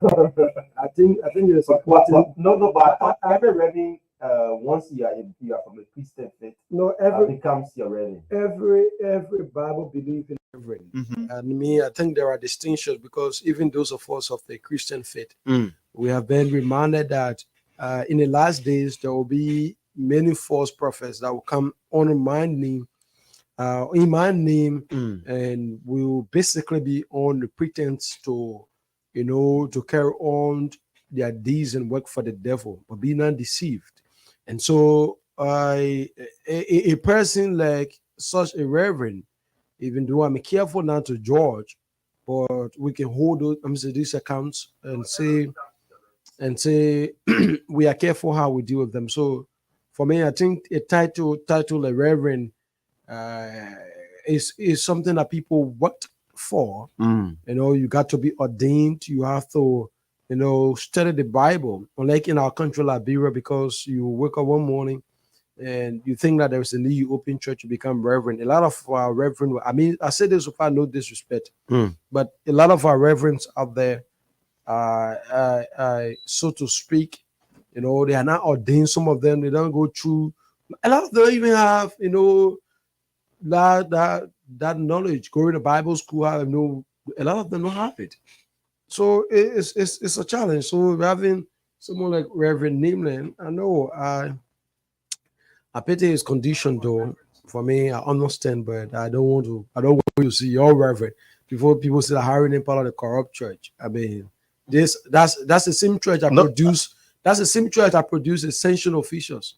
I think it's important. But every reverend, once you are from a Christian faith, No, every becomes your reverend. every Bible believing reverend. Mm-hmm. And me, I think there are distinctions because even those of us of the Christian faith, Mm. we have been reminded that in the last days there will be many false prophets that will come on my name, in my name, Mm. and will basically be on the pretense to, to carry on their deeds and work for the devil, but be not deceived. And so, a person like such a reverend, even though I'm careful not to judge, but we can hold these accounts and say we are careful how we deal with them. So for me, I think a title a reverend uh, is something that people worked for. Mm. You got to be ordained. You have to, study the Bible. Unlike in our country, Liberia, because you wake up one morning and you think that there's a new open church, you become reverend. A lot of our reverend, I mean, I say this without no disrespect, Mm. but a lot of our reverends out there, so to speak, they are not ordained. Some of them, they don't go through. A lot of them even have, that knowledge. Going to Bible school, I know a lot of them don't have it. So it's a challenge. So having someone like Reverend Nimlin, I know I pity his condition though. For me, I understand, but I don't want to see your reverend before people say that hiring him part of the corrupt church. I mean, that's the same church I No. produce. That's the same church I produce essential officials.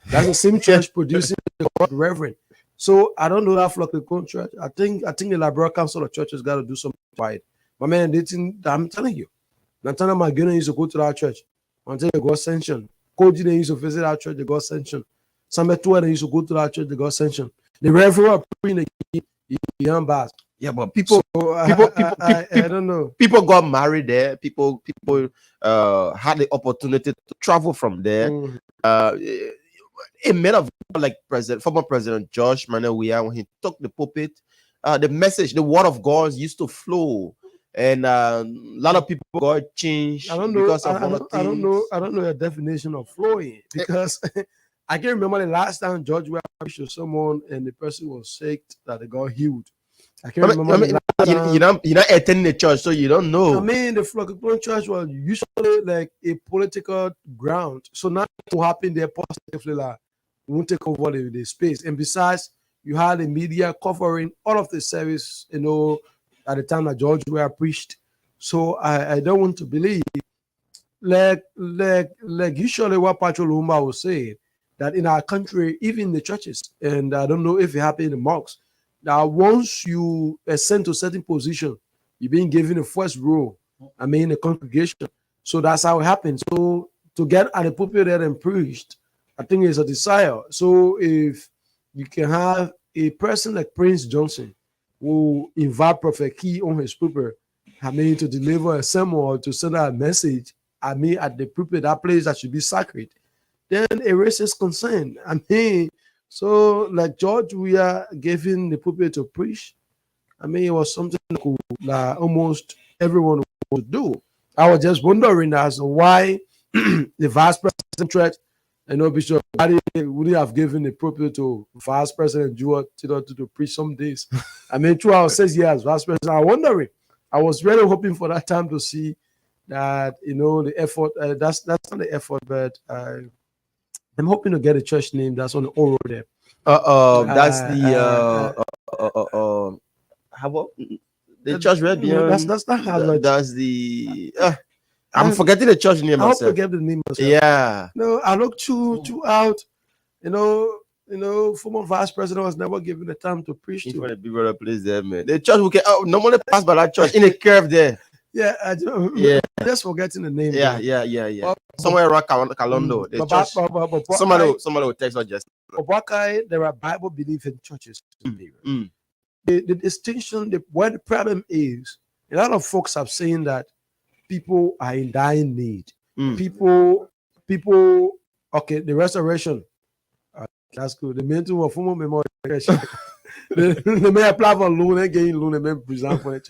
That's the same church producing the corrupt reverend. So I don't know that Flockicon church. I think the Liberal Council of Churches got to do something about it. My man, I'm telling you, Natana Magina used to go to that church until they got sanctioned. Koji they used to visit that church, they got sanctioned. Sametua they used to go to that church, they got sanctioned. The referee are praying the young bars. Yeah, but people, So I don't know. people got married there. People had the opportunity to travel from there. Mm. A man of God like former President George Manuel Weah, when he took the pulpit, the message, the word of God used to flow, and a lot of people got changed I don't know. because of I one of don't, I don't know. I don't know the definition of flowing because I can remember the last time George Weah preached to someone and the person was sick that they got healed. I can't remember the last time. you're not attending the church, so you don't know. I mean, the Flockicon church was usually like a political ground. So nothing will happen there positively, like, won't take over the space. And besides, you had the media covering all of the service, at the time that George Weah preached. So I don't want to believe, like usually what Patrol Lumba will say, that in our country, even the churches, and I don't know if it happened in the mosques, that once you ascend to a certain position, you're being given a first row, I mean, the congregation. So that's how it happens. So to get at the pulpit there and preached, I think it's a desire. So if you can have a person like Prince Johnson who invite Prophet Key on his pulpit, I mean, to deliver a sermon or to send out a message, I mean, at the pulpit, that place that should be sacred, then a racist concern. I mean, so like George, we are giving the pulpit to preach. I mean, it was something cool that almost everyone would do. I was just wondering as to why the vice president church, Bishop Badi would have given the pulpit to Vice President Jewel to preach some days. I mean, 2 hours, 6 years, Vice President. I'm wondering. I was really hoping for that time to see that, the effort. That's not the effort, but I'm hoping to get a church name that's on the oral there. That's the how about the church right beyond? That's not how much. That's the. I'm forgetting the church name. I hope myself. to get the name myself. Yeah. No, I look too out. Former vice president was never given the time to preach If to. the people that place there, man. The church we can normally pass by that church in a curve there. Yeah, Yeah. Just forgetting the name. Yeah. But- Somewhere around Kalondo. The church. Somebody will text us just. There are Bible believing churches. Mm. The distinction, where the problem is, a lot of folks have saying that people are in dying need. Mm. People. Okay, the restoration. That's good. The mental of former memory. They may apply for loan and gain loan and then present for it.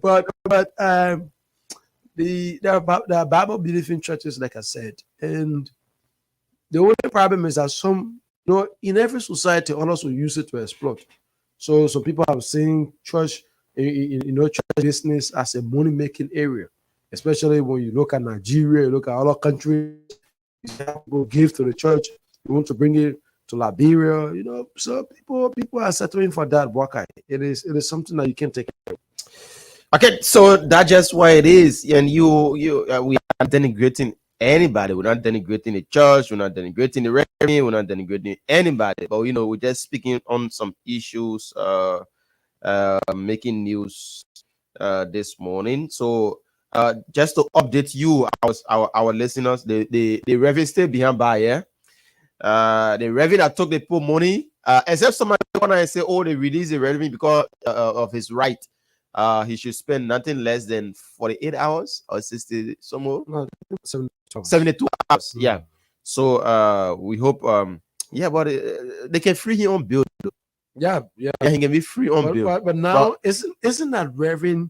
but the Bible believing churches, like I said, and the only problem is that some, in every society, others will use it to exploit. So some people have seen church, church business as a money making area, especially when you look at Nigeria, you look at other countries. You go give to the church, you want to bring it to Liberia, So people are settling for that work. It is something that you can take. Okay, so that's just why it is, and we are denigrating anybody. We're not denigrating the church. We're not denigrating the revenue. We're not denigrating anybody. But we're just speaking on some issues, making news this morning. So just to update you, our listeners, the revenue stay behind by, yeah. The revenue that took the poor money, except somebody wanna say, oh, they released the revenue because of his right. He should spend nothing less than 48 hours or 60 somewhere. No, 72 hours. Yeah. So we hope but they can free him on bill. Yeah. Yeah, he can be free on bill. But now isn't that revenue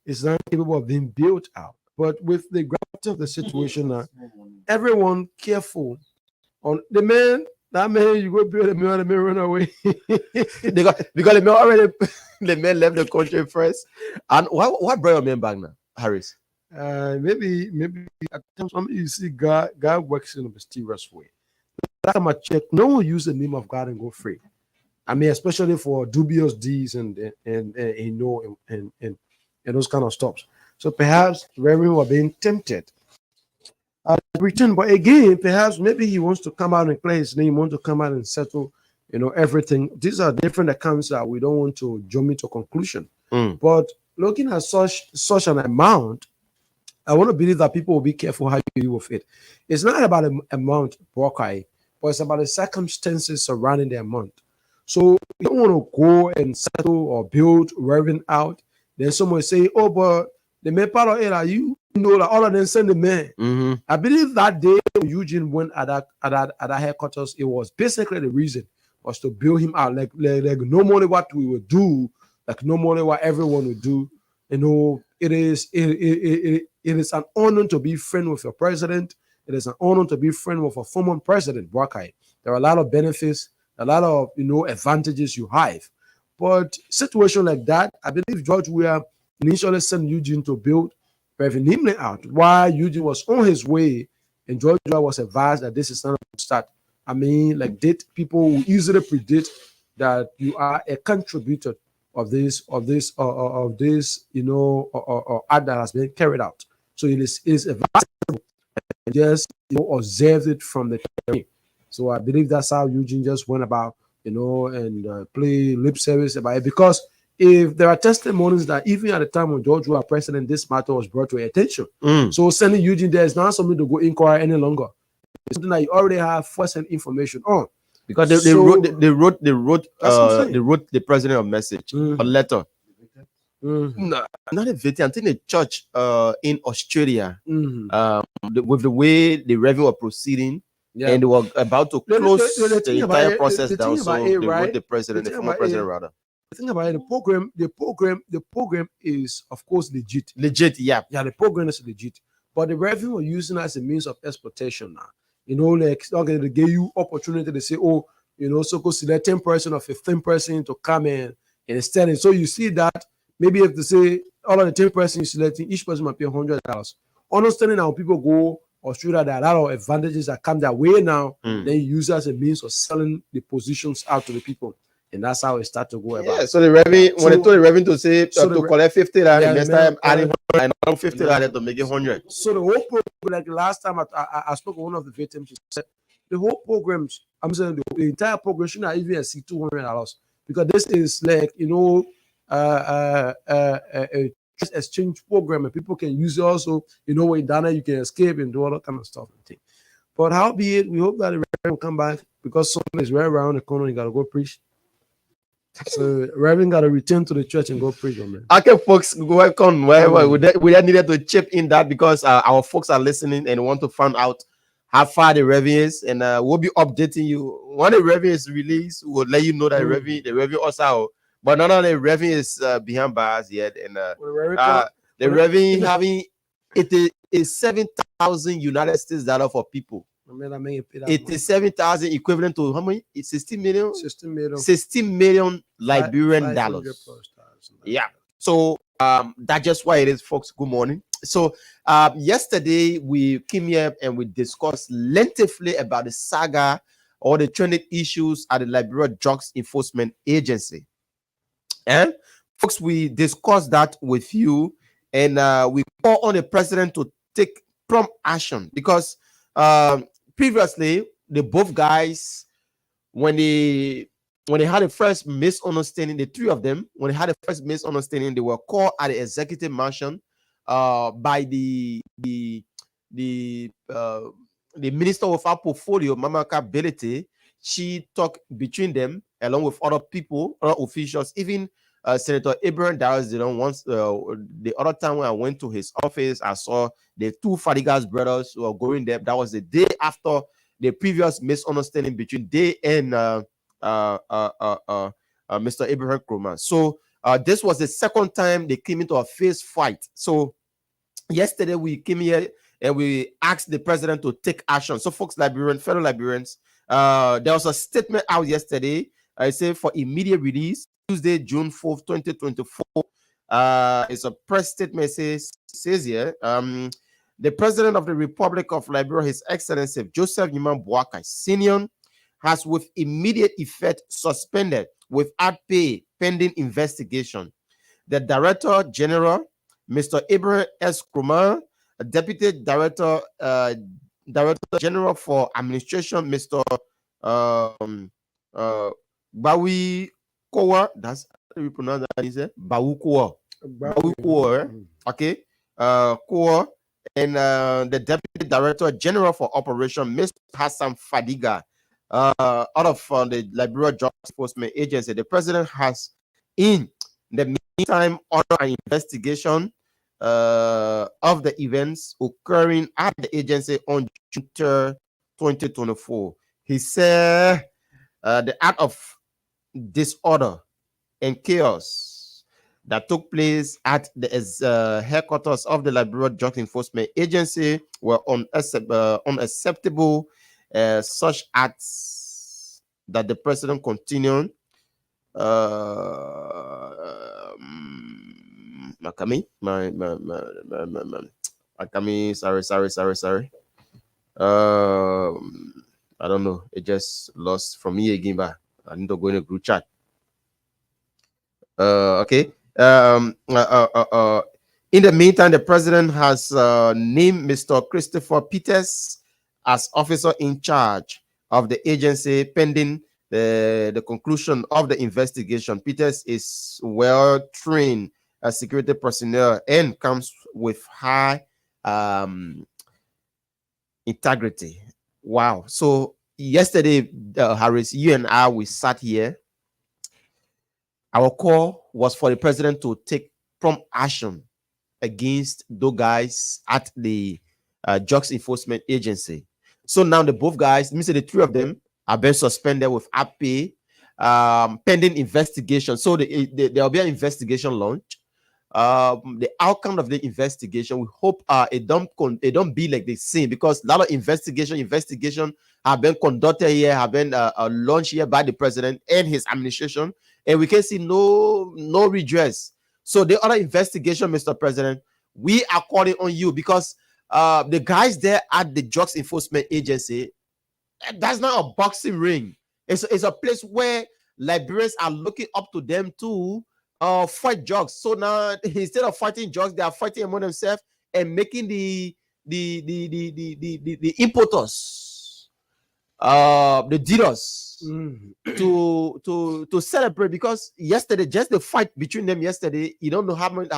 is not capable of being built out? But with the gravity of the situation now, everyone careful on the man. That man, you go build the man run away. because the man already the man left the country first. And what brought your man back now, Harris? Maybe at times you see God works in a mysterious way. Last time I checked, no one use the name of God and go free. I mean, especially for dubious deeds and those kind of stuff. So perhaps Reverend were being tempted. Return, but again, perhaps maybe he wants to come out and clear his name, wants to come out and settle, everything. These are different accounts that we don't want to jump into conclusion. But looking at such an amount, I want to believe that people will be careful how you deal with it. It's not about the amount, but it's about the circumstances surrounding the amount. So you don't want to go and settle or build revenue out. Then someone say, oh, but the main part of it are you that all of them send the man. Mm-hmm. I believe that day when Eugene went at that headquarters, it was basically the reason was to build him out. Like normally what we would do, like normally what everyone would do. It is an honor to be friend with your president. It is an honor to be friend with a former president, Wakai. There are a lot of benefits, a lot of advantages you have. But situation like that, I believe George Weah initially sent Eugene to build Reverend Nimley out while Eugene was on his way, and George Weah was advised that this is not a start. I mean, people will easily predict that you are a contributor of this act that has been carried out. So it is advisable and just observe it from the beginning. So I believe that's how Eugene just went about, and play lip service about it, because if there are testimonies that even at the time when George was president, this matter was brought to attention. So sending Eugene there is not something to go inquire any longer. It's something that you already have first-hand information on. Because they wrote the president a message, a letter. No, not a victim. I think the church in Australia, with the way the revenue were proceeding, and they were about to close the entire process down. So they wrote the president, the former president, rather. The thing about it, the program is of course legit. Yeah. Yeah, the program is legit. But the revenue we're using as a means of exploitation now. They give you opportunity to say, so go select 10% or 15% to come in and instead. So you see that maybe if they say all of the 10% you selecting, each person might pay $100. Understanding how people go Australia, there are a lot of advantages that come that way now. Then you use it as a means of selling the positions out to the people. And that's how it started to go about. Yeah, so the revenue, when they told the revenue to say to collect 50, next time adding 50 to make it 100. So the whole program, like the last time I spoke with one of the victims, she said the whole programs, I'm saying the entire program should not even exceed $200, because this is like a exchange program, and people can use it also. When down there you can escape and do all that kind of stuff and things. But how be it, we hope that the Reverend will come back, because something is right around the corner. You gotta go preach. So Reverend got to return to the church and go preach, man. Okay, folks, welcome. We needed to chip in that because our folks are listening and want to find out how far the revenue is, and we'll be updating you when the revenue is released. We'll let you know that the revenue also. but none of the revenue is behind bars yet, and the revenue having it is 7,000 United States dollar for people. 87,000 equivalent to how many? It's 16 million. 16 million Liberian dollars. Yeah. So that's just why it is, folks. Good morning. So yesterday we came here and we discussed lengthily about the saga or the trending issues at the Liberia Drugs Enforcement Agency. And folks, we discussed that with you, and we call on the president to take prompt action because previously the both guys, when they had the first misunderstanding, the three of them, when they had the first misunderstanding, they were called at the executive mansion by the minister of our portfolio, Mama Ability. She talked between them along with other people, other officials, even Senator Abraham Darius did once. The other time when I went to his office, I saw the two Fadigas brothers who were going there. That was the day after the previous misunderstanding between they and Mr. Abraham Nkrumah. So this was the second time they came into a fist fight. So yesterday we came here and we asked the president to take action. So folks, fellow Liberians, there was a statement out yesterday. I say for immediate release, Tuesday, June 4th, 2024. It's a press statement. Says here, the president of the Republic of Liberia, His Excellency Joseph Nyuma Boakai Senior, has with immediate effect suspended without pay pending investigation the Director General, Mr. Abraham S. Nkrumah, Deputy Director General for Administration, Mr. Bawi Kowa. That's how you pronounce that. Is it Bawu Kowa? Bawu Kowa. Okay. Kowa. And the Deputy Director General for Operation, Mr. Hassan Fadiga, out of the Liberia Drug Enforcement Agency. The president has, in the meantime, ordered an investigation of the events occurring at the agency on June 3rd, 2024. He said the act of disorder and chaos that took place at the headquarters of the Liberia Drug Enforcement Agency were unacceptable. Such acts that the president continued. Makami, sorry. I don't know. It just lost from me again, but I need to go in a group chat. Okay. In the meantime, the president has named Mr. Christopher Peters as officer in charge of the agency pending the conclusion of the investigation. Peters is well-trained as security personnel and comes with high integrity. Wow. So yesterday, Harris, you and I, we sat here. Our call was for the president to take prompt action against those guys at the Drugs Enforcement Agency. So now the both guys, let me say the three of them, have been suspended with pay pending investigation. So there will be an investigation launch. The outcome of the investigation, we hope it don't be like the same, because a lot of investigation have been conducted here, have been launched here by the president and his administration, and we can see no redress. So the other investigation, Mr. President, we are calling on you, because the guys there at the Drugs Enforcement Agency, that's not a boxing ring. It's a place where Liberians are looking up to them to fight drugs. So now, instead of fighting drugs, they are fighting among themselves and making the importers, the dealers, to celebrate, because yesterday, just the fight between them yesterday, you don't know how many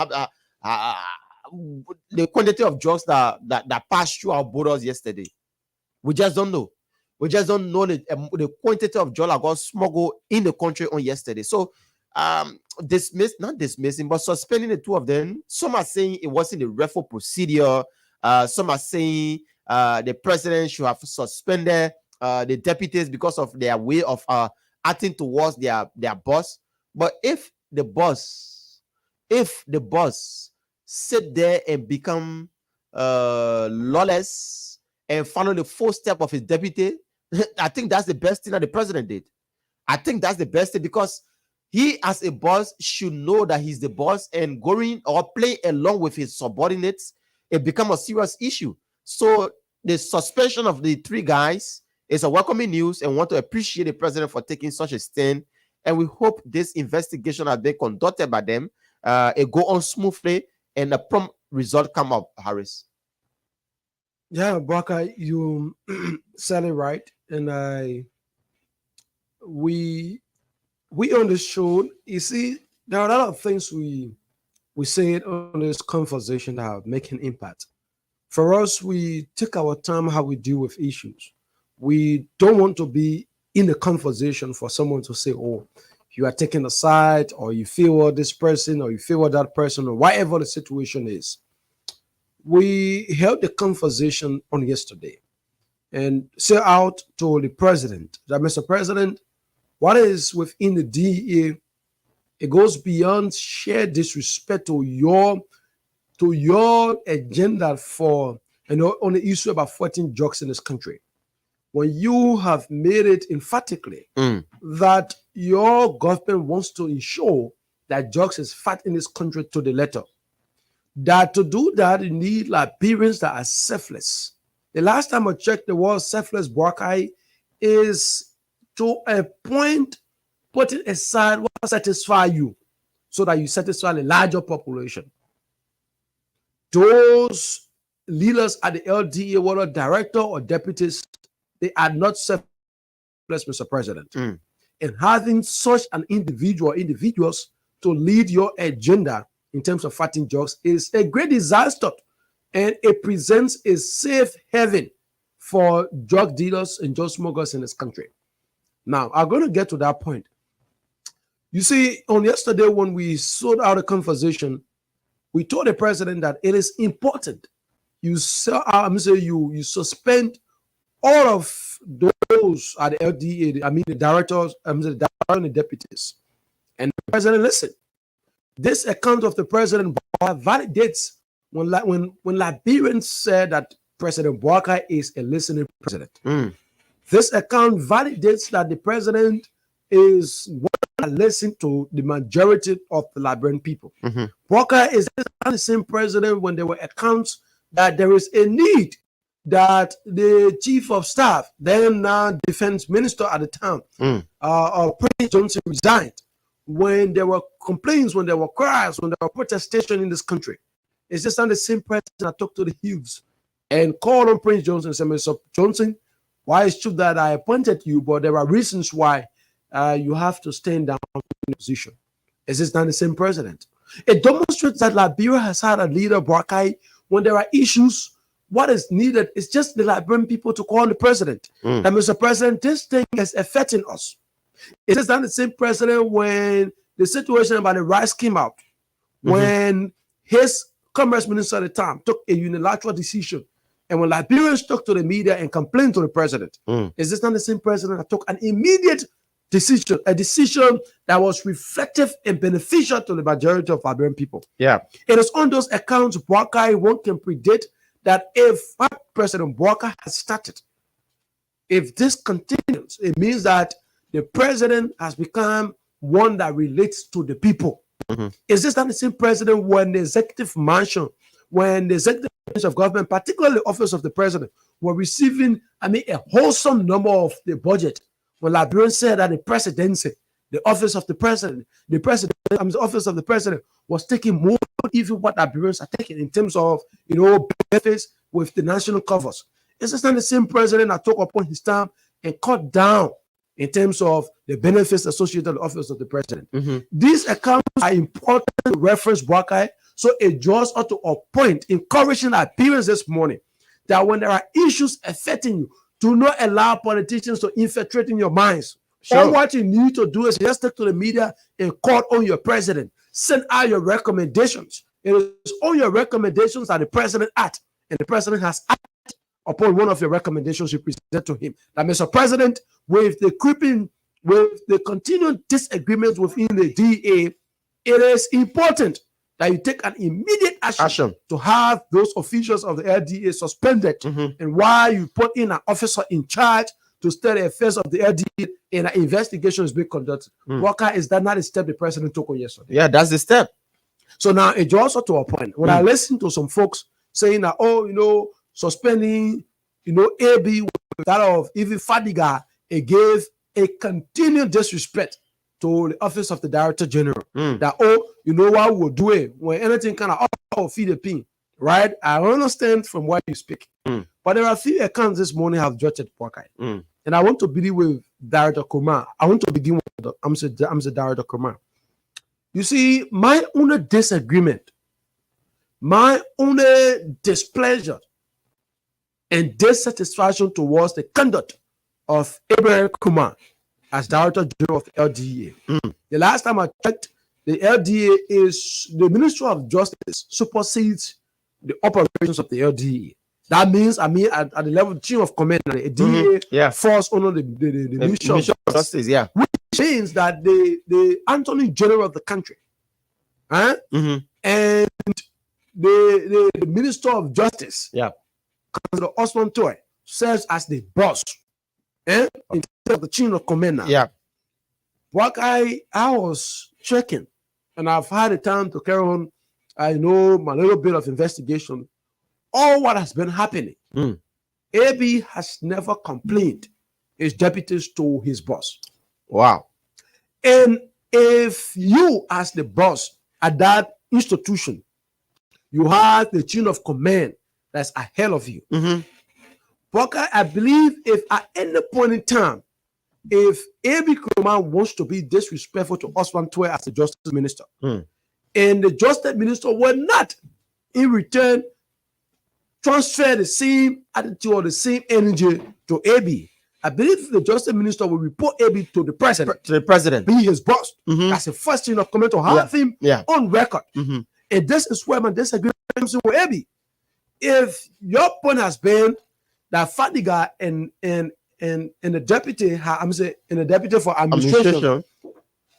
the quantity of drugs that passed through our borders yesterday. We just don't know. We just don't know the quantity of drugs that got smuggled in the country on yesterday. So not dismissing, but suspending the two of them. Some are saying it wasn't a lawful procedure. Some are saying the president should have suspended the deputies because of their way of acting towards their boss. But if the boss, sit there and become lawless and follow the footstep of his deputy, I think that's the best thing that the president did. I think that's the best thing, because he, as a boss, should know that he's the boss, and going or play along with his subordinates, it become a serious issue. So the suspension of the three guys is a welcoming news, and want to appreciate the president for taking such a stand. And we hope this investigation has been conducted by them. It go on smoothly and a prompt result come up, Harris. Yeah, Baka, you said it right, and we on the show, you see, there are a lot of things we said on this conversation that have making impact. For us, we take our time how we deal with issues. We don't want to be in the conversation for someone to say, "Oh, you are taking a side," or "you favor this person," or "you favor that person," or whatever the situation is. We held the conversation on yesterday and set out to the president that, Mr. President, what is within the DEA, it goes beyond sheer disrespect to your agenda for, on the issue about fighting drugs in this country. When you have made it emphatically that your government wants to ensure that drugs is fought in this country to the letter, that to do that, you need Liberians that are selfless. The last time I checked, the word selfless, Bwakai, is to a point putting aside what satisfy you so that you satisfy the larger population. Those leaders at the LDA, whether director or deputies, they are not selfless, Mr. President. And having such an individuals to lead your agenda in terms of fighting drugs is a great disaster, and it presents a safe haven for drug dealers and drug smugglers in this country. Now, I'm going to get to that point. You see, on yesterday when we sorted out a conversation, we told the president that it is important you suspend all of those at the LDA, the directors, the director and the deputies. And the president listened. This account of the president validates when Liberians said that President Bwaka is a listening president. This account validates that the president is one that listens to the majority of the Liberian people. Bwaka is not the same president when there were accounts that there is a need that the chief of staff, then now defense minister at the time, Prince Johnson, resigned. When there were complaints, when there were cries, when there were protestation in this country. It's just not the same president that talked to the Hughes and called on Prince Johnson and said, Mr. Johnson, why it's true that I appointed you, but there are reasons why you have to stand down from the position. Is this not the same president? It demonstrates that Liberia has had a leader, Bwakai, when there are issues. What is needed is just the Liberian people to call on the president. That, Mr. President, this thing is affecting us. It is not the same president when the situation about the rice came out, when his commerce minister at the time took a unilateral decision, and when Liberians talked to the media and complained to the president. Is this not the same president that took an immediate decision, a decision that was reflective and beneficial to the majority of Liberian people? Yeah. It is on those accounts, Bwakai, one can predict that if President Bwaka has started, if this continues, it means that the president has become one that relates to the people. Is this not the same president when the executive mansion, when the executive branch of government, particularly the office of the president, were receiving, a wholesome number of the budget? When Liberians said that the presidency, the office of the president, the office of the president was taking more than even what Liberians are taking in terms of, benefits with the national covers. Is this not the same president that took upon his time and cut down in terms of the benefits associated with the office of the president? These accounts are important to reference Bwakai, so it draws us to a point, encouraging our parents this morning, that when there are issues affecting you, do not allow politicians to infiltrate in your minds. All what you need to do is just take to the media and call on your president. Send out your recommendations. It is on your recommendations that the president act, and the president has acted upon one of your recommendations you present to him. That, Mr. President, with the continued disagreements within the DA, it is important that you take an immediate action to have those officials of the LDA suspended, and while you put in an officer in charge to study the affairs of the LDA and an investigation is being conducted. Walker, is that not a step the president took on yesterday? Yeah, that's the step. So now it's also to a point. When I listen to some folks saying that, suspending, AB that of even Fadiga, it gave a continued disrespect to the office of the Director General. That, what we'll do it when anything kind of feed a pin, right? I understand from what you speak. But there are a few accounts this morning have judged Pokai. And I want to begin with Director Kumar. I want to begin with I'm the Director Kumar. You see, my only disagreement, my only displeasure and dissatisfaction towards the conduct of Abraham Kumar as Director General of the LDA. The last time I checked, the LDA is the Ministry of Justice supersedes the operations of the LDA. That means, at the level of chain of command, the DA falls under the Ministry of Justice, which means that the Attorney General of the country, and the Minister of Justice, Councillor Osman Toy, serves as the boss, in terms of the chain of command now. What I was checking, and I've had a time to carry on, I know my little bit of investigation. All what has been happening, AB has never complained his deputies to his boss. Wow. And if you, as the boss at that institution, you have the chain of command that's ahead of you. But I believe if at any point in time, if AB Kumar wants to be disrespectful to Osman Toy as the Justice Minister, and the Justice Minister will not, in return, transfer the same attitude or the same energy to AB, I believe the Justice Minister will report AB to the President. Be his boss. That's the first thing of comment to have him on record. And this is where my disagreement comes with AB. If your point has been that Fadiga and the deputy, the deputy for administration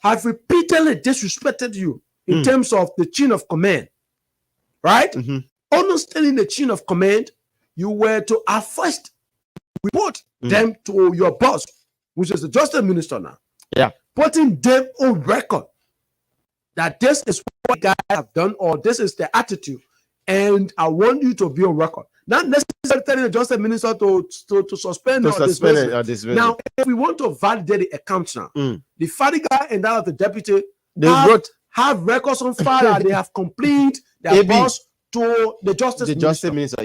have repeatedly disrespected you in terms of the chain of command, right? Understanding the chain of command, you were to at first report them to your boss, which is the Justice Minister now. Putting them on record that this is what guys have done, or this is the attitude, and I want you to be on record. Not necessarily telling the Justice Minister to suspend or dismiss. Now, if we want to validate the accounts now, the Fadiga and that of the deputy have records on file that they have complained their boss to the Justice Minister.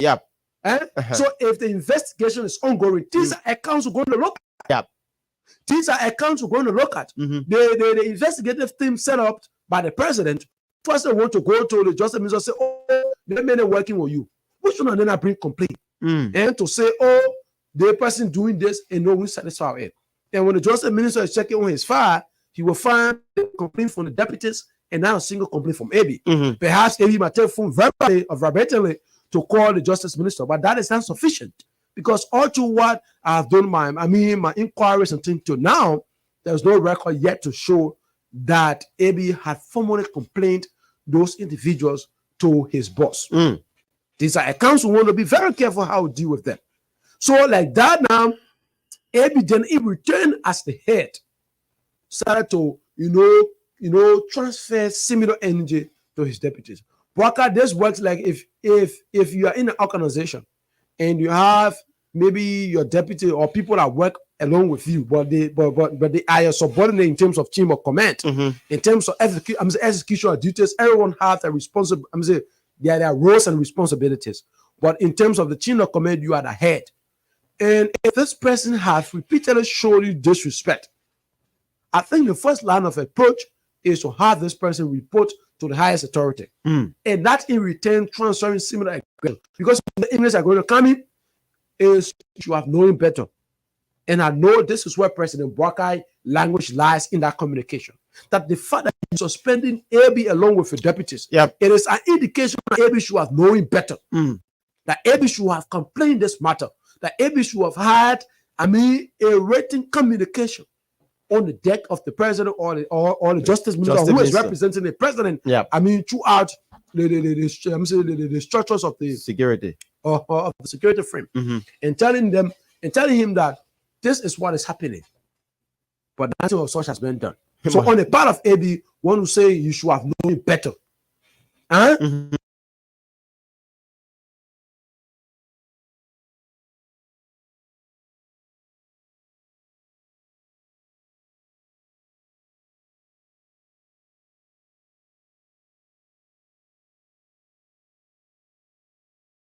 So if the investigation is ongoing, these are accounts we're going to look at. These are accounts we're going to look at. The investigative team set up by the president, first they want to go to the Justice Minister and say, they may not working with you. Which one then I bring complaint? And to say, the person doing this and no one satisfied it. And when the Justice Minister is checking on his file, he will find a complaint from the deputies and not a single complaint from AB. Perhaps AB might take phone verbally or verbatimly to call the Justice Minister, but that is not sufficient, because all to what I've done my inquiries and things to now, there's no record yet to show that AB had formally complained those individuals to his boss. These are accounts we want to be very careful how we deal with them. So like that now, AB then in return as the head started to transfer similar energy to his deputies. Waka, this works like if you are in an organization and you have maybe your deputy or people that work along with you, but they are your subordinate in terms of chain of command, in terms of execution of duties. Everyone has a responsible. There are roles and responsibilities, but in terms of the chain of command, you are the head. And if this person has repeatedly shown you disrespect, I think the first line of approach is to have this person report to the highest authority, and that in return transferring similar aggression. Because the English are going to come in is you have known better, and I know this is where President Boakai language lies in that communication. That the fact that he's suspending AB along with the deputies, it is an indication that AB should have known better. That AB should have complained this matter. That AB should have had, a written communication on the deck of the president or the justice minister Justice who is minister. representing the president. Yeah. I mean, throughout the structures of the security of the security frame, Mhm. and telling him that this is what is happening, but nothing of such has been done. So on the part of AB, one who say you should have known better, huh? Mhm.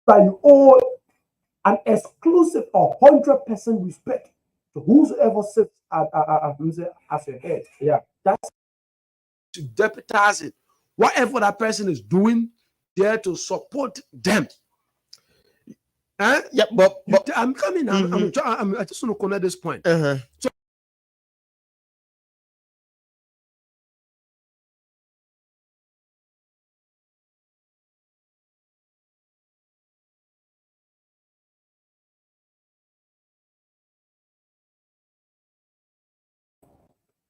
That you owe an exclusive or 100% respect to whosoever sits as your head. Yeah, that's to deputize it. Whatever that person is doing, there to support them. Huh? Yeah, but I'm coming. I just want to connect this point. uh-huh. So,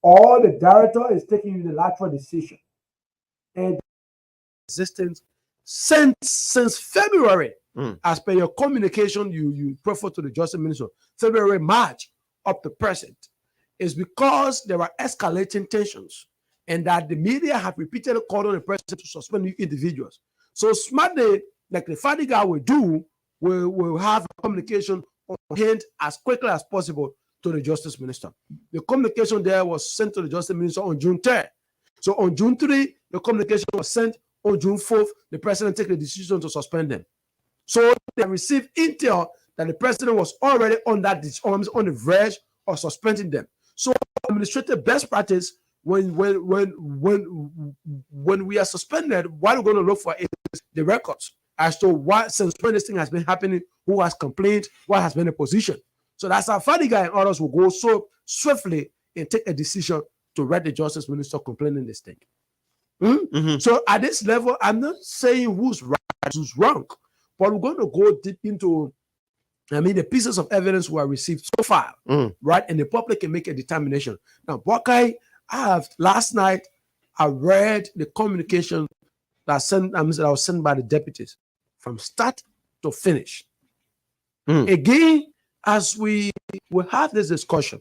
all the director is taking unilateral decision, and existence since February, as per your communication you prefer to the Justice Minister, February, March up to present, is because there are escalating tensions, and that the media have repeatedly called on the president to suspend new individuals. So smartly, like the Fadiga will do, will have communication on hand as quickly as possible to the Justice Minister. The communication there was sent to the Justice Minister on June 3rd. So on June 3, the communication was sent. On June 4th, the president took the decision to suspend them. So they received intel that the president was already on the verge of suspending them. So administrative best practice when we are suspended, what we're going to look for is the records as to what, since when this thing has been happening, who has complained, what has been the position. So that's how Fadiga and others will go so swiftly and take a decision to let the Justice Minister complaining this thing. So at this level, I'm not saying who's right, who's wrong, but we're going to go deep into, the pieces of evidence we have received so far, right? And the public can make a determination. Now, Buckeye, last night, I read the communication that was sent by the deputies from start to finish. Again, as we will have this discussion,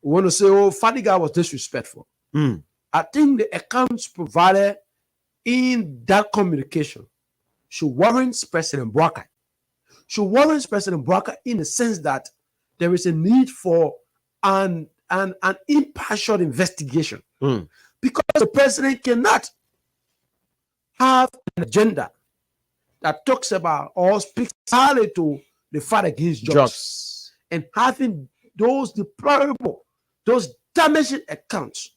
we want to say, Fadiga was disrespectful. I think the accounts provided in that communication should warrant President Buckeye. Should warrant President Buckeye in the sense that there is a need for an impartial investigation. Because the president cannot have an agenda that talks about or speaks highly to the fight against drugs and having those deplorable, those damaging accounts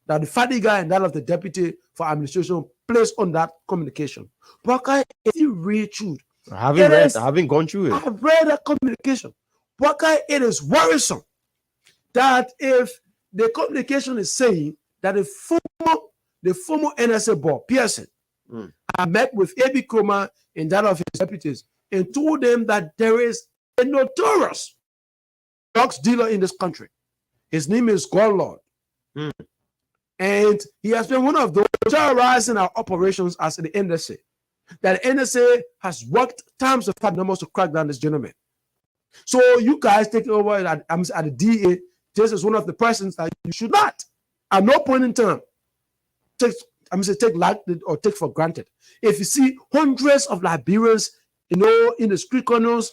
that the Fadiga and that of the deputy for administration placed on that communication. Buckeye, if you read through, I haven't gone through it. I've read that communication. Buckeye, it is worrisome that if the communication is saying that the former NSA board, Pearson, I met with A.B. Kroma and that of his deputies and told them that there is a notorious drugs dealer in this country. His name is Godlord. And he has been one of those terrorizing our operations as the NSA. That the NSA has worked times of hard numbers to crack down this gentleman. So you guys take over at the DA. This is one of the persons that you should not, at no point in time, take for granted. If you see hundreds of Liberians, in the street corners,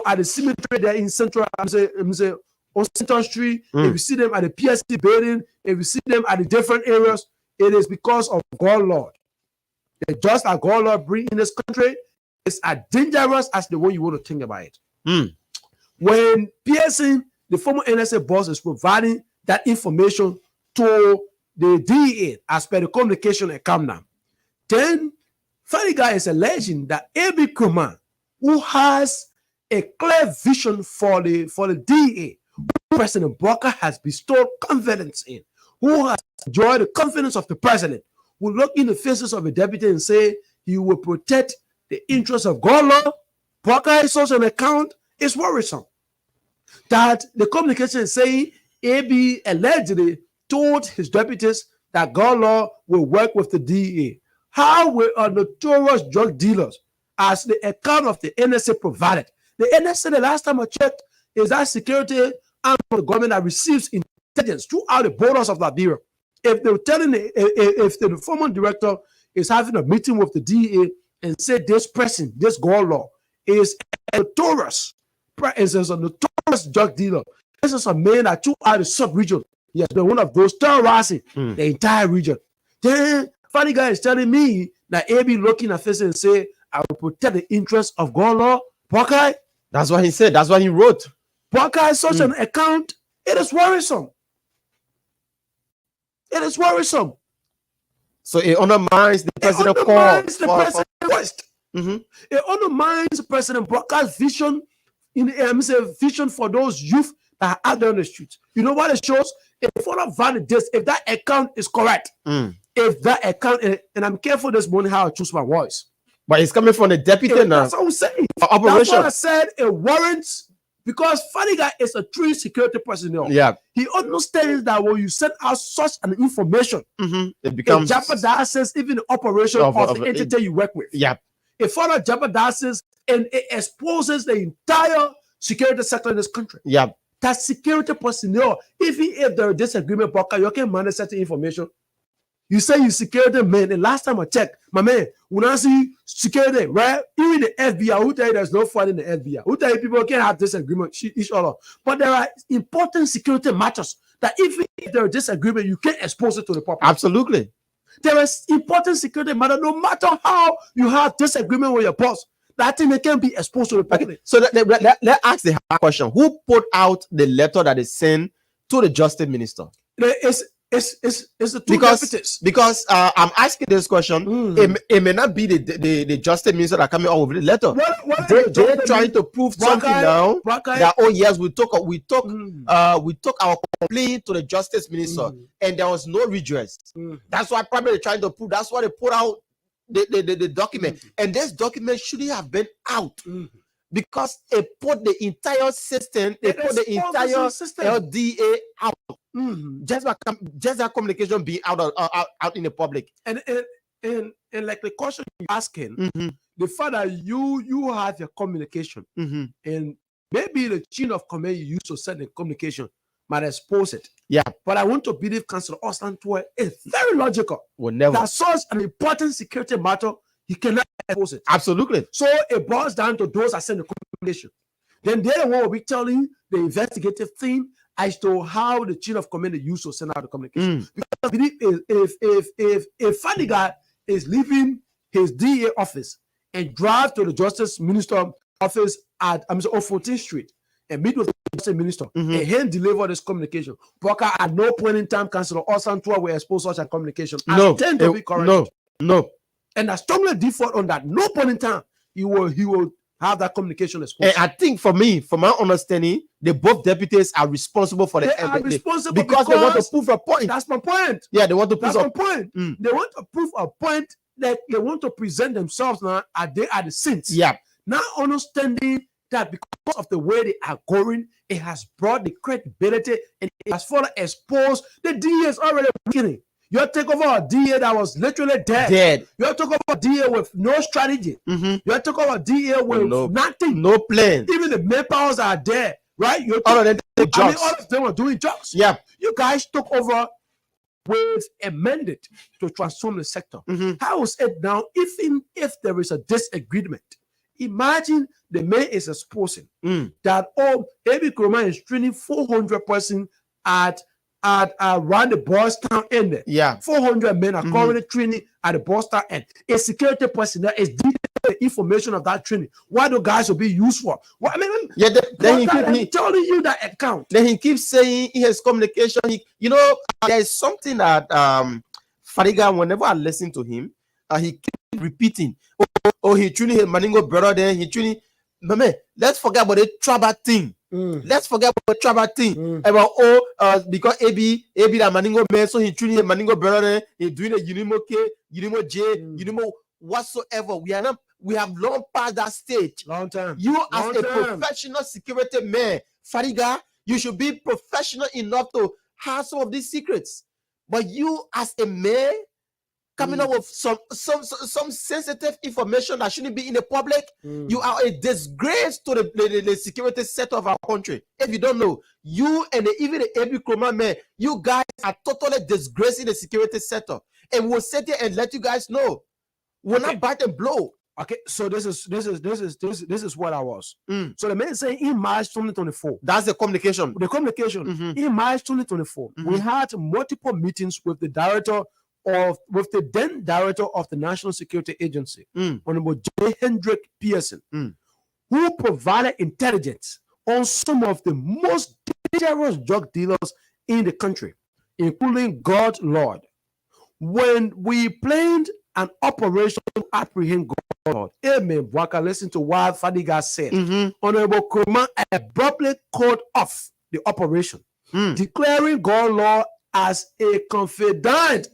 at the cemetery there in Central, on Central Street, if you see them at the PSC building, if you see them at the different areas, it is because of Godlord. The just that Godlord bring in this country is as dangerous as the way you want to think about it. When Pearson, the former NSA boss, is providing that information to the DEA as per the communication at Camden, then Fadiga is alleging that A.B. Kroma, who has a clear vision for the DEA, who President Buckeye has bestowed confidence in, who has enjoyed the confidence of the president, will look in the faces of a deputy and say he will protect the interests of Godlord. Buckeye such an account is worrisome. That the communication is saying AB allegedly told his deputies that Golo will work with the DEA. How will a notorious drug dealers, as the account of the NSA provided? The NSA, the last time I checked, is that security arm of the government that receives intelligence throughout the borders of Liberia. If they're telling, if the former director is having a meeting with the DEA and say this person, this Golo, is a notorious drug dealer. This is a man that throughout the sub-region, he has been one of those terrorizing the entire region. Then funny guy is telling me that AB looking at face and say, I will protect the interests of Golo. Buckeye? That's what he said. That's what he wrote. Buckeye, such an account, it is worrisome. It is worrisome. So it undermines the president call. It undermines President Buckeye's vision vision for those youth that are out there on the streets. You know what it shows? If further validates if that account is correct. If that account, and I'm careful this morning how I choose my voice. But it's coming from the deputy now. That's what I'm saying. Operation. That's what I said. It warrants, because funny guy is a true security personnel. Yeah. He understands that when you send out such an information, it becomes it jeopardizes even the operation of the entity you work with. Yeah. It further jeopardizes and it exposes the entire security sector in this country. Yeah. That security personnel, even if there is disagreement, you can manage certain information. You say you security man, and last time I checked, my man, when I see security, right? Even the FBI, who tell you there's no fight in the FBI? Who tell you people can't have disagreement each other? But there are important security matters that even if there is disagreement, you can't expose it to the public. Absolutely. There is important security matter, no matter how you have disagreement with your boss. That thing they can be exposed to the public. Okay. So let's ask the hard question: who put out the letter that is sent to the justice minister? It's the two deputies. Because I'm asking this question. It may not be the justice minister that coming out with the letter. They're trying to prove something now. That oh yes, we took our complaint to the justice minister and there was no redress. That's why probably they're trying to prove. That's why they put out the document. And this document shouldn't have been out. Because it put the entire system, it put the entire LDA out. Just that communication being out in the public. And like the question you're asking, the fact that you have your communication and maybe the chain of command you use to send the communication might expose it. Yeah. But I want to believe Councillor Osland Tuwe is very logical. Will never. That such an important security matter, he cannot expose it. Absolutely. So it boils down to those that send the communication. Then they're the one will be telling the investigative team as to how the chain of command used to send out the communication. Because if funny guy is leaving his DA office and drive to the justice minister office at 14th Street and meet with the justice minister and him deliver this communication, Baka at no point in time Councillor Osland Tuwe will expose such a communication. No, tend to be correct. No. And I strongly default on that. No point in time he will have that communication exposed. And I think for my understanding, the both deputies are responsible for They are responsible because they want to prove a point. That's my point. Yeah, they want to prove That's my point. They want to prove a point that they want to present themselves now as they are the saints. Yeah. Now understanding that because of the way they are going, it has brought the credibility and it has further exposed the DA is already beginning. You take over a DA that was literally dead. You took over a DA with no strategy. You took over a DA with nothing. No plan. Even the manpowers are there, right? All of them all of them are doing jobs. Yeah. You guys took over with a mandate to transform the sector. How is it now, even if there is a disagreement? Imagine the mayor is exposing that AB Kuroma is training 400 persons at around the Boston end. Yeah. 400 men are currently training at the Boston end. A security personnel is dealing with the information of that training. What do guys will be used for? What, I mean, then he telling you that account. Then he keeps saying in his communication, there is something that Fariga, whenever I listen to him, he keeps repeating. He training his Maningo brother, then he training. Man, let's forget about the tribal thing. Let's forget about the tribal thing. About because AB that Maningo man, so he training his Maningo brother, he doing a Unimo K, Unimo J, Unimo whatsoever. We have long past that stage. Long time. You as a professional security man, Fariga, you should be professional enough to has some of these secrets. But you, as a man, coming up with some sensitive information that shouldn't be in the public, you are a disgrace to the security sector of our country. If you don't know, you and even the Abu Kroma man, you guys are totally disgracing the security sector. And we'll sit here and let you guys know. We're not bite and blow. Okay, so this is what I was. So the man saying in March 2024. That's the communication. The communication in March 2024, we had multiple meetings with the then director of the National Security Agency, Honorable J. Hendrik Pearson, who provided intelligence on some of the most dangerous drug dealers in the country, including God Lord. When we planned an operation to apprehend God Lord, Amen. Bwaka, listen to what Fadiga said. Honorable Kroma abruptly called off the operation, declaring God Lord as a confidant.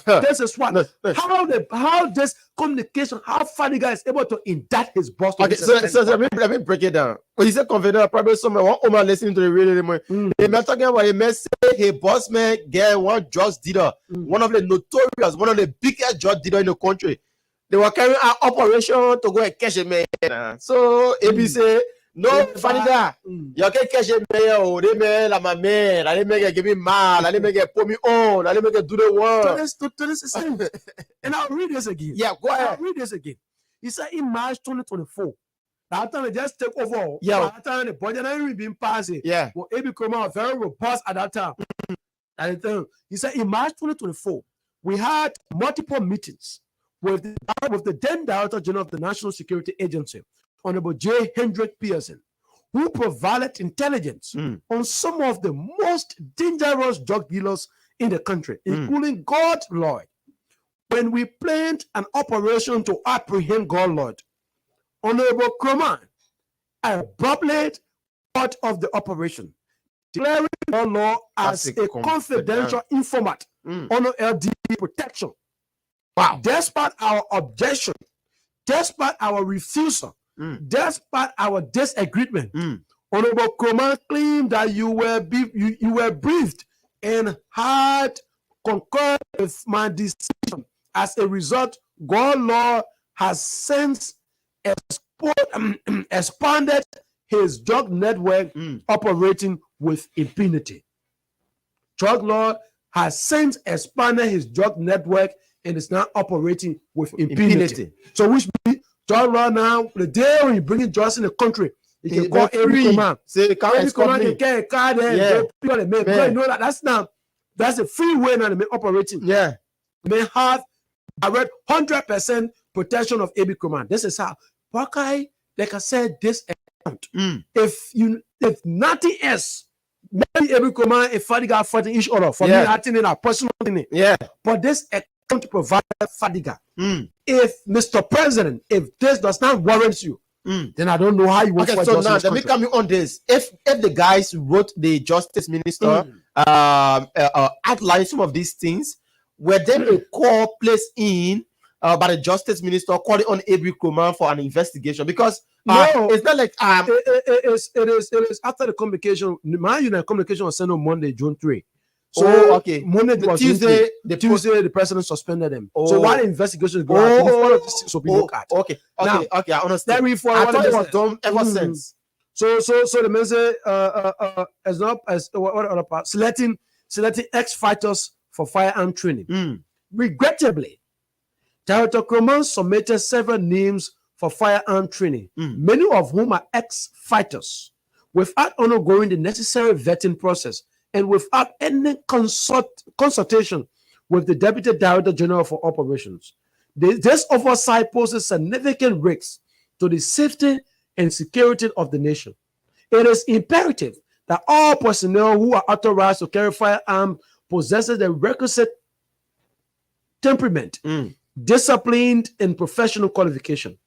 This is what how this communication, how Fadiga is able to indict his boss. Okay, so let me break it down. When you say confident, probably someone one woman listening to the radio, they may talking about a man say, hey, boss man, get one drug dealer, one of the notorious, one of the biggest drug dealer in the country. They were carrying out operation to go and catch a man. So AB say, no, Fadiga, you can catch a man, oh, they may la my man, I make give me mal, I make put me on, I make do the work. To this extent. And I'll read this again. Yeah, go ahead. I'll read this again. He said in March 2024, that time they just take over. Yeah. That time the budget ain't been passing. Yeah. Well, Abu Kroma was very robust at that time. At the time. He said in March 2024, we had multiple meetings with the then Director General of the National Security Agency, Honorable J. Hendrik Pearson, who provided intelligence on some of the most dangerous drug dealers in the country, including God Lord. When we planned an operation to apprehend God Lord, Honorable Kroma abruptly part of the operation, declaring God Lord as a confidential informant under LD protection. Wow. Despite our objection, despite our refusal, despite our disagreement, Honorable Kroma claimed that you were briefed and had concurred with my decision. As a result, God Lord has since expanded his drug network operating with impunity. Drug Lord has since expanded his drug network and is now operating with impunity. So which means Drug Lord now, the day when you bring in drugs in the country, you can call every command. Say the car is can get a car there, people they make. Because you know that that's a free way now to make operating. Yeah. They have direct 100% protection of AB command. This is how Wakai, like I said, this account. If nothing else, maybe AB command and Fadiga fighting each other for me acting in a personal thing. Yeah. But this account provide Fadiga. If Mr. President, if this does not warrant you, then I don't know how you want to fight. So now let me come on this. If the guys wrote the Justice Minister outline some of these things, were then a call placed in by the Justice Minister calling on Abu Kroma for an investigation? Because no, it's not like it is after the communication. My unit communication was sent on Monday, June 3. So Monday was Tuesday. The president suspended them. So while the investigation is going on, so we look at. Okay, I understand. I thought it was done ever since. So the message as not as what other part selecting ex-fighters for firearm training. Regrettably, Director Kroma submitted several names for firearm training, many of whom are ex-fighters, without undergoing the necessary vetting process and without any consultation with the Deputy Director General for Operations. This oversight poses significant risks to the safety and security of the nation. It is imperative that all personnel who are authorized to carry firearms possesses the requisite temperament, disciplined, and professional qualification.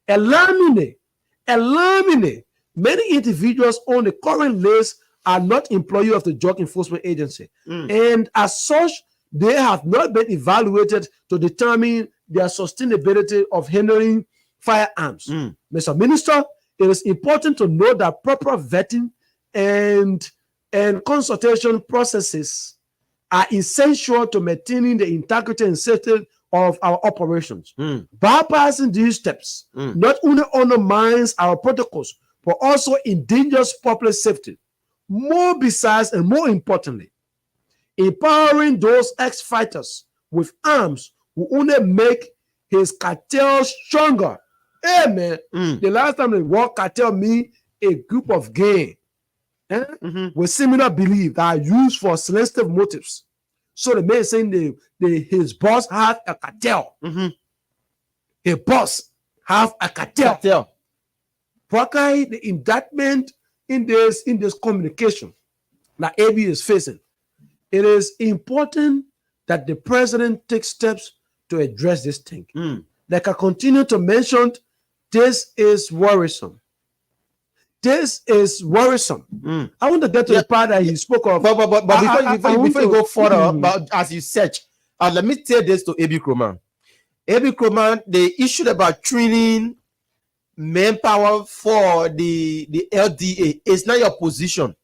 Alarmingly, many individuals on the current list are not employees of the Drug Enforcement Agency, and as such, they have not been evaluated to determine their sustainability of handling firearms. Mr. Minister, it is important to note that proper vetting and and consultation processes are essential to maintaining the integrity and safety of our operations. Bypassing these steps not only undermines our protocols, but also endangers public safety. More besides, and more importantly, empowering those ex-fighters with arms will only make his cartel stronger. Hey, man, the last time the word cartel mean a group of gang with similar beliefs that are used for sensitive motives. So the man saying his boss have a cartel. His boss have a cartel. Why the indictment in this communication that AB is facing, it is important that the president takes steps to address this thing. Like I continue to mention, this is worrisome. This is worrisome. I want to get to the part that he spoke of. But before you go further, but as you search, let me tell this to AB Kroman. AB Kroman, they issued about training manpower for the LDA. It's not your position.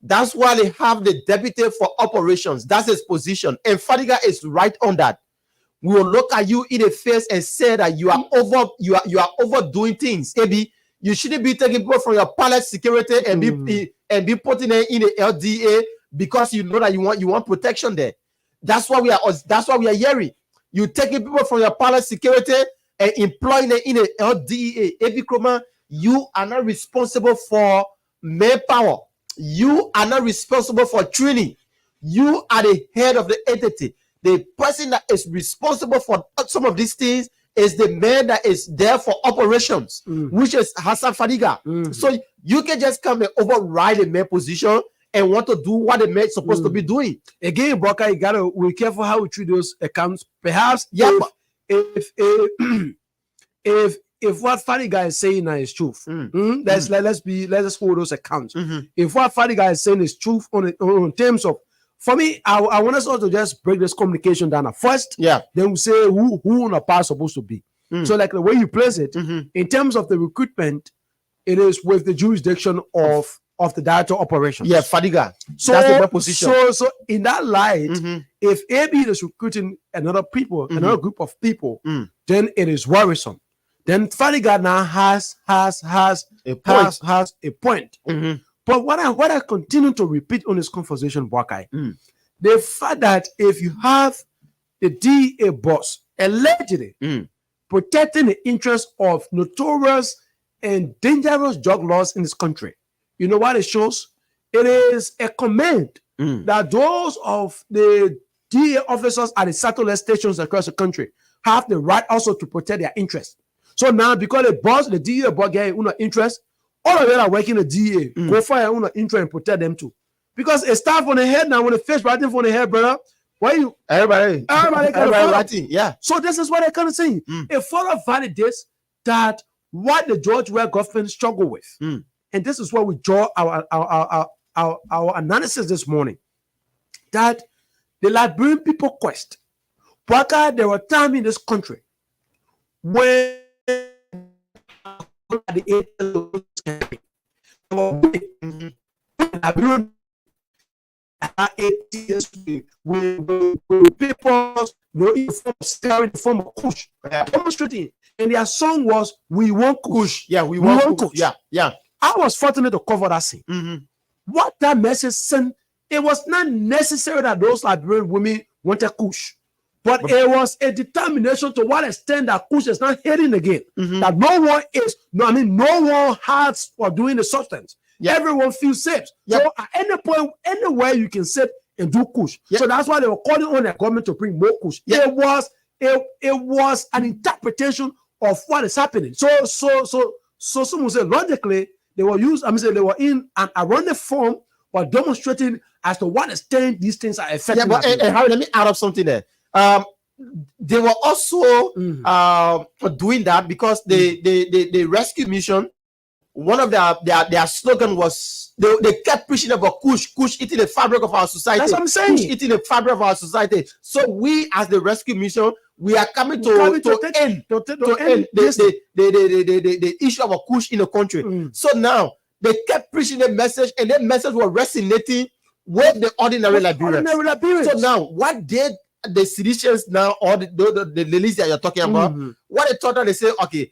That's why they have the deputy for operations. That's his position. And Fadiga is right on that. We will look at you in the face and say that you are overdoing things. AB, you shouldn't be taking people from your palace security and be putting it in the LDA because you know that you want protection there. That's why we are hearing. You taking people from your palace security and employing it in the LDA. AB Kroman, you are not responsible for manpower. You are not responsible for training. You are the head of the entity. The person that is responsible for some of these things is the man that is there for operations, which is Hassan Fadiga. So you can just come and override the man position and want to do what the man is supposed to be doing. Again, Broka, you gotta be careful how we treat those accounts. Perhaps, if what Fadiga is saying is truth, let's hold those accounts. If what Fadiga is saying is truth on terms of, for me, I want us all to just break this communication down at first. Then we say who on the part supposed to be. So like the way you place it, in terms of the recruitment, it is with the jurisdiction of the director of operations. Fadiga. So that's the position. So in that light, if AB is recruiting another group of people, then it is worrisome. Then Fadiga now has a point. But what I continue to repeat on this conversation, Wakai, the fact that if you have the DA boss allegedly protecting the interests of notorious and dangerous drug laws in this country, you know what it shows? It is a command that those of the DA officers at the satellite stations across the country have the right also to protect their interests. So now, because the DA boss get interest, all of them are working the DA. Go for your own interest and protect them too. Because it starts on the head now, when the fish writing from the head, brother. Why you? Everybody writing. So this is what I kind of saying. It further validates that what the George Weah government struggle with. And this is where we draw our analysis this morning. That the Liberian people quest. But there were times in this country when the people in the form of kush demonstrating, and their song was "We Want Kush." We want kush. I was fortunate to cover that scene. What that message sent, it was not necessary that those Liberian women wanted kush. But it was a determination to what extent that kush is not hitting again. That no one has for doing the substance. Everyone feels safe. So at any point, anywhere you can sit and do kush. So that's why they were calling on the government to bring more kush. It was an interpretation of what is happening. So someone said logically they were they were in an ironic form or demonstrating as to what extent these things are affecting. Harry, let me add up something there. They were also doing that because the rescue mission, one of their slogan was they kept preaching about kush eating the fabric of our society. That's what I'm saying. Kush eating the fabric of our society. So we, as the rescue mission, we are coming to end the issue of a kush in the country. So now They kept preaching the message, and that message was resonating with the ordinary Liberians. So now, what did the seditionists now, or the list that you're talking about, what they thought that they say, okay,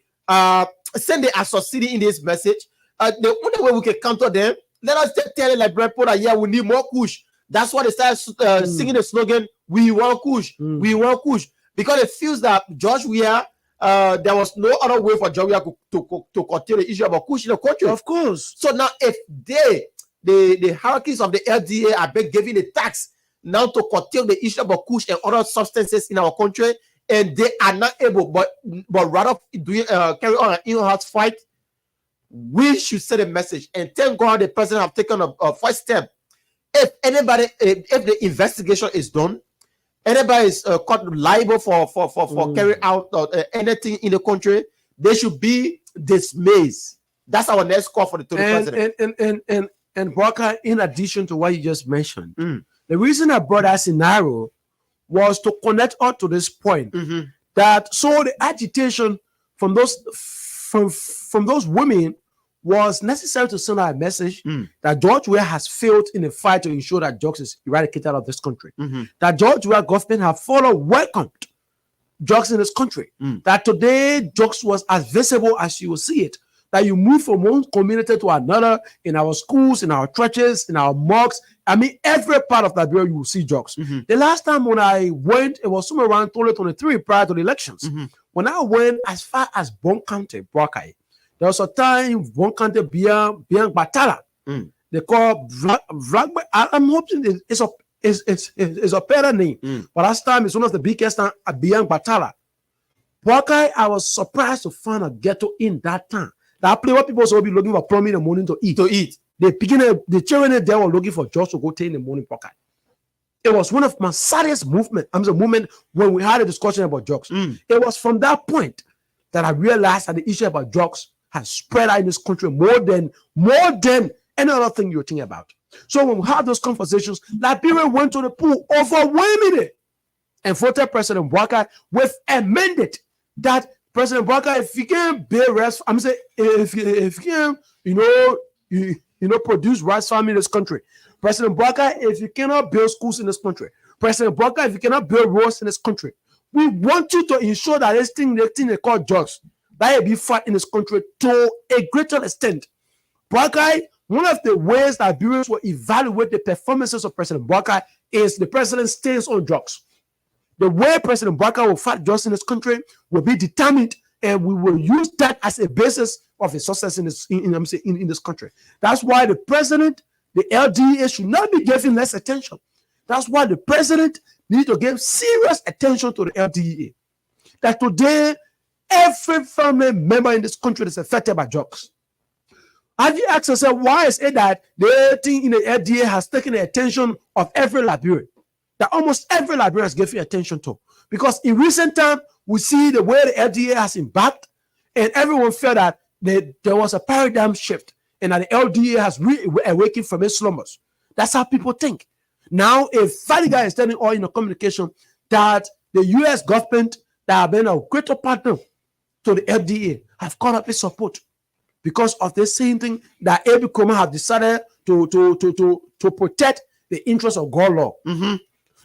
send the associated in this message. The only way we can counter them, let us tell the Liberian people that, yeah, we need more kush. That's why they started singing the slogan, we want kush, we want kush. Because it feels that George Weah, there was no other way for George Weah to continue the issue about kush in the country. Of course. So now, if the hierarchies of the LDA are giving a tax now to curtail the issue about kush and other substances in our country, and they are not able, but rather carry on an in-house fight, we should send a message. And thank God the president have taken a first step. If the investigation is done, anybody is caught liable for carrying out anything in the country, they should be dismissed. That's our next call for the president. And Barker, in addition to what you just mentioned, the reason I brought that scenario was to connect up to this point that so the agitation from those women was necessary to send out a message that George Weah has failed in the fight to ensure that drugs is eradicated out of this country. That George Weah government have fully welcomed drugs in this country. That today drugs was as visible as you will see it. That you move from one community to another, in our schools, in our churches, in our mosques. I mean, every part of Liberia you will see drugs. The last time when I went, it was somewhere around 2023 prior to the elections. When I went as far as Bon County, Brakai, there was a time Bon County beyond Batala. They call Vragbe. I'm hoping it's a better name. But last time it's one of the biggest at beyond Batala. Brakai, I was surprised to find a ghetto in that town. That place where people will be looking for plumbing in the morning to eat. The children there were looking for jobs to go take in the morning pocket. It was one of my saddest movement. Movement when we had a discussion about drugs. It was from that point that I realized that the issue about drugs has spread out in this country more than any other thing you're thinking about. So when we had those conversations, Liberia went to the pool overwhelmingly and voted President Bouaka with amended that President Bouaka, if you can bear rest, if you can, produce rice farming in this country. President Bouaka, if you cannot build schools in this country. President Bouaka, if you cannot build roads in this country. We want you to ensure that this thing they call drugs, that will be fought in this country to a greater extent. Bouaka, one of the ways that Liberians will evaluate the performances of President Bouaka is the president's stance on drugs. The way President Bouaka will fight drugs in this country will be determined, and we will use that as a basis of his success in this country. That's why the president, the LDA, should not be given less attention. That's why the president needs to give serious attention to the LDA. That today, every family member in this country is affected by drugs. Have you asked yourself, why is it that the thing in the LDA has taken the attention of every Liberian? That almost every Liberian is giving attention to. Because in recent time, we see the way the LDA has embarked, and everyone felt that there was a paradigm shift, and that the LDA has awakened from its slumbers. That's how people think. Now, if Fadiga is telling all in the communication that the U.S. government that have been a greater partner to the LDA have caught up its support because of the same thing that Abe Kroma have decided to protect the interests of God law.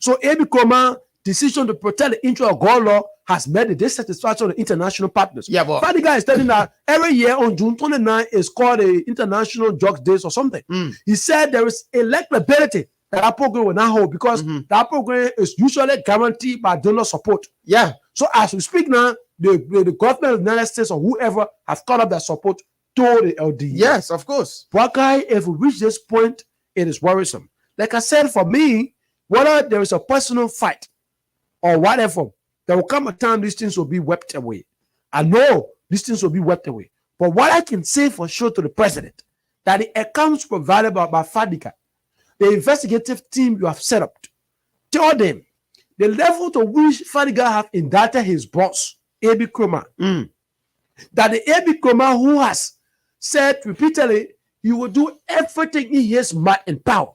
So Abe Kroma decision to protect the interest of God law has met the dissatisfaction of the international partners. Yeah, but Fadiga is telling that every year on June 29 is called the International Drugs Days or something. He said there is electability that program will not hold because that program is usually guaranteed by donor support. Yeah. So as we speak now, the government of the United States or whoever have caught up their support to the LDA. Yes, of course. But guy, if we reach this point, it is worrisome. Like I said, for me, whether there is a personal fight or whatever, there will come a time these things will be wept away. I know these things will be wept away. But what I can say for sure to the president, that the accounts provided by Fadiga, the investigative team you have set up, tell them the level to which Fadiga have indicted his boss, Abe Kroma, that the Abe Kroma who has said repeatedly he will do everything in his might and power,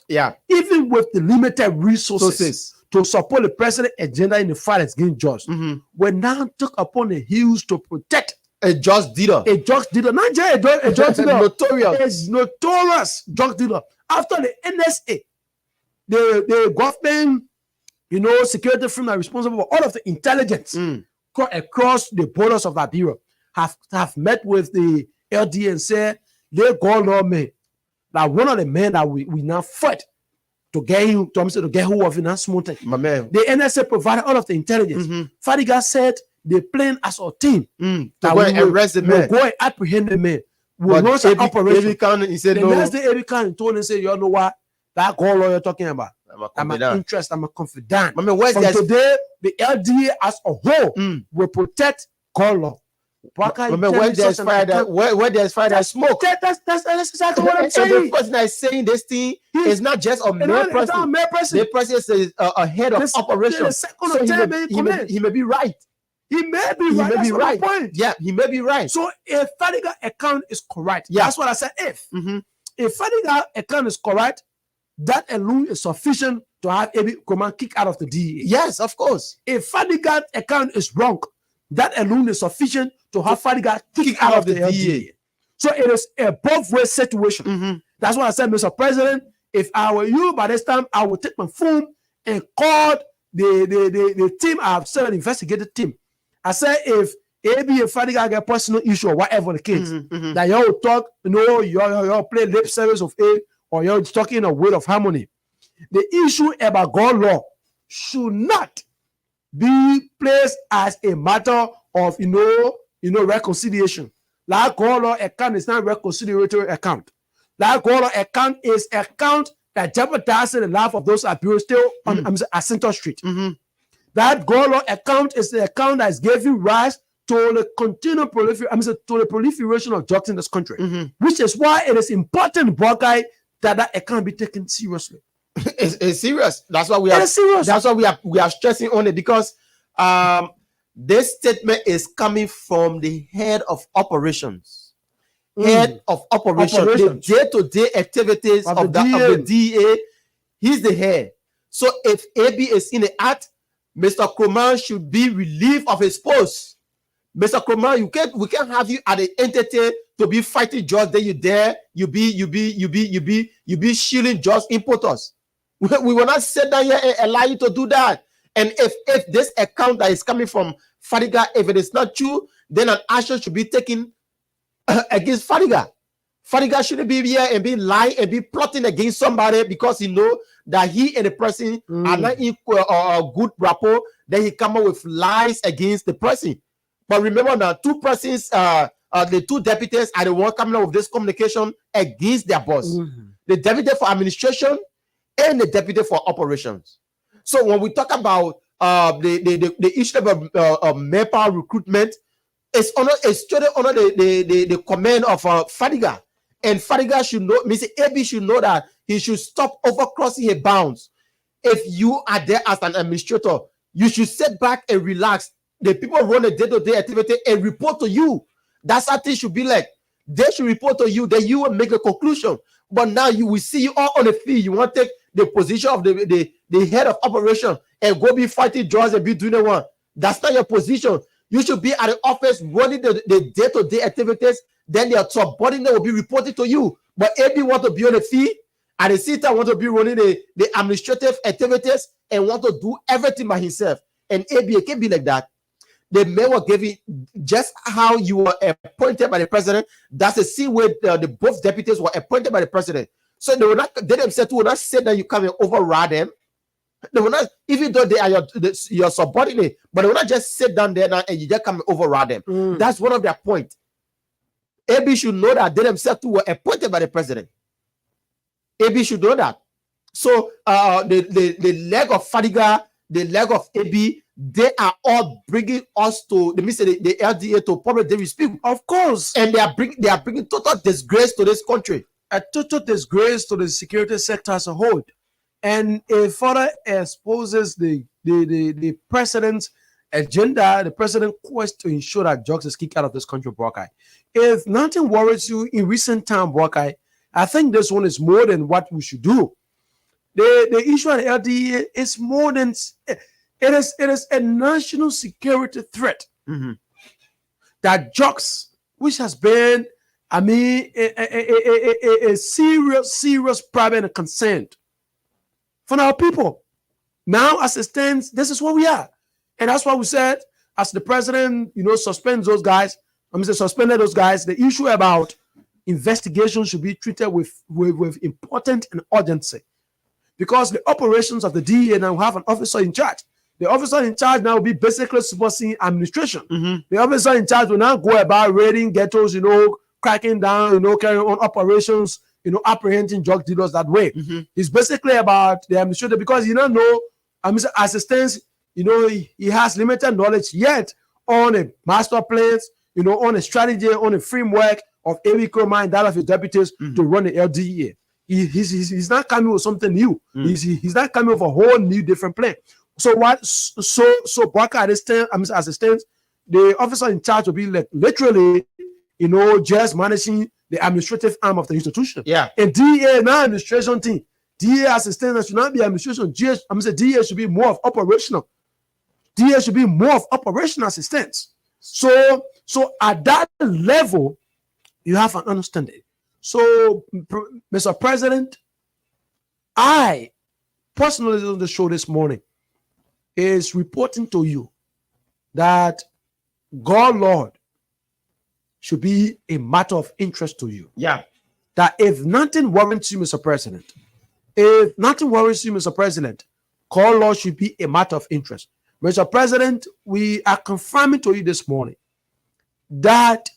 even with the limited resources to support the president's agenda in the fight against drugs, will now took upon the heels to protect A drug dealer. A drug dealer. Not just a drug dealer. Notorious. It's notorious drug dealer. After the NSA, the government, security firm are responsible for all of the intelligence across the borders of Liberia have met with the LDA and said they call on me. Like one of the men that we now fight to get him to get hold of in that small thing. My man. The NSA provided all of the intelligence. Fadiga said they plan as a team to go and arrest the man. Go and apprehend the man. We'll launch an operation. He said the no. next day, Ebi Khan told him, say, you know what? That call lawyer talking about. I'm an interest. I'm a confidant. My man, where's From that? today, the LDA as a whole will protect call law. Where there's fire, there's fire, there's smoke. That's exactly what I'm saying. And the person that is saying this thing is not just a mere person. The person is a head of operations. So he may be right. He may be right. Yeah, he may be right. So if Fadiga account is correct, yeah. That's what I said. If Fadiga account is correct, that alone is sufficient to have Ebi Command kick out of the DEA. Yes, of course. If Fadiga account is wrong, that alone is sufficient to have Fadiga kick out of the DEA. So it is a both-way situation. That's why I said, Mr. President, if I were you by this time, I would take my phone and call the team. I've set an investigative team. I said, if Ebi and Fadiga get personal issue or whatever the case, that y'all talk, y'all play lip service of A, or you're talking in a word of harmony. The issue about God law should not be placed as a matter of reconciliation. Like God law account is not a reconciliatory account. Like God law account is an account that jeopardizes the life of those abused still on Center Street. That God law account is the account that is giving rise to the continued proliferation of drugs in this country, which is why it is important, Buckeye, that account be taken seriously. It's serious. That's why we are serious. That's why we are stressing on it, because this statement is coming from the head of operations. Head of operations. The day-to-day activities of the DEA. He's the head. So if AB is in the act, Mr. Kroman should be relieved of his post. Mr. Kroman, we can't have you at the entity to be fighting drugs. Then you be shielding drugs importers. We will not sit down here and allow you to do that. And if this account that is coming from Fadiga, if it is not true, then an action should be taken against Fadiga. Fadiga shouldn't be here and be lying and be plotting against somebody because he know that he and the person are not equal or good rapport. Then he come up with lies against the person. But remember now, two persons, the two deputies are the one coming up with this communication against their boss. The deputy for administration and the deputy for operations. So when we talk about the issue of manpower recruitment, it's straight under the command of Fadiga. And Fadiga should know, Mr. AB should know that he should stop overcrossing his bounds. If you are there as an administrator, you should sit back and relax. The people run a day-to-day activity and report to you. That's how things should be like. They should report to you, then you will make a conclusion. But now you will see you all on the field. You want to take the position of the head of operation and go be fighting drugs and be doing the one. That's not your position. You should be at the office running the day-to-day activities. Then their subordinate will be reporting to you. But AB want to be on the field, and the CETA want to be running the administrative activities and want to do everything by himself. And AB can be like that. The man will give you just how you were appointed by the president. That's the same way the both deputies were appointed by the president. So they themselves will not say that you come and override them. They will not, even though they are your subordinate, but they will not just sit down there now and you just come and override them. That's one of their points. AB should know that they themselves too were appointed by the president. AB should know that. So the leg of Fadiga, the leg of AB, they are all bringing us to the LDA to public disrepute. Of course. And they are bringing total disgrace to this country. A total disgrace to the security sector as a whole. And it further exposes the president's agenda, the president's quest to ensure that drugs is kicked out of this country, Buckeye. If nothing worries you in recent time, Buckeye, I think this one is more than what we should do. The issue of the LDA is more than it is a national security threat. that drugs, which has been, I mean, a serious problem and concern for our people. Now, as it stands, this is where we are. And that's why we said, as the president, suspended those guys, the issue about investigation should be treated with importance and urgency. Because the operations of the DEA now have an officer in charge. The officer in charge now will be basically superseding administration. Mm-hmm. The officer in charge will now go about raiding ghettos, cracking down, carrying on operations, apprehending drug dealers that way. Mm-hmm. It's basically about the administrator because you don't know, as it stands, he has limited knowledge yet on a master plans, on a strategy, on a framework of Amy Kroma and that of his deputies to run the LDEA. He's not coming with something new. He's not coming with a whole new different plan. So what? So Baka at this time, as it stands, the officer in charge will be like literally, just managing the administrative arm of the institution. Yeah. And DEA now administration team. DEA as it stands should not be administration. DEA should be more of operational. DEA should be more of operational assistance. So at that level, you have an understanding. So, Mr. President, I personally on the show this morning is reporting to you that God Lord should be a matter of interest to you. Yeah. That if nothing worries you, Mr. President, God Lord should be a matter of interest. Mr. President, we are confirming to you this morning that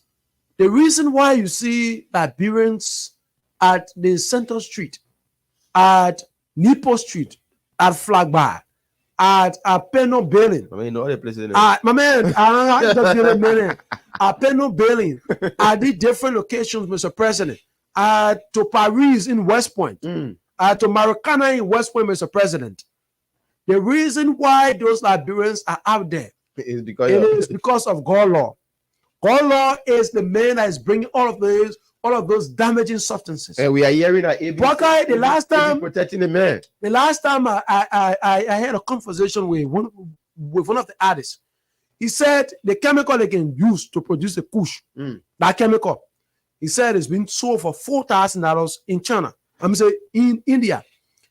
the reason why you see Liberians at the Center Street, at Nipo Street, at Flag Bar, at Peno Bailing, at Peno Bailing, at the different locations, Mr. President, to Paris in West Point, to Maracana in West Point, Mr. President. The reason why those Liberians are out there is because of God Law. God Law is the man that is bringing all of those damaging substances. And we are hearing that the last time protecting the man. The last time I had a conversation with one of the artists. He said the chemical they can use to produce the kush, that chemical, he said it's been sold for $4,000 in China. I'm saying in India.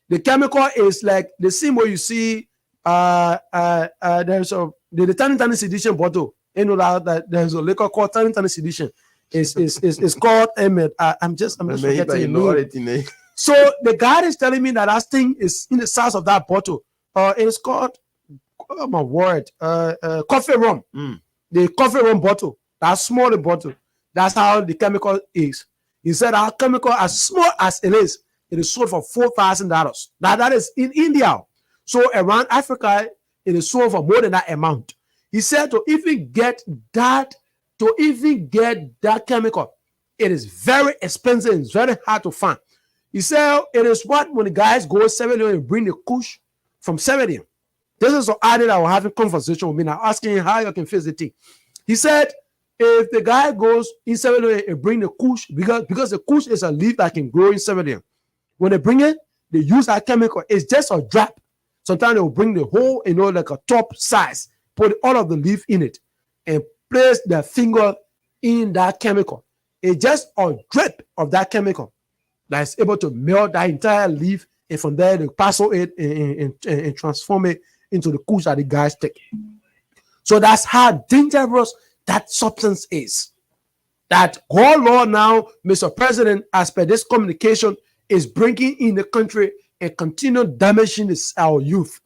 The chemical is like the same way you see there's the Tiny Sedition bottle. That there's a liquor called Tiny Sedition. It's called Ahmed. I'm just forgetting the name. So the guy is telling me that thing is in the size of that bottle. It's called, oh my word, coffee rum. The coffee rum bottle, that small bottle. That's how the chemical is. He said our chemical, as small as it is sold for $4,000. Now that is in India. So around Africa, it is sold for more than that amount. He said to even get that chemical, it is very expensive. It's very hard to find. He said it is what when the guys go 7 and bring the kush from 7. This is the idea that I was having conversation with me now, asking him how you can fix the thing. He said if the guy goes in 7 and bring the kush, because the kush is a leaf that can grow in 7. When they bring it, they use that chemical. It's just a drop. Sometimes they will bring the whole, like a top size, put all of the leaf in it, and place their finger in that chemical. It's just a drip of that chemical that is able to melt that entire leaf, and from there they parcel it and transform it into the kush that the guys take. So that's how dangerous that substance is. That whole law now, Mr. President, as per this communication, is bringing in the country and continue damaging our youth.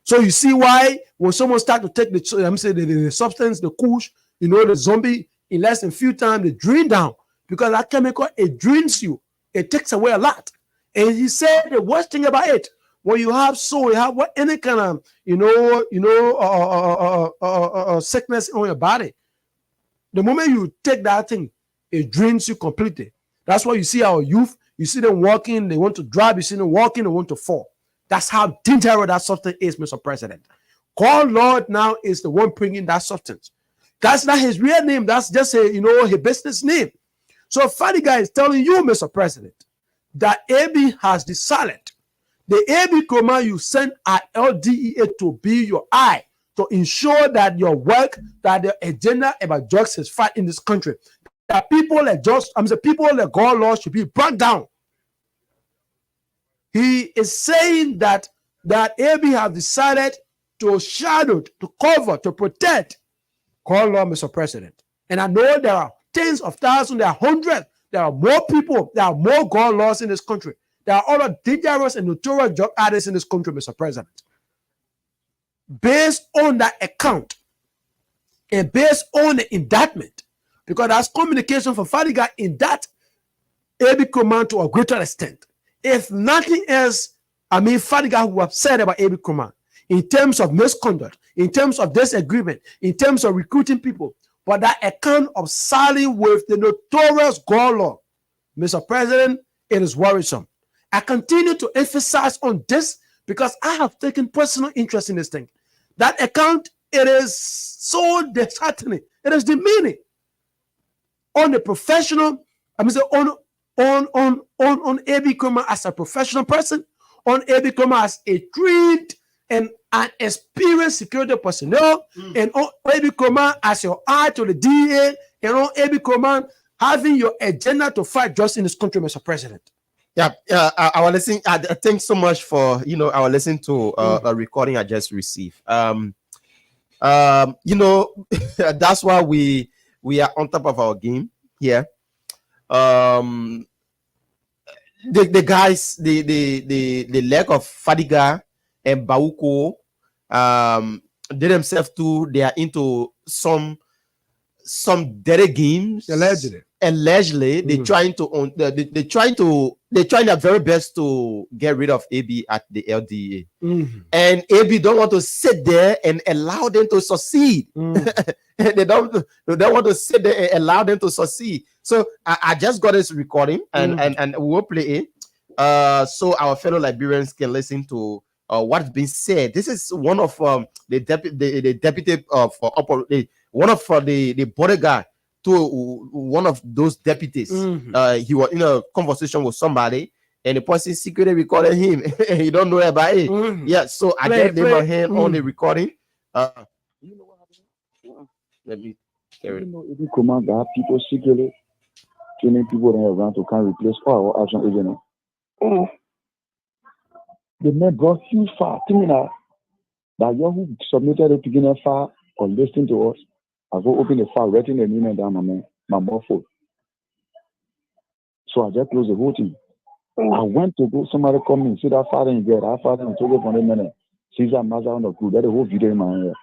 So you see why when someone start to take the substance, the kush, the zombie, in less than a few times, they drain down because that chemical, it drains you. It takes away a lot. And he said the worst thing about it, when you have any kind of sickness on your body, the moment you take that thing, it drains you completely. That's why you see our youth. You see them walking, they want to drive. You see them walking, they want to fall. That's how dangerous that substance is, Mr. President. God Lord now is the one bringing that substance. That's not his real name. That's just his business name. So Funny Guy is telling you, Mr. President, that AB has decided the AB Kroma you sent at LDEA to be your eye, to ensure that your work, that the agenda about drugs is fight in this country. That people like people like God law should be brought down. He is saying that AB have decided to shadow, to cover, to protect God law, Mr. President. And I know there are tens of thousands, there are hundreds, there are more people, there are more God laws in this country. There are other dangerous and notorious drug addicts in this country, Mr. President. Based on that account and based on the indictment, because that's communication from Fadiga in that AB command to a greater extent. If nothing else, Fadiga who upset about AB command in terms of misconduct, in terms of disagreement, in terms of recruiting people, but that account of siding with the notorious God law, Mr. President, it is worrisome. I continue to emphasize on this because I have taken personal interest in this thing. That account, it is so disheartening. It is demeaning on the professional. On AB Kroma as a professional person, on AB Kroma as a trained and an experienced security personnel, and on AB Kroma as your eye to the DA, and on AB Kroma having your agenda to fight justice in this country, Mr. President. Yeah, I was listening. Thanks so much for I was listening to a recording I just received. That's why we are on top of our game here. The guys, the leg of Fadiga and Bawuko, they themselves too. They are into some dirty games. Allegedly, they're trying their very best to get rid of AB at the LDA, and AB don't want to sit there and allow them to succeed. They don't want to sit there and allow them to succeed. So I just got this recording and we'll play it, so our fellow Liberians can listen to what's being said. This is one of the deputy of one of the bodyguard to one of those deputies. He was in a conversation with somebody, and the person secretly recorded him. He don't know about it. Yeah, so I gave them a hand on the recording. You know what happened? Let me carry it. If you command that people secretly training people around to come replace all our action agent. The men brought huge far. Thinking that you who submitted the beginner file or listening to us, I go open the file, writing the name down my mouth phone. So I just closed the whole thing. I went to go, somebody come in, see that father in there, that father in Togo for a minute. Caesar Mazda on the group, that the whole video in my ear.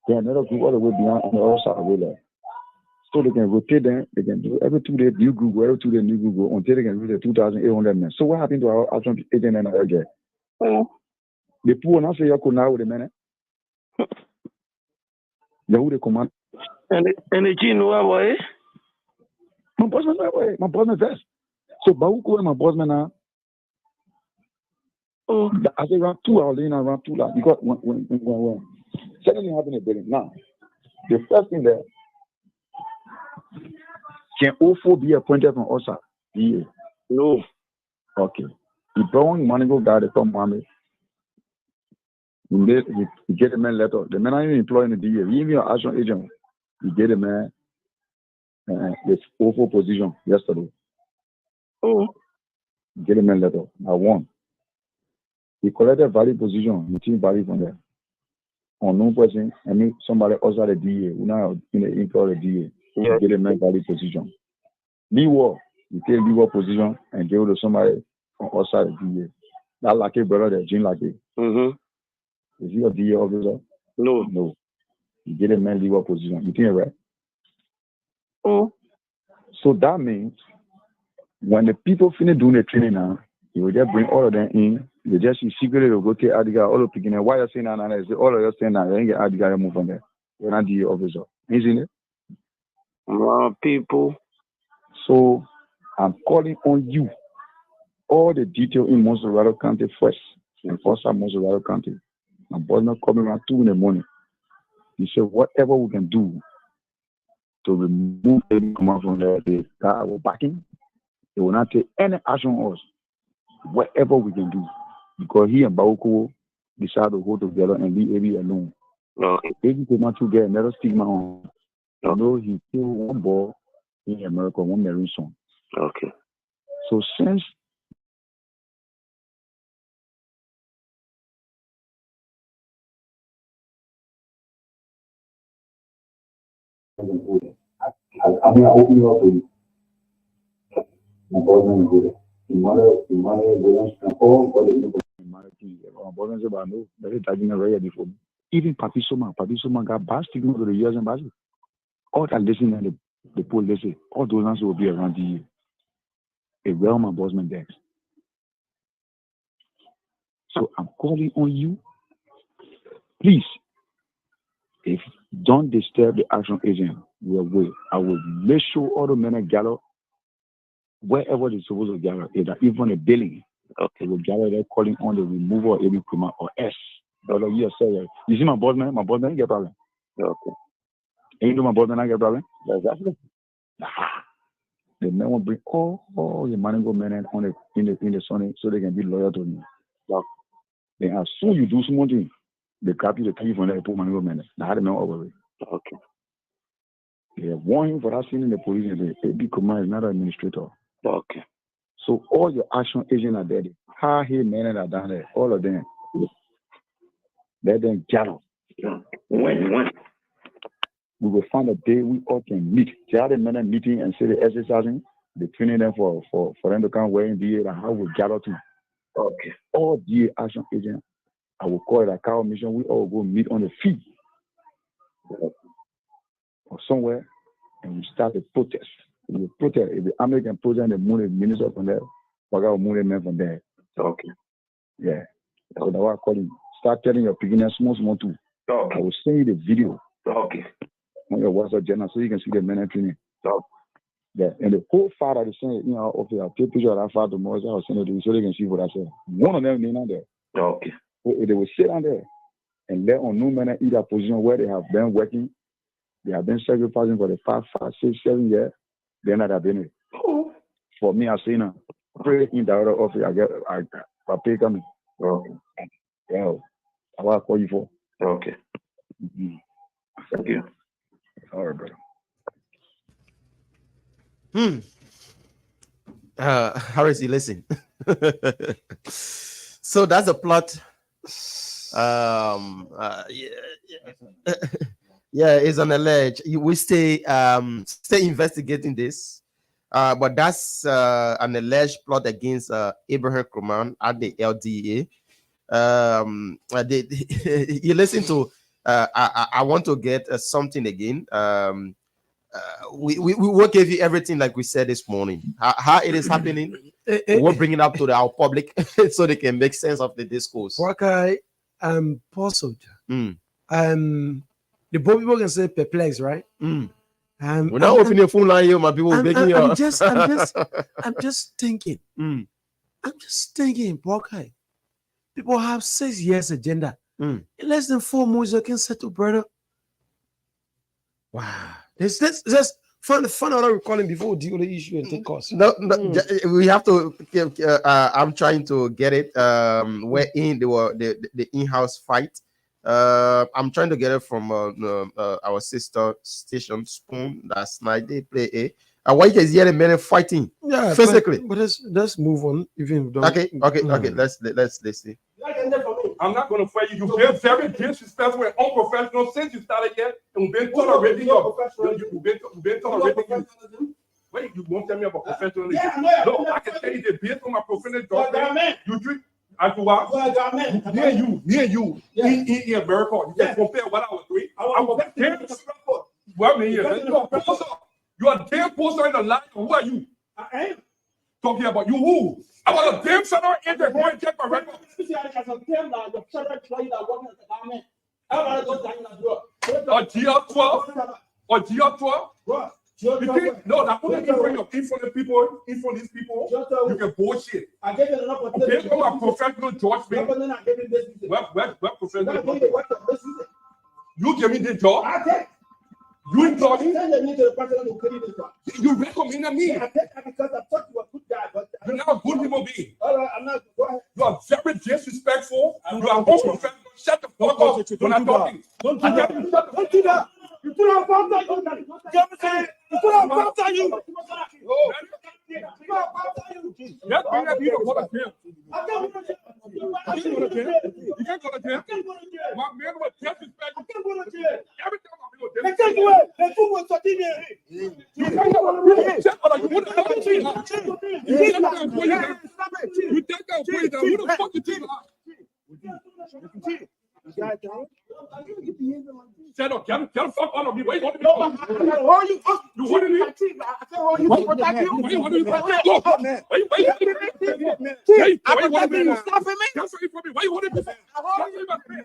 Then another group all the way beyond on the other side of the way. So they can rotate them, they can do every 2 days new Google, every 2 days new Google until they can reach the 2,800 men. So what happened to our action agent and our guy? The poor now say you could now with a minute. Who the command? And the Chinua boy? My bossman first. So Bawuko and my bossman now. I say around 2 hours, around 2 hours. Because when secondly happened in the building. Now, the first thing there, can OFO be appointed from OSA? Yeah. No. Okay. The brown money go guy that come Mohammed. He get a man letter. The man I even employ in the DA. Even your action agent, he get a man with OFO position yesterday. Get a man letter. I won. He collected valid position. He team valid from there. Unknown person, I mean somebody outside the DA, who now in the employ the DA. Yes. Get a man valid position. Leeward, you take leeward position and give it to somebody from outside the DA. That lucky brother there, Jean Lucky. Is he a DA officer? No. No. You get a man leeward position. You think it right? So that means when the people finish doing the training now, you will just bring all of them in. You just secretly go take Adiga, all of picking. Why you saying that? And I say, all of you saying that, you ain't get Adiga, you move from there. You're not DA officer. Isn't it? People. So I'm calling on you, all the detail in Montserrat County first, and first at Montserrat County. My boss not coming around 2 in the morning. He said, whatever we can do to remove them from there, they are backing. They will not take any action on us. Whatever we can do. Because he and Bawuko, decide to hold together and leave AB alone. Okay. AB could not to get another stigma on. Okay. You know, he killed one boy in America, one marine son. Okay. So since I mean, I open you up to you. My boyfriend is good. The mother, and all the people. My boyfriend said, "I know that is taking a very before me." Even Papi Soma got bad stigma to the years and bad. All that listen and the police say, all those answers will be around the year. A realm enforcement desk. So I'm calling on you. Please, if don't disturb the action agent, I will make sure all the men gather wherever they're supposed to gather, either even a building. Okay. They will gather there calling on the removal of every criminal or S. You see my boss man? My boss man get problem. Okay. And you know my boss man I get problem? Exactly. The men will bring all the money go men on in the sun so they can be loyal to me. Okay. Then as soon as you do something, they copy the thief and they put money go men. Now how the men over it. Okay. They have warned him for that scene in the police and the big command is not an administrator. Okay. So all your action agents are there. How he men are down there, all of them. Let them gather. When? We will find a day we all can meet. They had a men meeting and say the exercising, the training them for them to come wearing DA and how we gather to. Okay. All DA action agents, I will call it a cow mission. We all go meet on the field or somewhere and we start a protest. We will protest. If the army can protest, the moon is minister from there. We got moon men from there. Okay. Yeah. So that's why I call you. Start telling your beginners small too. Okay. I will send you the video. Okay. On your WhatsApp channel so you can see the men training. Okay. Yeah. And the whole father is saying, okay, I'll take picture of that father tomorrow. I'll send it to you so they can see what I said. One of them down there. Okay. So they will sit down there and let on no man either position where they have been working. They have been sacrificing for the past 5, 6, 7 years. They're not have been. Oh. For me, I say now, pray in the other office. I pay coming. Okay. Yeah. I will call you for. Okay. Mm-hmm. Thank you. All right, brother. Harris, you listen. So that's the plot. Yeah, it's an alleged. We stay investigating this. But that's an alleged plot against Abraham Kuruman at the LDA. You listen to. I want to get something again. We will give you everything like we said this morning. How it is happening. We'll bring it up to our public so they can make sense of the discourse. Okay, puzzled. The both people can say perplexed, right? We're not opening your phone line here, my people. I'm just thinking. I'm just thinking, okay. People have 6 years agenda. In less than 4 months, you can settle, brother. Wow. Let's find other recording before we deal with the issue and take course. No, we have to. I'm trying to get it. Wherein the in-house fight. I'm trying to get it from our sister station Spoon last night. They play a white is yet a minute fighting. Yeah, physically. But let's move on. Even okay. Let's see. I'm not going to fight you. You've been very disrespectful and unprofessional since you started here, and we've been tolerating you. You've been tolerating you. Wait, you won't tell me about professionalism? Yeah, no, I can tell you that based on my professional judgment, you treat. Me and you, in America, you can compare what I was doing. I was damn. Well, me, you're a poster. You're a damn poster in the line. Who are you? I am. Talking about you who? I was a damn federal agent. Go and check my record. A GL12? Or GL12? No, that only in front of these people, you can bullshit. Based on my professional judgment, what professional judgment? You give me the job? You employ me? Send me to the president who created this one. You recommended me. I take that because I thought you were a good guy, but You're not a good human being. all right, I'm not. Go ahead. You are very disrespectful. You are unprofessional. Shut the fuck up when I'm talking. Don't do I that. tell you, shut the Don't do that. You do not bounce on you. You do not bounce on you. Yes, we have you to go to jail. I can't go to jail. You can't go to jail. You can't go to jail. My man was disrespectful. I can't go to jail. Every time I go to They jail. take away. They took away something here. You can't go to jail. Shut up. You want to go to jail? You take that and put it down. You take that and put it down. Who the fuck you think? Shut up. Get the fuck out of me. Why you want to be? You want to be? Why you want to be? Look. Why you want to be? Hey, why you want to be? Stop me. That's what you for me. Why you want to be? Stop me.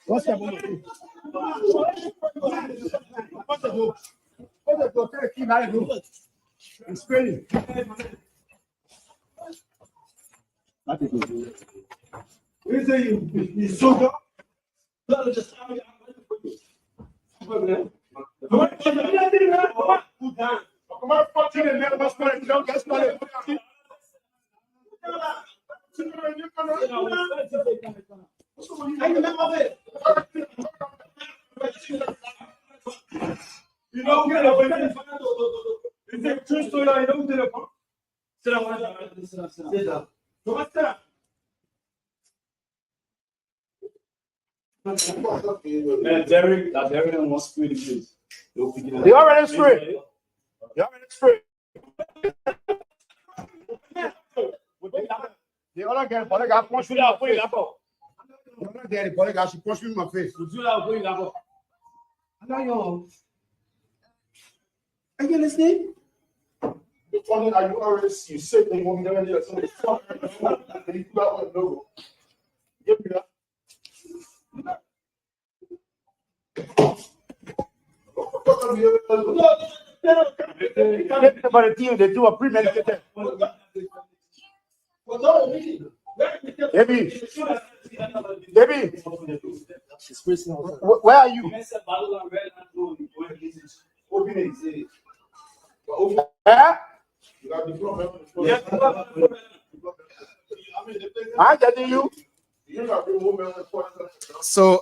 What's that? It's crazy. Where's you soldier? You know, is it true story? I don't know. Sit down. Man, Derek, that's everything wants to be the They already straight. They already straight. The other guy, but I got punched me in my face. The other guy, but I got she punched me in my face. Are you listening? The funny that you already see, you sick, and you want me to do something. And you put out one logo. Give me that. They do a premeditated. Debbie, where are you? Eh? I'm getting you. So,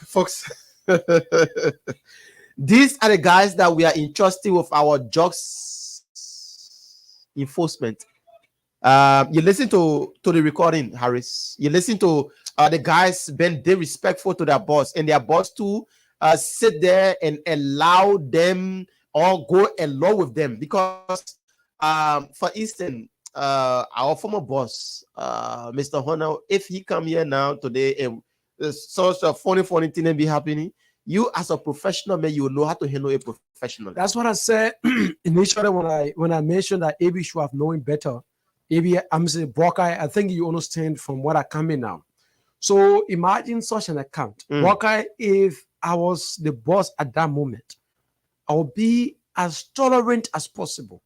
folks, these are the guys that we are entrusting with our drugs enforcement. You listen to the recording, Harris. You listen to the guys being disrespectful to their boss, and their boss too sit there and allow them or go along with them. Because, for instance, our former boss, Mr. Honor, if he come here now today and such a funny thing and be happening, you as a professional man, you will know how to handle a professional. That's what I said initially when I mentioned that AB should have known better. AB, I'm saying Buckeye, I think you understand from what I come in now. So imagine such an account. Buckeye, if I was the boss at that moment, I would be as tolerant as possible.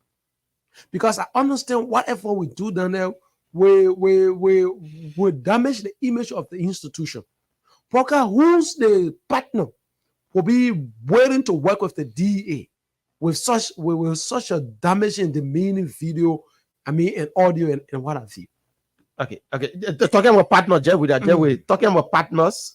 Because I understand whatever we do down there, we damage the image of the institution. Buckeye, who's the partner, will be willing to work with the DEA with such a damaging, demeaning video, and audio and what have you. Okay. Talking about partners, talking about partners.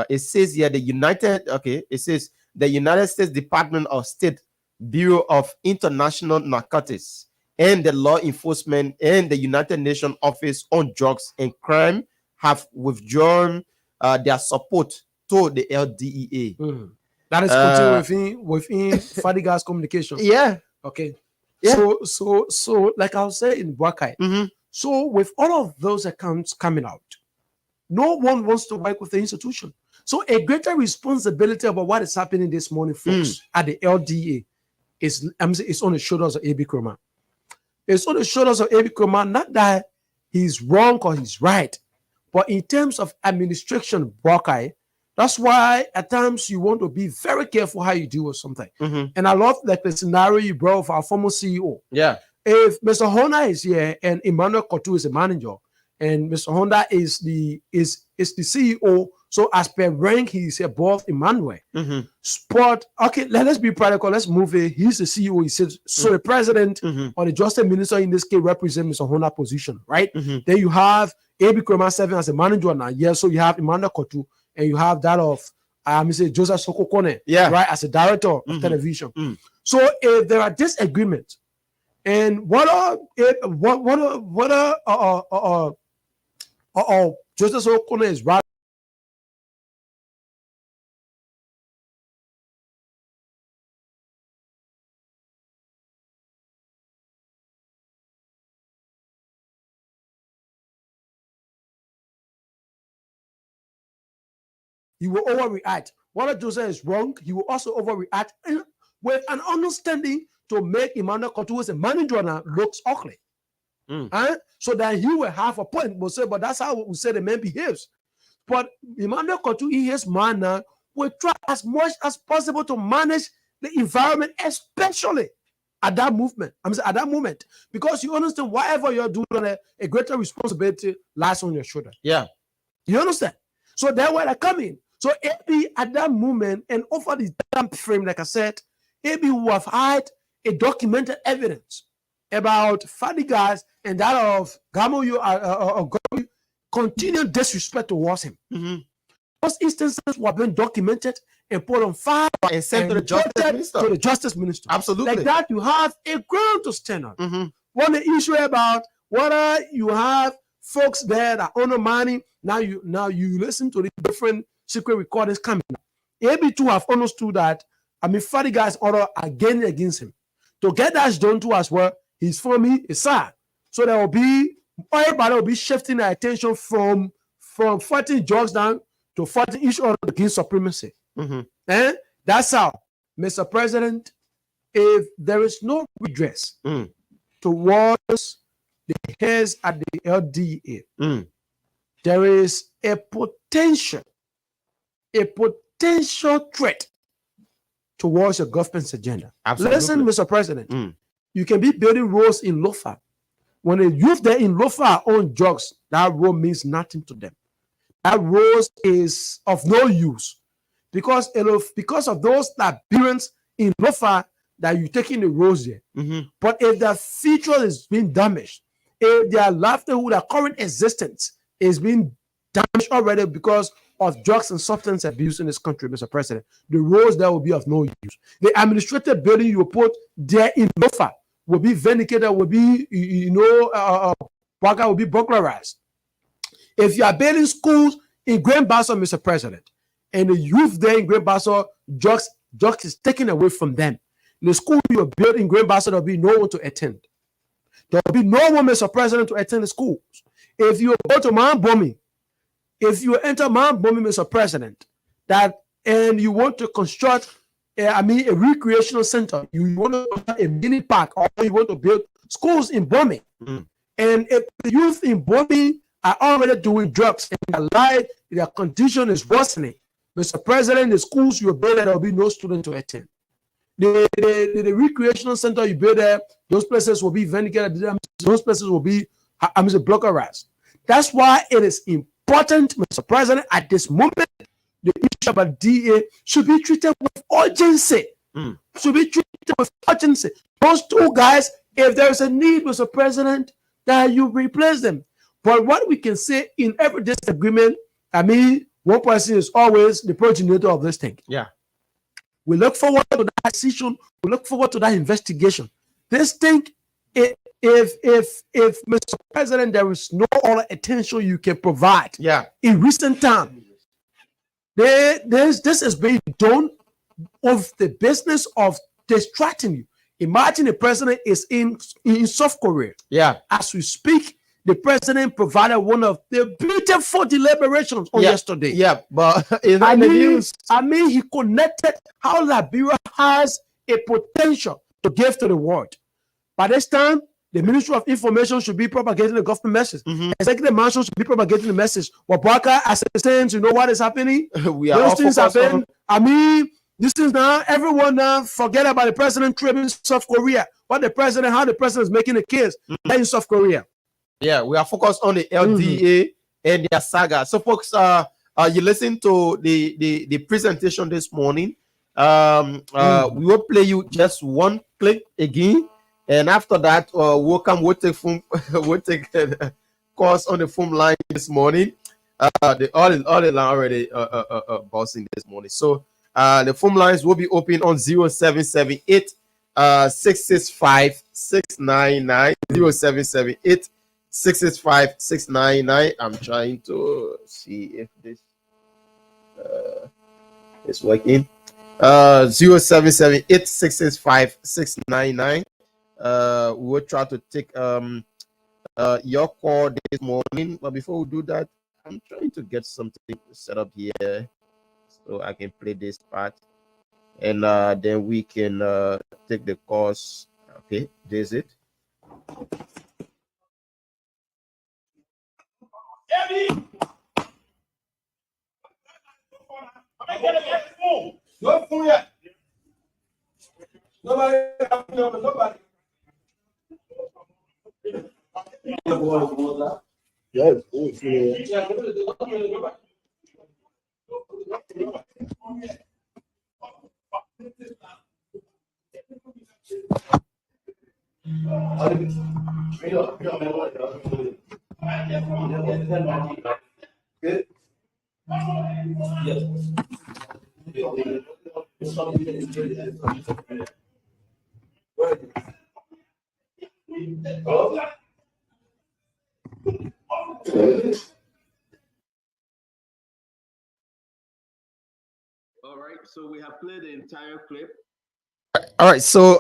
It says here it says the United States Department of State Bureau of International Narcotics and the Law Enforcement and the United Nations Office on Drugs and Crime have withdrawn their support to the LDEA. That is continuing within Fadiga's communication. Yeah. Okay. Yeah. So like I was saying in Buakai, Mm-hmm. so with all of those accounts coming out, no one wants to work with the institution. So a greater responsibility about what is happening this morning, folks, at the LDA is it's on the shoulders of A.B. Kroma. It's on the shoulders of A.B. Kroma, not that he's wrong or he's right, but in terms of administration, Buakai, that's why at times you want to be very careful how you deal with something. Mm-hmm. And I love like the scenario you brought for our former CEO. Yeah. If Mr. Honda is here and Emmanuel Kotu is a manager, and Mr. Honda is the CEO, so as per rank, he's above Emmanuel. Mm-hmm. Sport, okay, let's be practical. Let's move it. He's the CEO. He says so. The president or the justice minister in this case represents Mr. Honda's position, right? Mm-hmm. Then you have A.B. Kroma serving as a manager now. Yeah, so you have Emmanuel Kotu, and you have that of Joseph Sokokone, right, as a director of television. So if there are disagreements, and Joseph Sokokone is right. He will overreact. What Joseph is wrong, he will also overreact with an understanding to make Emmanuel Kotu as a manager now looks ugly. So that he will have a point, but that's how we say the man behaves. But Emmanuel Kotu, in his manner, will try as much as possible to manage the environment, especially at that movement. At that moment, because you understand, whatever you're doing, a greater responsibility lies on your shoulder. Yeah, you understand. So that's where they come in. So AB at that moment and over the time frame, like I said, AB will have had a documented evidence about Fadigas and that of Gamoyo continued disrespect towards him. Those instances were being documented and put on file and sent to the justice minister. Absolutely. Like that, you have a ground to stand on. One issue about whether you have folks there that honor money. Now you listen to the different secret recordings coming up. AB2 have understood that Fadigas order again against him. To get that done to as well, his family is sad. So there will be everybody will be shifting their attention from fighting drugs down to fighting each other against supremacy. And that's how, Mr. President, if there is no redress towards the heads at the LDA, there is a potential threat towards your government's agenda. Absolutely. Listen, Mr. President, you can be building roads in Lofa. When the youth there in Lofa are on drugs, that road means nothing to them. That road is of no use because of those parents in Lofa that you taking the roads there. But if their future is being damaged, if their livelihood, their current existence is being damaged already because of drugs and substance abuse in this country, Mr. President, the roads there will be of no use. The administrative building you put there in Lofa will be vindicated, will be, will be burglarized. If you are building schools in Grand Bassa, Mr. President, and the youth there in Grand Bassa, drugs is taken away from them. The school you built in Grand Bassa, there will be no one to attend. There will be no one, Mr. President, to attend the schools. If you go to Mount Bomi, if you enter Mount Bomi, Mr. President, and you want to construct a recreational center, you want to construct a mini park, or you want to build schools in Bomi, and if the youth in Bomi are already doing drugs and their condition is worsening, Mr. President, the schools you build there will be no student to attend. The recreational center you build there, those places will be vindicated, those places will be blockerized. That's why it is important, Mr. President, at this moment, the issue about DA should be treated with urgency. Should be treated with urgency. Those two guys, if there is a need, Mr. President, that you replace them. But what we can say in every disagreement, one person is always the progenitor of this thing. Yeah. We look forward to that decision. We look forward to that investigation. This thing, if Mr. President, there is no other attention you can provide. Yeah. In recent time, this has been done of the business of distracting you. Imagine the president is in South Korea. Yeah. As we speak, the president provided one of the beautiful deliberations on yesterday. Yeah, but in the news, he connected how Liberia has a potential to give to the world. By this time, the Ministry of Information should be propagating the government message. Executive Mansion should be propagating the message. But Barker, as it stands, you know what is happening? We are Those all things focused happen. This is now, everyone now forget about the president trip in South Korea. How the president is making a case in South Korea. Yeah, we are focused on the LDA and their saga. So, folks, you listen to the presentation this morning. We will play you just one clip again, and after that, we'll take calls on the phone line this morning. All the line already bossing this morning. So, the phone lines will be open on 0778 665 699 0778 665 699. I'm trying to see if this is working. 0778 665 699. We will try to take your call this morning, but before we do that, I'm trying to get something set up here so I can play this part, and then we can take the calls. Okay, there's it. No phone yet. Nobody. Yes. All right, so we have played the entire clip. All right, so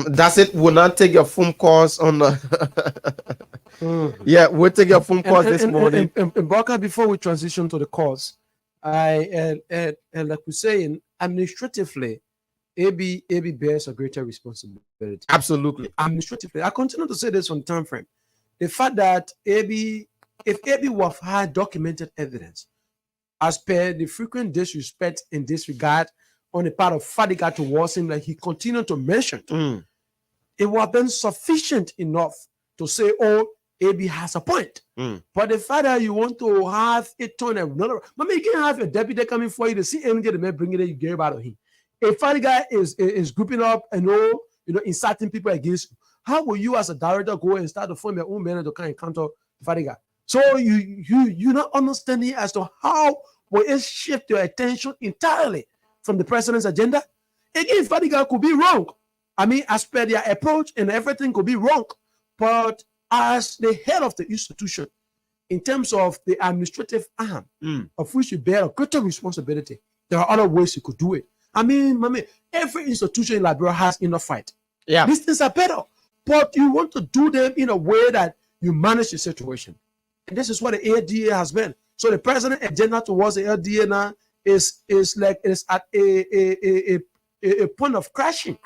that's it. We'll not take your phone calls on the yeah, we'll take your phone calls this morning. And Barker, before we transition to the calls, and like we're saying, administratively, AB bears a greater responsibility. Absolutely. Administratively, I continue to say this on time frame. The fact that if AB would have had documented evidence, as per the frequent disrespect and disregard on the part of Fadiga towards him, like he continued to mention, it would have been sufficient enough to say, oh, AB has a point. But the fact that you want to have it turn another, you can have a deputy coming for you to see any the man bring it, you get out of him. If Fadiga is grouping up and inciting people against you, how will you as a director go and start to form your own manner to kind of counter Fadiga? So you're not understanding as to how will it shift your attention entirely from the president's agenda. Again, Fadiga could be wrong. As per their approach and everything could be wrong. But as the head of the institution, in terms of the administrative arm, of which you bear a greater responsibility, there are other ways you could do it. Every institution in Liberia has enough fight. Yeah. These things are better. But you want to do them in a way that you manage the situation. And this is what the LDA has been. So the president's agenda towards the LDA now is at a point of crashing.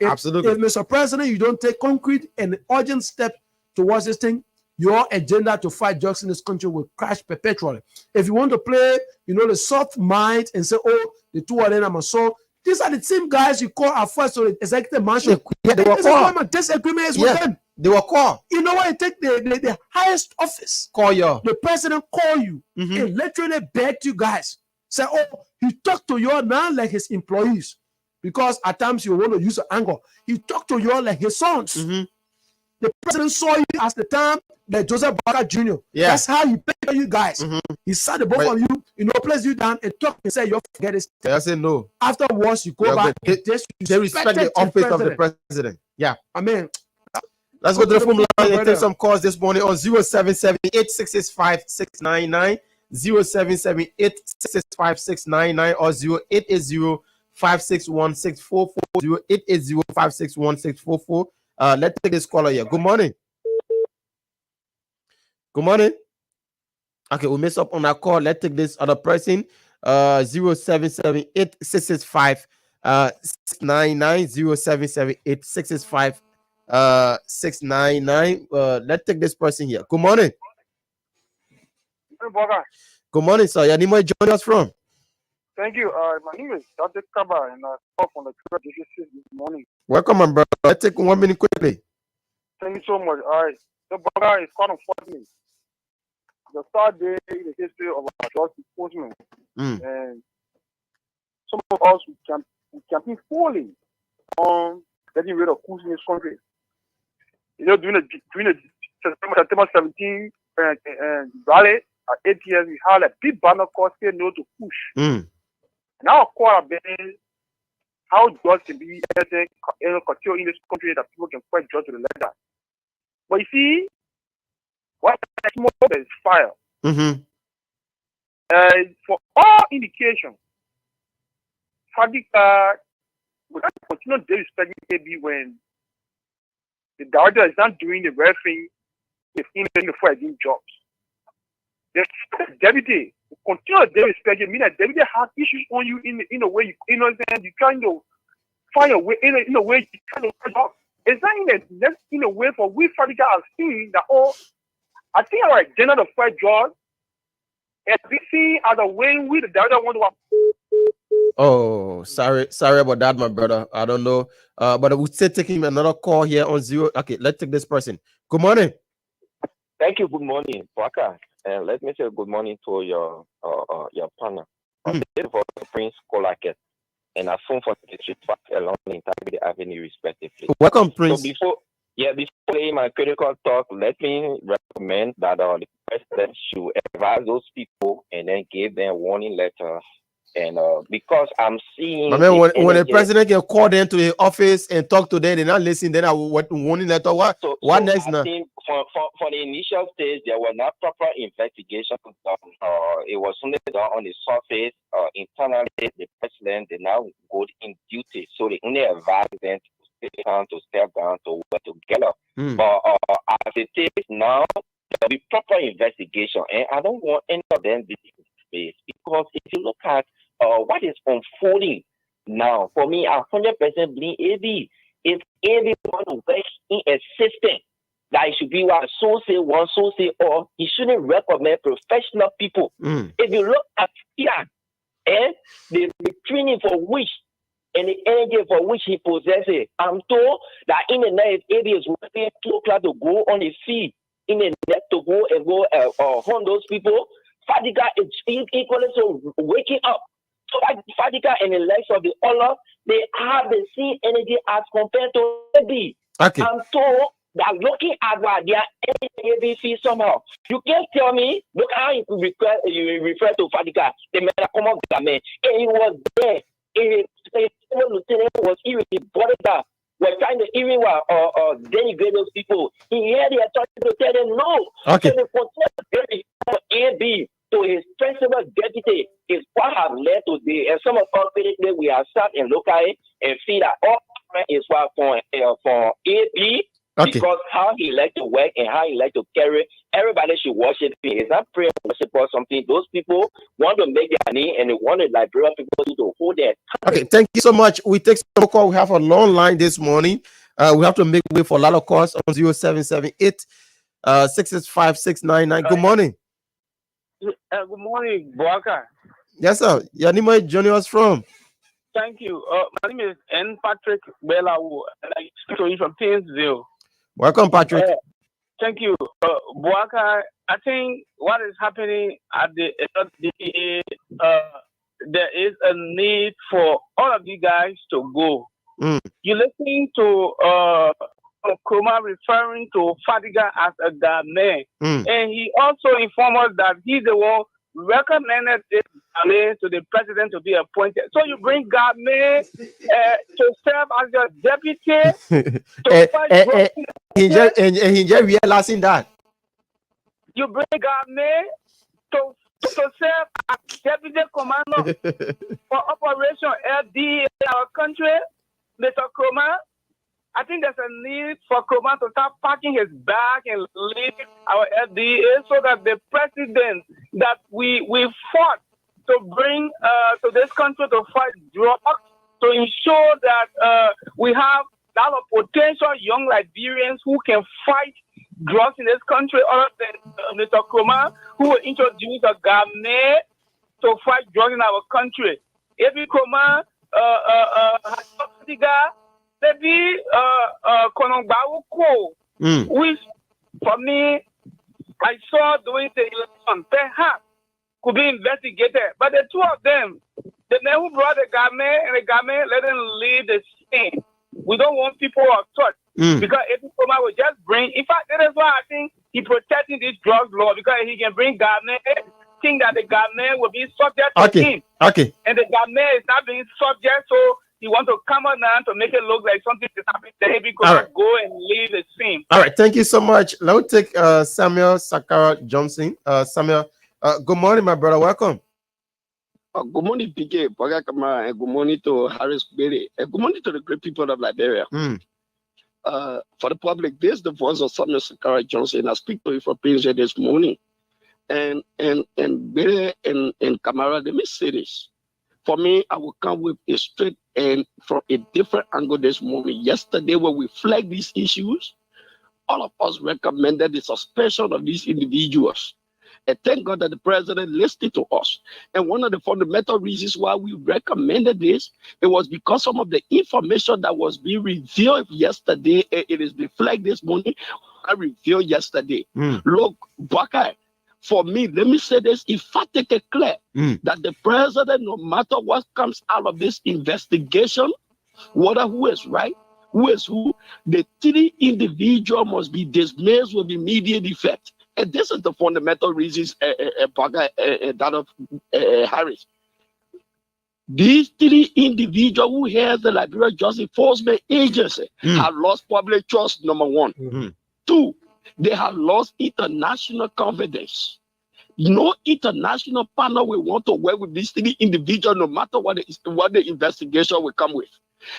Absolutely. If Mr. President, you don't take concrete and urgent steps towards this thing, your agenda to fight drugs in this country will crash perpetually. If you want to play, the soft mind and say, oh, the two of them are so, these are the same guys you call at first to the executive mansion. They were called. Disagreement is with them. They were called. You know what? Take the highest office. Call you. The president call you and literally beg you guys. Say, oh, he talked to you now like his employees. Because at times you want to use anger. He talked to you like his sons. The president saw you as the time that Joseph Barker Jr. Yeah. That's how he paid you guys. He sat the both of you, placed you down and talked and said, you forget this. I said no. Afterwards, you go back and they respect the office of the president. Yeah. Let's go to the phone line and take some calls this morning on 0778 665 699, 0778 665 699, or 0880 0880-561-644. 0880-561-644. Let's take this caller here. Good morning. Good morning. Okay, we messed up on our call. Let's take this other person. 0778-665 699 0778 665 699. Let's take this person here. Good morning. Good morning, sir. Your name, where you join us from? Thank you. My name is Dr. Kaba, and I call from the this morning. Welcome, my brother. Let's take 1 minute quickly. Thank you so much. All right. The brother is quite unfortunate. The third day in the history of our just enforcement. And some of us we can be falling on getting rid of coups in this country. You know, during the September 17 rally at ATS, we had a big banner called "Say No to Push." Now, of course, how judge can be anything continue in this country that people can quite judge to the letter. But you see, what smoke is fire. For all indication, Fadika will continue disrespecting AB when the director is not doing the right thing in the fighting jobs. The deputy will continue to disrespect you, meaning that deputy has issues on you in a way you know you're trying to find a way in a way you trying to find out. It's not in a way for we Fadika are seeing that I think our agenda to fight jobs and we see as a way we the director want to. Oh, sorry about that, my brother. I don't know. But we'll still taking another call here on zero. Okay, let's take this person. Good morning. Thank you. Good morning, Waka. Let me say good morning to your partner. For Prince Kolaket and a phone for the district along the Integrity Avenue, respectively. Welcome, Prince. So before my critical talk, let me recommend that the president should advise those people and then give them warning letters. And because I'm seeing, I mean, when the president can call them to the office and talk to them, they're not listening. Then I will warning letter. What next now? For the initial stage, there was not proper investigation done. It was only done on the surface. Internally, the president did not go in duty, so they only advised them to step down to work together. But as it is now, there will be proper investigation, and I don't want any of them to be in space because if you look at what is unfolding now, for me, I 100% believe AB. If AB want to work in a system that it should be one so say, or he shouldn't recommend professional people. If you look at here, the training for which and the energy for which he possesses, I'm told that in the night, AB is working 2 o'clock to go on the field, in the net to go and hunt those people. Fadika is equally so waking up. So Fadika and the likes of the other, they have the same energy as compared to AB. Okay. I'm told that looking at what they are ABC somehow. You can't tell me, look how you refer to Fadika, the man that come up with that man. And he was there. A lieutenant was even bothered that were trying to even denigrate those people. He had the authority to tell them no. Okay. So the AB to his principal deputy is what have led to the and some of us we have sat and look at it and see that all is what for AB. Okay. Because how he like to work and how he like to carry, everybody should worship him. It's not prayer worship or something. Those people want to make their name and they want to Liberian people to hold their. Okay, thank you so much. We take some call. We have a long line this morning. We have to make way for a lot of calls on 0778 665 699. Good morning. Good morning, Boaka. Yes, sir. Your name is joining us from. Thank you. My name is N. Patrick Belawu, and I speak to you from Tinsville. Welcome, Patrick. Thank you. Boaka, I think what is happening at the LDA, there is a need for all of you guys to go. You're listening to Nkrumah referring to Fadiga as a Ghanaian. And he also informed us that he's the one recommended this to the president to be appointed. So you bring Ghanaian to serve as your deputy. He just realizing that. You bring Ghanaian to to serve as deputy commander for Operation LD in our country, Mr. Kroma. I think there's a need for Kroma to start packing his bag and leave our FDA so that the president that we fought to bring to this country to fight drugs, to ensure that we have a lot of potential young Liberians who can fight drugs in this country, other than Mr. Kroma, who will introduce a government to fight drugs in our country. Every Kroma maybe Konongbawu Ko, which for me, I saw during the election, perhaps could be investigated. But the two of them, the men who brought the government and the government let them leave the scene. We don't want people of touch because if Kroma will just bring, in fact, that is why I think he protecting this drug law because he can bring government, think that the government will be subject to him. Okay. And the government is not being subject, so he wants to come on now to make it look like something is happening. Then he could go and leave the scene. All right, thank you so much. Let's take Samuel Sakara Johnson. Samuel, good morning, my brother. Welcome. Good morning, PK, and good morning to Harris Bailey, and good morning to the great people of Liberia. For the public, this is the voice of Samuel Sakara Johnson. I speak to you for PNJ this morning. And Bailey and Kamara, let me say this. For me, I will come with a straight and from a different angle this morning. Yesterday, when we flagged these issues, all of us recommended the suspension of these individuals. And thank God that the president listened to us. And one of the fundamental reasons why we recommended this, it was because some of the information that was being revealed yesterday, it is being flagged this morning, I revealed yesterday. Look, Buckeye, for me, let me say this, if I take it clear that the president, no matter what comes out of this investigation, whether who is right, who is who, the three individual must be dismissed with immediate effect. And this is the fundamental reasons, that of Harris. These three individuals who head the Liberia Justice Enforcement Agency have lost public trust, number one. Two, they have lost international confidence. No international partner will want to work with these three individuals, no matter what the investigation will come with.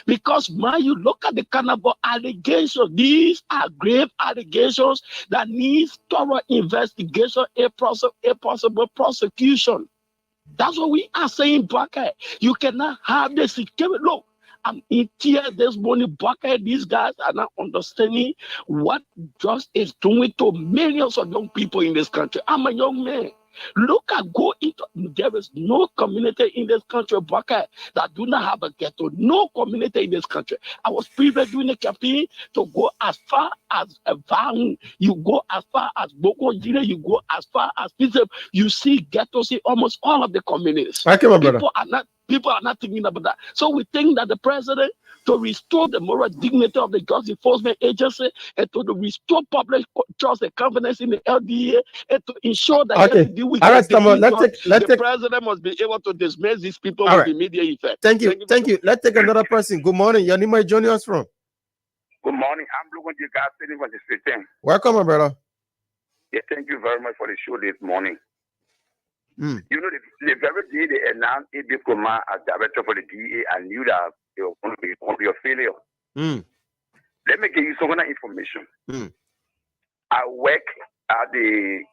Because man, you look at the cannibal allegations, these are grave allegations that need thorough investigation, a possible prosecution. That's what we are saying, Buckeye. You cannot have the security. Look, I'm in tears this morning, Buckeye. These guys are not understanding what drugs is doing to millions of young people in this country. I'm a young man. Look at there is no community in this country, Buckeye, that do not have a ghetto. No community in this country. I was privileged during the campaign to go as far as Vang. You go as far as Boko Jire. You go as far as Pizza. You see ghettos in almost all of the communities. Okay, my brother. People are not thinking about that. So we think that the president, to restore the moral dignity of the Justice Enforcement Agency and to restore public trust and confidence in the LDA and to ensure that the president must be able to dismiss these people with immediate effect. Thank you. Let's take another person. Good morning. Your name is joining us from? Good morning. I'm looking to you guys sitting for the street. Welcome, my brother. Yeah, thank you very much for the show this morning. You know, the very day they announced A.B. Kroma as director for the DEA, I knew that it was going to be a failure. Let me give you some other information. I work at the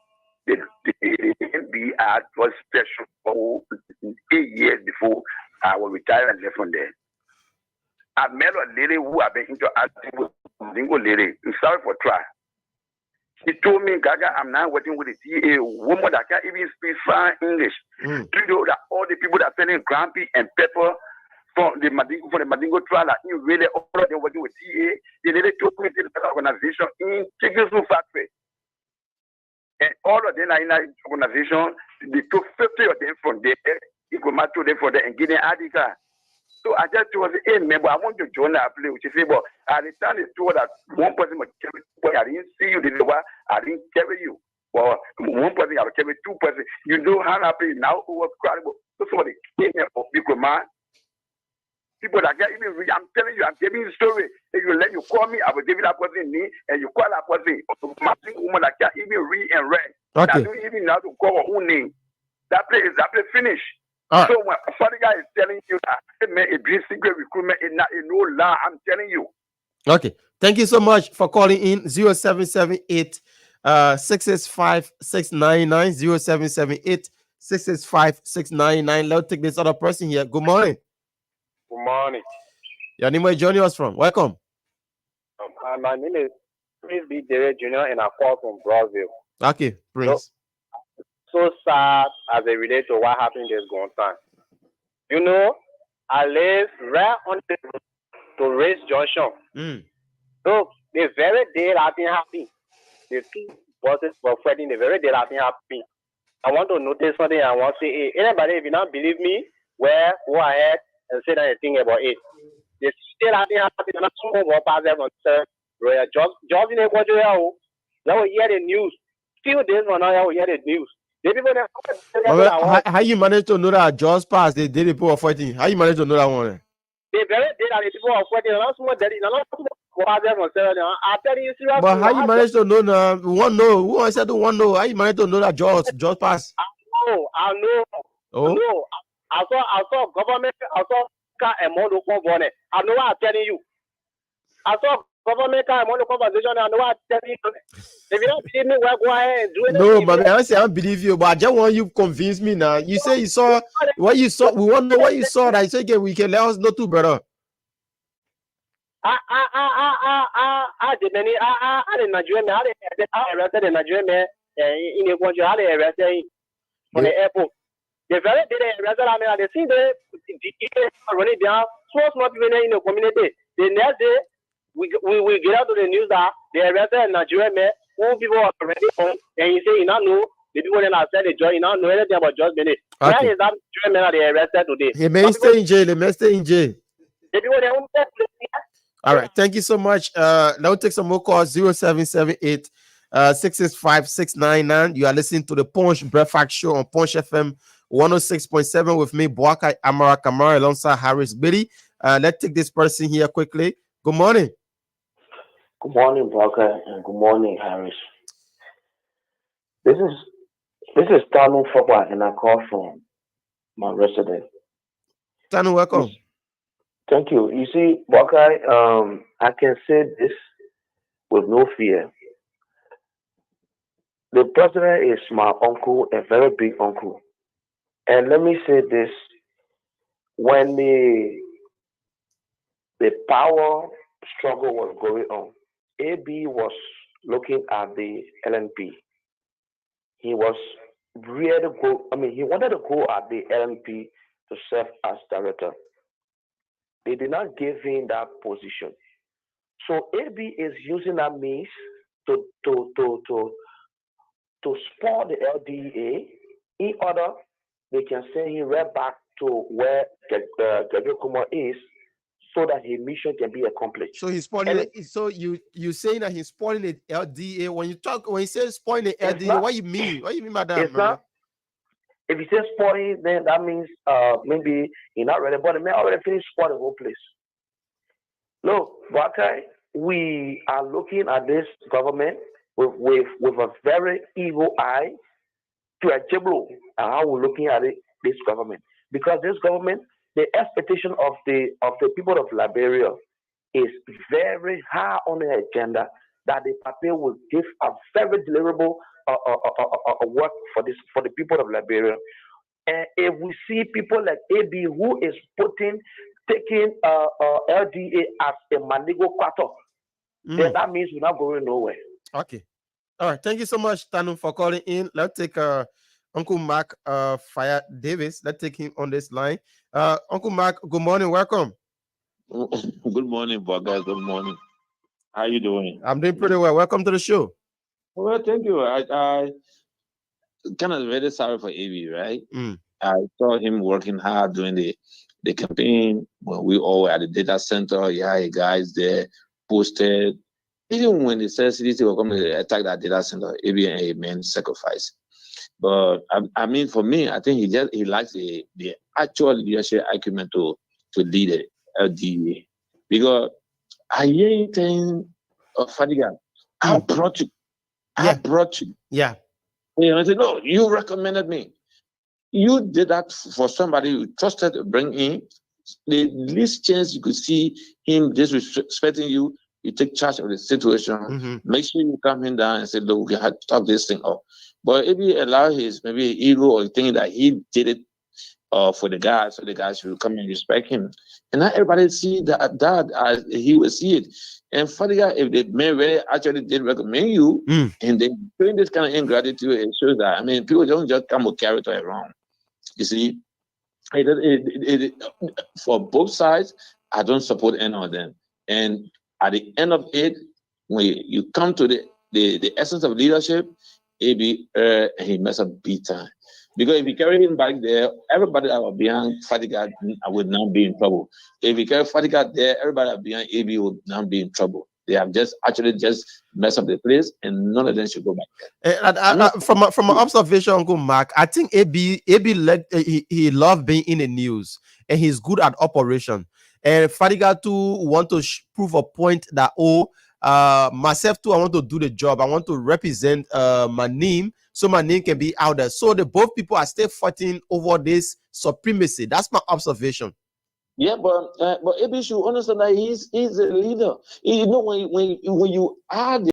NBI was special for 8 years before I was retired and left from there. I met a lady who I've been interacting with, Dingo lady, sorry for try. He told me, Gaga, I'm now working with a DA woman that can't even speak fine English. You know that all the people that are selling Grumpy and pepper from the Madingo trial, you really all of them working with DA. They really took me to the organization in Chicken Factory. And all of them are in that organization. They took 50 of them from there. He could match them for them and give them ID card. So I just told him, hey, man, but I want to join that play. Which is, but at the time, it's true that one person must carry two. I didn't see you, I didn't carry you. Well, one person, I will carry two person. You know how happy now who was credible. So somebody came here for big man. People that can't even read, I'm telling you, I'm giving you a story. If you let you call me, I will give you that person name, and you call that person. Woman that can't even read and write. Okay. I don't even know how to call her own name. That place finished. All right. So when somebody guy is telling you that man, it brings secret recruitment in no lie, I'm telling you. Okay. Thank you so much for calling in. 0778 665 699 0778 665 699. Let's take this other person here. Good morning. Good morning. Your name, where you joining us from? Welcome. My name is Prince B. Derek Jr. and I call from Brazil. Okay, Prince. So sad as it relates to what happened this going time. You know, I live right on the road to Race Junction. So the very day I've been happy, the two bosses were fighting the very day I've been happy. I want to notice something. I want to say, hey, anybody, if you don't believe me, well, go ahead and say that thing about it. They still have been happy. They're not so over there on Royal Jobs in Ecuador. Now we hear the news. Still this one now we hear the news. How you manage to know that just passed the day people are fighting? How you manage to know that one? They very day that the people are fighting. Not small daddy. Not I'm telling you seriously. But how you manage to know now? One know. Who I said to one know? How you manage to know that just passed? I know. Oh. No. I saw government. I saw car and more local bonnet. I know what I'm telling you. I saw government car and more conversation. I know what I'm telling you. If you don't believe me, well, go ahead and do it. No, but I don't believe you. But I just want you to convince me now. You say you saw what you saw. We want to know what you saw. That you say we can let us know too, brother. The Nigerian man, I arrested the Nigerian man in a country. I arrested on the airport. The very day they arrested me, they see the running down. So small people in the community. The next day, we get out to the news that they arrested a Nigerian man. Who people are already home, and you say you not know the people that are said the judge, you not know anything about Just Bennett. Okay. Where is that Nigerian man that they arrested today? He may stay in jail. He may stay in jail. The people they won't take place. All right, thank you so much. Now take some more calls. 0778 665 699. You are listening to the Punch Breakfast Show on Punch FM 106.7 with me, Boakai Amara Kamara, alongside Harris Biddy. Let's take this person here quickly. Good morning. Good morning, Boakai, and good morning, Harris. This is Tanu Foba, and I call from my resident. Tanu, welcome. Thank you. You see, Boakai, I can say this with no fear. The president is my uncle, a very big uncle. And let me say this, when the power struggle was going on, AB was looking at the LNP. He was ready to go, he wanted to go at the LNP to serve as director. They did not give him that position. So AB is using that means to spoil the LDA in order they can send him right back to where Gregory Kumar is, so that his mission can be accomplished. So he's spoiling it. So you saying that he's spoiling the LDA. When you say spoiling the LDA, what you mean? What you mean by that? It's not. If you say spoiling, then that means maybe he's not ready, but the man already finished spoiling the whole place. Look, Boakai, we are looking at this government with a very evil eye to a jiblo and how we're looking at it, this government. Because this government, the expectation of the people of Liberia is very high on the agenda, that the paper will give a very deliverable work for the people of Liberia. And if we see people like AB who is taking LDA as a Manigo Kwato, then that means we're not going nowhere. Okay. All right. Thank you so much, Tanu, for calling in. Let's take Uncle Mark Fire Davis. Let's take him on this line. Uncle Mark, good morning. Welcome. Good morning, guys. Good morning. How you doing? I'm doing pretty well. Welcome to the show. Well, thank you. I kind of very sorry for AB, right? I saw him working hard during the campaign when we all were at the data center. Yeah, guys there posted. Even when the CDC were coming to attack that data center, AB and a man sacrifice. But I mean, for me, I think he likes the actual leadership acumen to lead the LDA. Because I ain't saying, Fadiga, I brought you. I brought you. Yeah. And I said, no, you recommended me. You did that for somebody you trusted to bring in. The least chance you could see him disrespecting you, you take charge of the situation. Make sure you come him down and say, look, we have to talk this thing up. But if you allow his maybe ego or thinking that he did it for the guys, so the guys should come and respect him. And not everybody see that as he will see it. And further, if the man really actually did recommend you, and they doing this kind of ingratitude, it shows that, I mean, people don't just come with character wrong. You see, for both sides, I don't support any of them. And at the end of it, when you come to the essence of leadership, he mess up big time. Because if you carry him back there, everybody that was behind Fadiga would not be in trouble. If you carry Fadiga there, everybody that behind AB would not be in trouble. They have just messed up the place, and none of them should go back there. From an observation, Uncle Mark, I think AB he loved being in the news, and he's good at operation. And Fadiga too want to prove a point that myself too, I want to do the job. I want to represent my name, so my name can be out there. So the both people are still fighting over this supremacy. That's my observation. Yeah, but AB should understand that he's a leader. You know, when you are the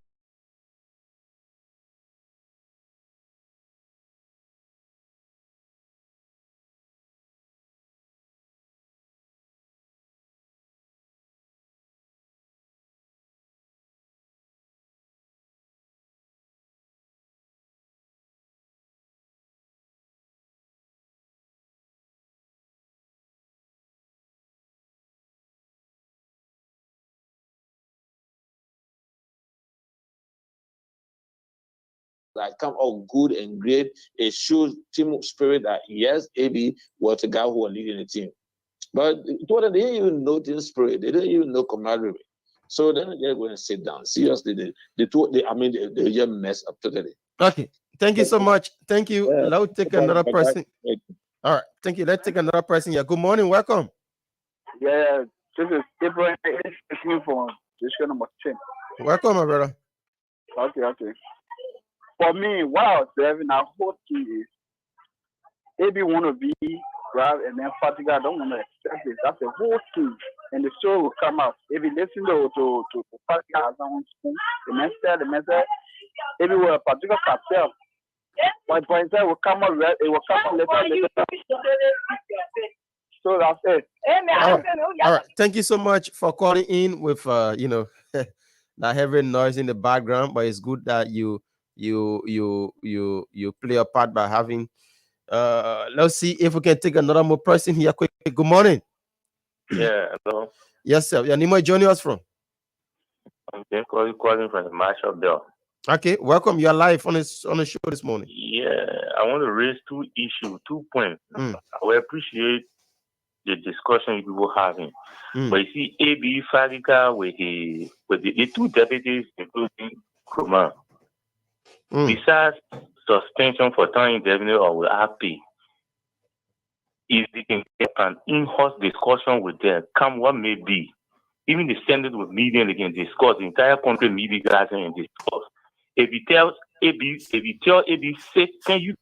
like come out good and great, it shows team spirit that yes, AB was the guy who was leading the team. But they didn't even know team spirit, they didn't even know camaraderie. So then they're going to sit down. Seriously, they just mess up totally. Okay, thank you so much. Thank you. Yeah. Let's take another person. All right, thank you. Let's take another person here. Good morning, welcome. Yeah, this is Abraham from this kind of chain. Welcome, my brother. Okay. For me, what I was observing, our whole key is AB want to be right, and then Fatiga don't want to accept it. That's the whole key, and the show will come out. If you listen to Fatiga as own school, the message, AB will Fatiga herself. My point will come out. It will come out later. So that's it. All right. Thank you so much for calling in with that heavy noise in the background, but it's good that you play a part by having let's see if we can take another more person here quick. Good morning. Yeah, hello. Yes, sir. Your name, where joining us from? I'm calling from the Marshall Bell. Okay, welcome. You're live on the show this morning. Yeah, I want to raise 2 issues, 2 points. I will appreciate the discussion you people having. But you see, AB Fadiga with the 2 deputies, including Kuma. Besides suspension for time indefinite or with RP, if they can get an in-house discussion with them, come what may be, even the Senate with media, they can discuss, the entire country media gathering and discuss. If you tell AB, say, can you?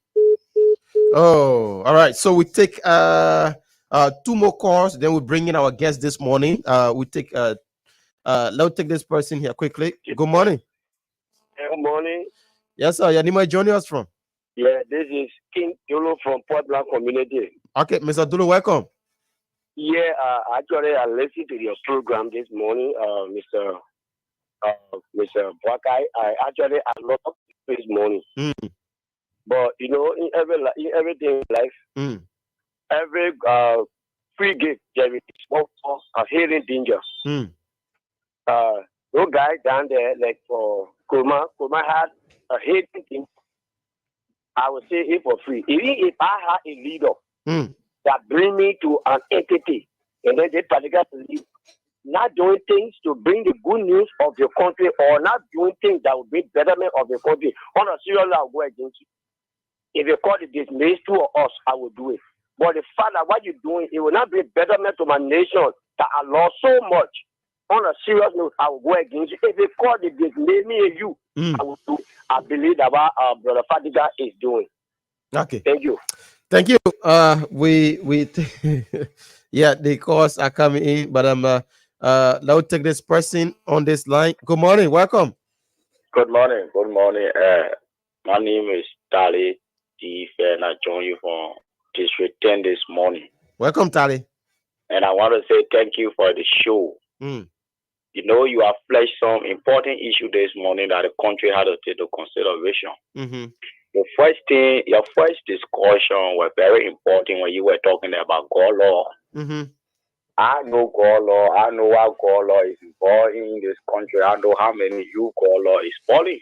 Oh, all right. So we take 2 more calls, then we bring in our guest this morning. We take let's take this person here quickly. Good morning. Good morning. Yes, sir. Your name, where joining us from? Yeah, this is King Dolo from Port Blanc Community. Okay, Mr. Dolo, welcome. Yeah, actually, I listened to your program this morning, Mr. Bwakai. I love this morning. But you know, in everything in life, every free gift there is a hidden danger. No guy down there like for Kuma had a hidden thing. I would say it for free. Even if I had a leader that bring me to an entity, and then they particularly lead, not doing things to bring the good news of the country, or not doing things that will bring betterment of the country, on a serious level, I'll go against you. If you call it disgrace to us, I will do it. But the fact that what you're doing, it will not bring betterment to my nation that I lost so much. On a serious note, I will go against you. If you call it disgrace, me and you, I will do it. I believe that what Brother Fadiga is doing. Okay. Thank you. Thank you. Yeah, the calls are coming in, but now take this person on this line. Good morning, welcome. Good morning. Good morning. My name is Tali T. and I join you from District 10 this morning. Welcome, Tali. And I want to say thank you for the show. You know, you have fleshed some important issue this morning that the country had to take into consideration. Your first discussion was very important when you were talking about God law. I know God law. I know how God law is involved in this country. I know how many youth God law is falling.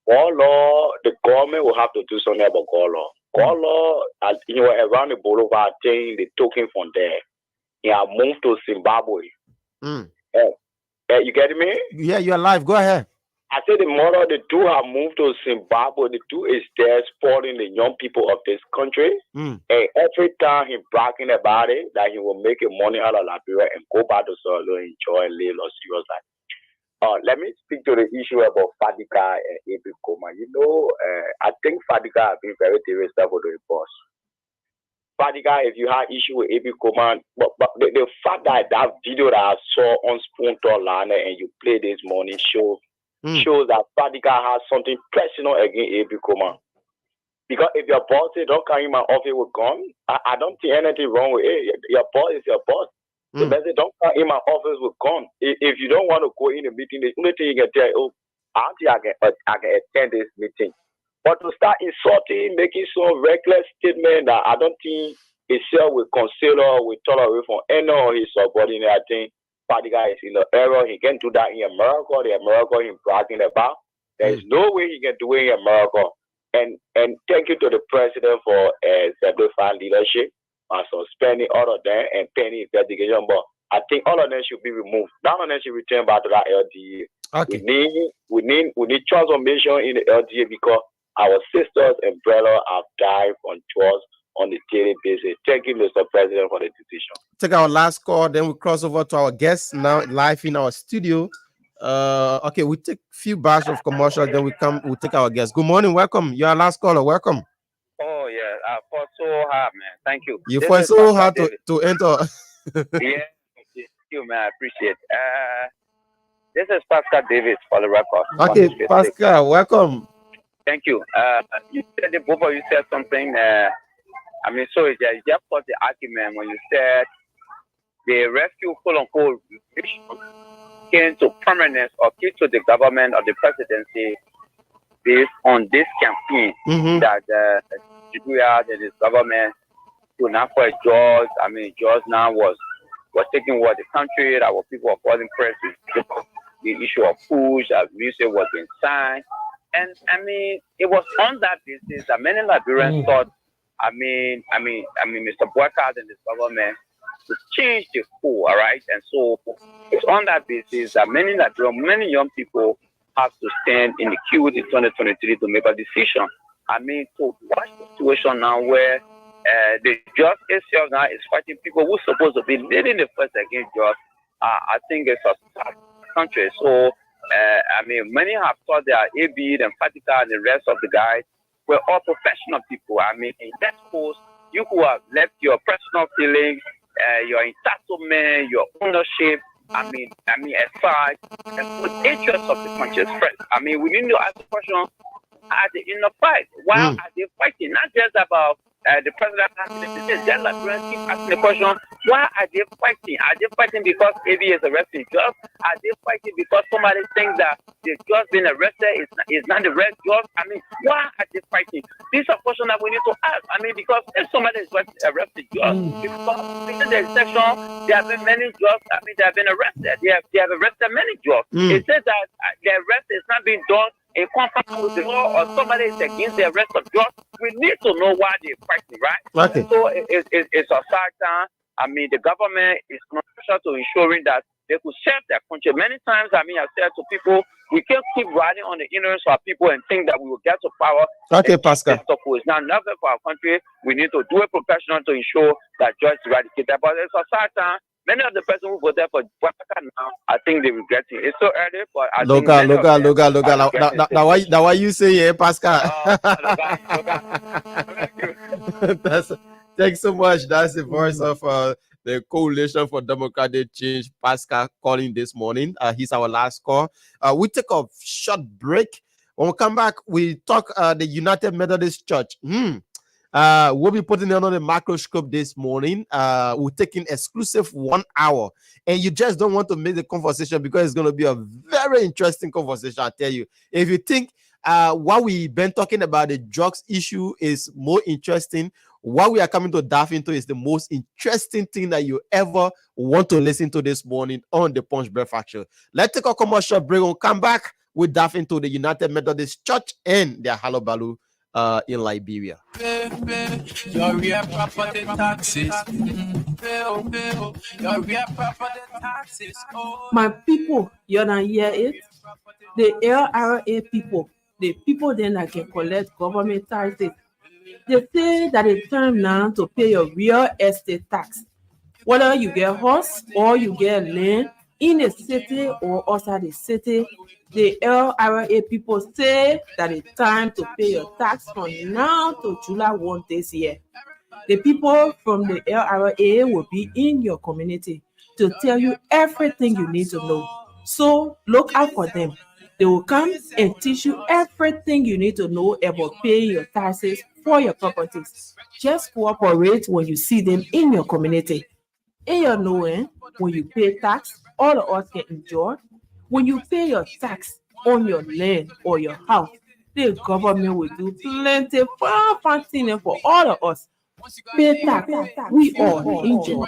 God law, the government will have to do something about God law. God law, around the boulevard thing, they took him from there. He had moved to Zimbabwe. You getting me? Yeah, you're live. Go ahead. I said the mother, the two have moved to Zimbabwe. The two is there supporting the young people of this country. And every time he's bragging about it, that he will make money out of Liberia and go back to Solo, enjoy and live a serious life. Let me speak to the issue about Fadika and Abe Koma. You know, I think Fadika has been very disrespectful to the boss. Fadika, if you had issue with Abe Koma, but the fact that video that I saw on Spoon Talk Lana and you play this morning shows that Fadika has something personal against Abe Koma. Because if your boss says don't come in my office with gun, I don't see anything wrong with it. Your boss is your boss. The man say don't come in my office with gun. If you don't want to go in a meeting, the only thing you can tell, oh, I don't think I can attend this meeting. But to start insulting, making some reckless statement that I don't think itself will consider or will tolerate from any of his subordinates, I think Fadika is in the error. He can't do that in America. The America he's bragging about. There is no way he can do it in America. And thank you to the president for exemplifying leadership and suspending all of them and pending investigation. But I think all of them should be removed. None of them should return back to that LDA. Okay. We need transformation in the LDA because our sisters and brothers have died on tours on a daily basis. Thank you, Mr. President, for the decision. Take our last call, then we cross over to our guests now live in our studio. Okay, we take a few bars of commercial, then we take our guests. Good morning, welcome. You're our last caller, welcome. Oh yeah, I fought so hard, man. Thank you. You fought so hard to enter. Yeah, thank you, man. I appreciate it. This is Pascal Davis for the record. Okay, Pascal, welcome. Thank you. You said both of you said something. I mean, so you just put the argument when you said the rescue, quote unquote, came to permanence or came to the government or the presidency based on this campaign that this government to now for George. I mean, George now was taking over the country. Our people were falling press with the issue of push, as music was being signed. And I mean, it was on that basis that many Liberians thought, I mean, Mr. Boycott and his government to change the code, all right? And so it's on that basis that many young people have to stand in the queue in 2023 to make a decision. I mean, to watch the situation now where the judge itself now is fighting people who are supposed to be leading the first against judge, I think it's a sad country. So, I mean, many have thought that AB and Fatika and the rest of the guys were all professional people. I mean, in that course, you who have left your personal feelings, your entitlement, your ownership, I mean, aside, and put interests of the country first. I mean, we need to ask the question: are they in the fight? Why are they fighting? Not just about the president asking the just like keep asking the question: why are they fighting? Are they fighting because AB is arresting judge? Are they fighting because somebody thinks that the judge being arrested is not the right judge? I mean, why are they fighting? These are questions that we need to ask. I mean, because if somebody is arrested judge, because within the section there have been many judges. I mean, they have been arrested. They have arrested many judges. It says that the arrest is not being done in contact with the law, or somebody is against the arrest of judge. We need to know why they're fighting, right? Okay. So it's a sad time. I mean, the government is crucial to ensuring that they could serve their country. Many times, I mean, I've said to people, we can't keep riding on the ignorance of people and think that we will get to power. Okay, Pascal. It's not nothing for our country. We need to do it professional to ensure that judge is eradicated. But it's a sad time. Many of the persons who voted for Boycott now, I think they regret it. It's so early, but I think local. Now why you say yeah, Pascal? Thanks so much. That's the voice of the Coalition for Democratic Change, Pascal, calling this morning. He's our last call. We take a short break. When we come back, we talk the United Methodist Church. We'll be putting it on the microscope this morning. We're taking exclusive 1 hour, and you just don't want to miss the conversation because it's going to be a very interesting conversation. I tell you, if you think what we've been talking about the drugs issue is more interesting, what we are coming to dive into is the most interesting thing that you ever want to listen to this morning on the Punch Breakfast Show. Let's take a commercial break. We'll come back. We'll dive into the United Methodist Church and their Halabalu in Liberia. Your real property taxes. Your real property taxes. My people, you don't hear it? The LRA people, the people then that can collect government taxes, they say that it's time now to pay your real estate tax. Whether you get house or you get land in a city or outside the city, the LRA people say that it's time to pay your tax from now to July 1 this year. The people from the LRA will be in your community to tell you everything you need to know. So look out for them. They will come and teach you everything you need to know about paying your taxes for your properties. Just cooperate when you see them in your community. In your knowing, when you pay tax, all of us can enjoy. When you pay your tax on your land or your house, the government will do plenty fun things for all of us. Pay tax, we all enjoy.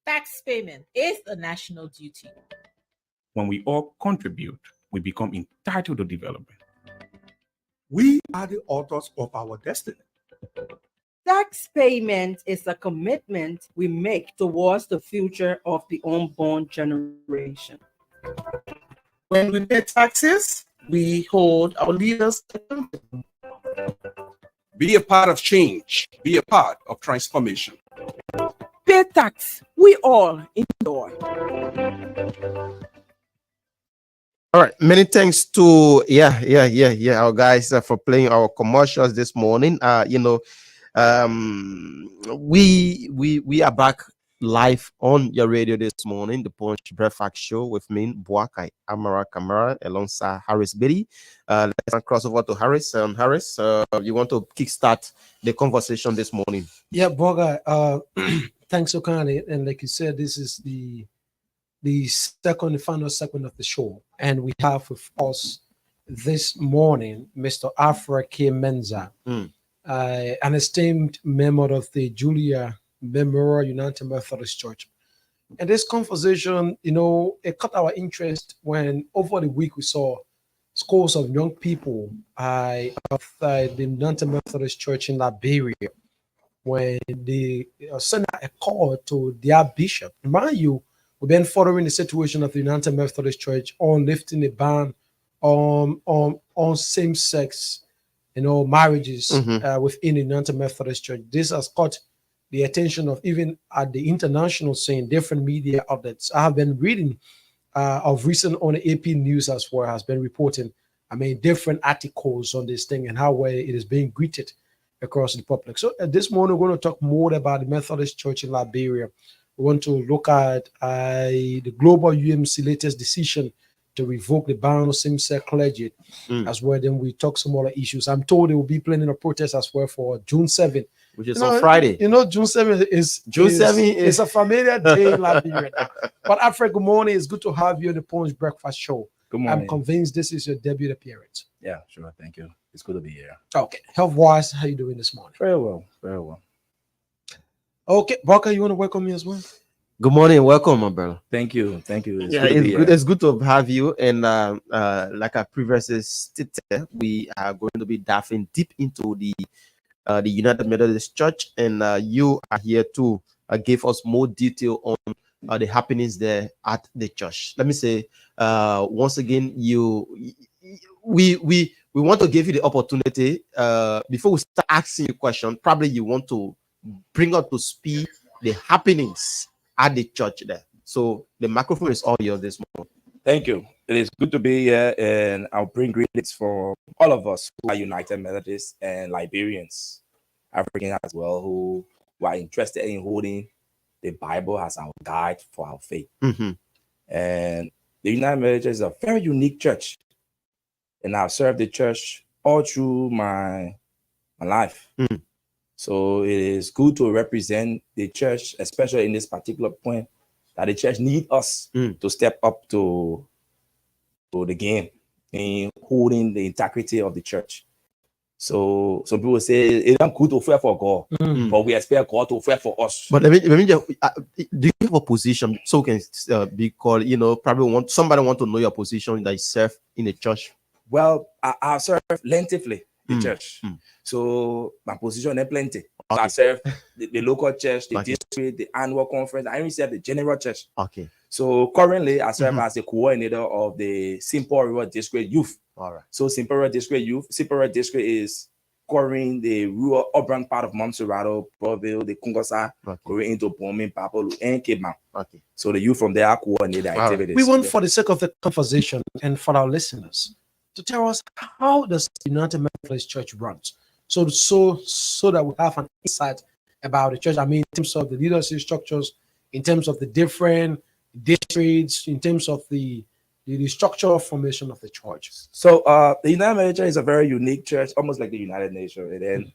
Tax payment is a national duty. When we all contribute, we become entitled to development. We are the authors of our destiny. Tax payment is a commitment we make towards the future of the unborn generation. When we pay taxes, we hold our leaders accountable. Be a part of change. Be a part of transformation. Pay tax, we all enjoy. All right, many thanks to our guys for playing our commercials this morning. We are back live on your radio this morning, the Punch Breakfast Show with me, Boakai Amara Kamara, alongside Harris Biddy. Let's cross over to Harris. Harris, you want to kickstart the conversation this morning? Yeah, Boga, thanks so kindly. And like you said, this is the final segment of the show. And we have with us this morning Mr. Alfred K. Menza, an esteemed member of the Julia Memorial United Methodist Church. And this conversation, it caught our interest when over the week we saw scores of young people of the United Methodist Church in Liberia when they sent a call to their bishop. Mind you, we've been following the situation of the United Methodist Church on lifting a ban on same-sex, marriages within the United Methodist Church. This has caught the attention of even at the international scene, different media outlets. I have been reading of recent on the AP News as well has been reporting, different articles on this thing and how well it is being greeted across the public. So this morning, we're going to talk more about the Methodist Church in Liberia. We want to look at the global UMC latest decision to revoke the ban on same-sex clergy as well. Then we talk some other issues. I'm told there will be plenty of protests as well for June 7th. Which is on Friday. June 7th is a familiar day in Liberia. But Alfred, good morning. It's good to have you on the Punch Breakfast Show. Good morning. I'm convinced this is your debut appearance. Yeah, sure. Thank you. It's good to be here. Okay. Health-wise, how you doing this morning? Very well. Very well. Okay. Barker, you want to welcome me as well? Good morning. Welcome, my brother. Thank you. Thank you. It's good to have you. And like I previously stated, we are going to be diving deep into the United Methodist Church, and you are here to give us more detail on the happenings there at the church. Let me say once again, we want to give you the opportunity before we start asking you questions. Probably you want to bring up to speed the happenings at the church there. So the microphone is all yours this morning. Thank you. It is good to be here, and I'll bring greetings for all of us who are United Methodists and Liberians, Africans as well, who are interested in holding the Bible as our guide for our faith. And the United Methodists is a very unique church, and I've served the church all through my life. So it is good to represent the church, especially in this particular point, that the church needs us to step up to the game in holding the integrity of the church. So some people say it's not good to fight for God, but we expect God to fight for us. But let me just, do you have a position so we can be called, probably somebody want to know your position that you serve in the church? Well, I serve lengthily the church. So my position is plenty. Okay. I serve the local church, the district, the annual conference. I even serve the general church. Okay. So currently I serve as the coordinator of the Simple River District Youth. All right. So Simple River District Youth, Simple River District is covering the rural urban part of Montserrado, Proville, the Kungosa, going into Bombing, Papalo, and Cape Mount. Okay. So the youth from there are coordinate activities. We want, for the sake of the conversation and for our listeners, to tell us how does the United Methodist Church runs, so that we have an insight about the church. I mean, in terms of the leadership structures, in terms of the different districts, in terms of the structural formation of the church. So the United Methodist Church is a very unique church, almost like the United Nations. And then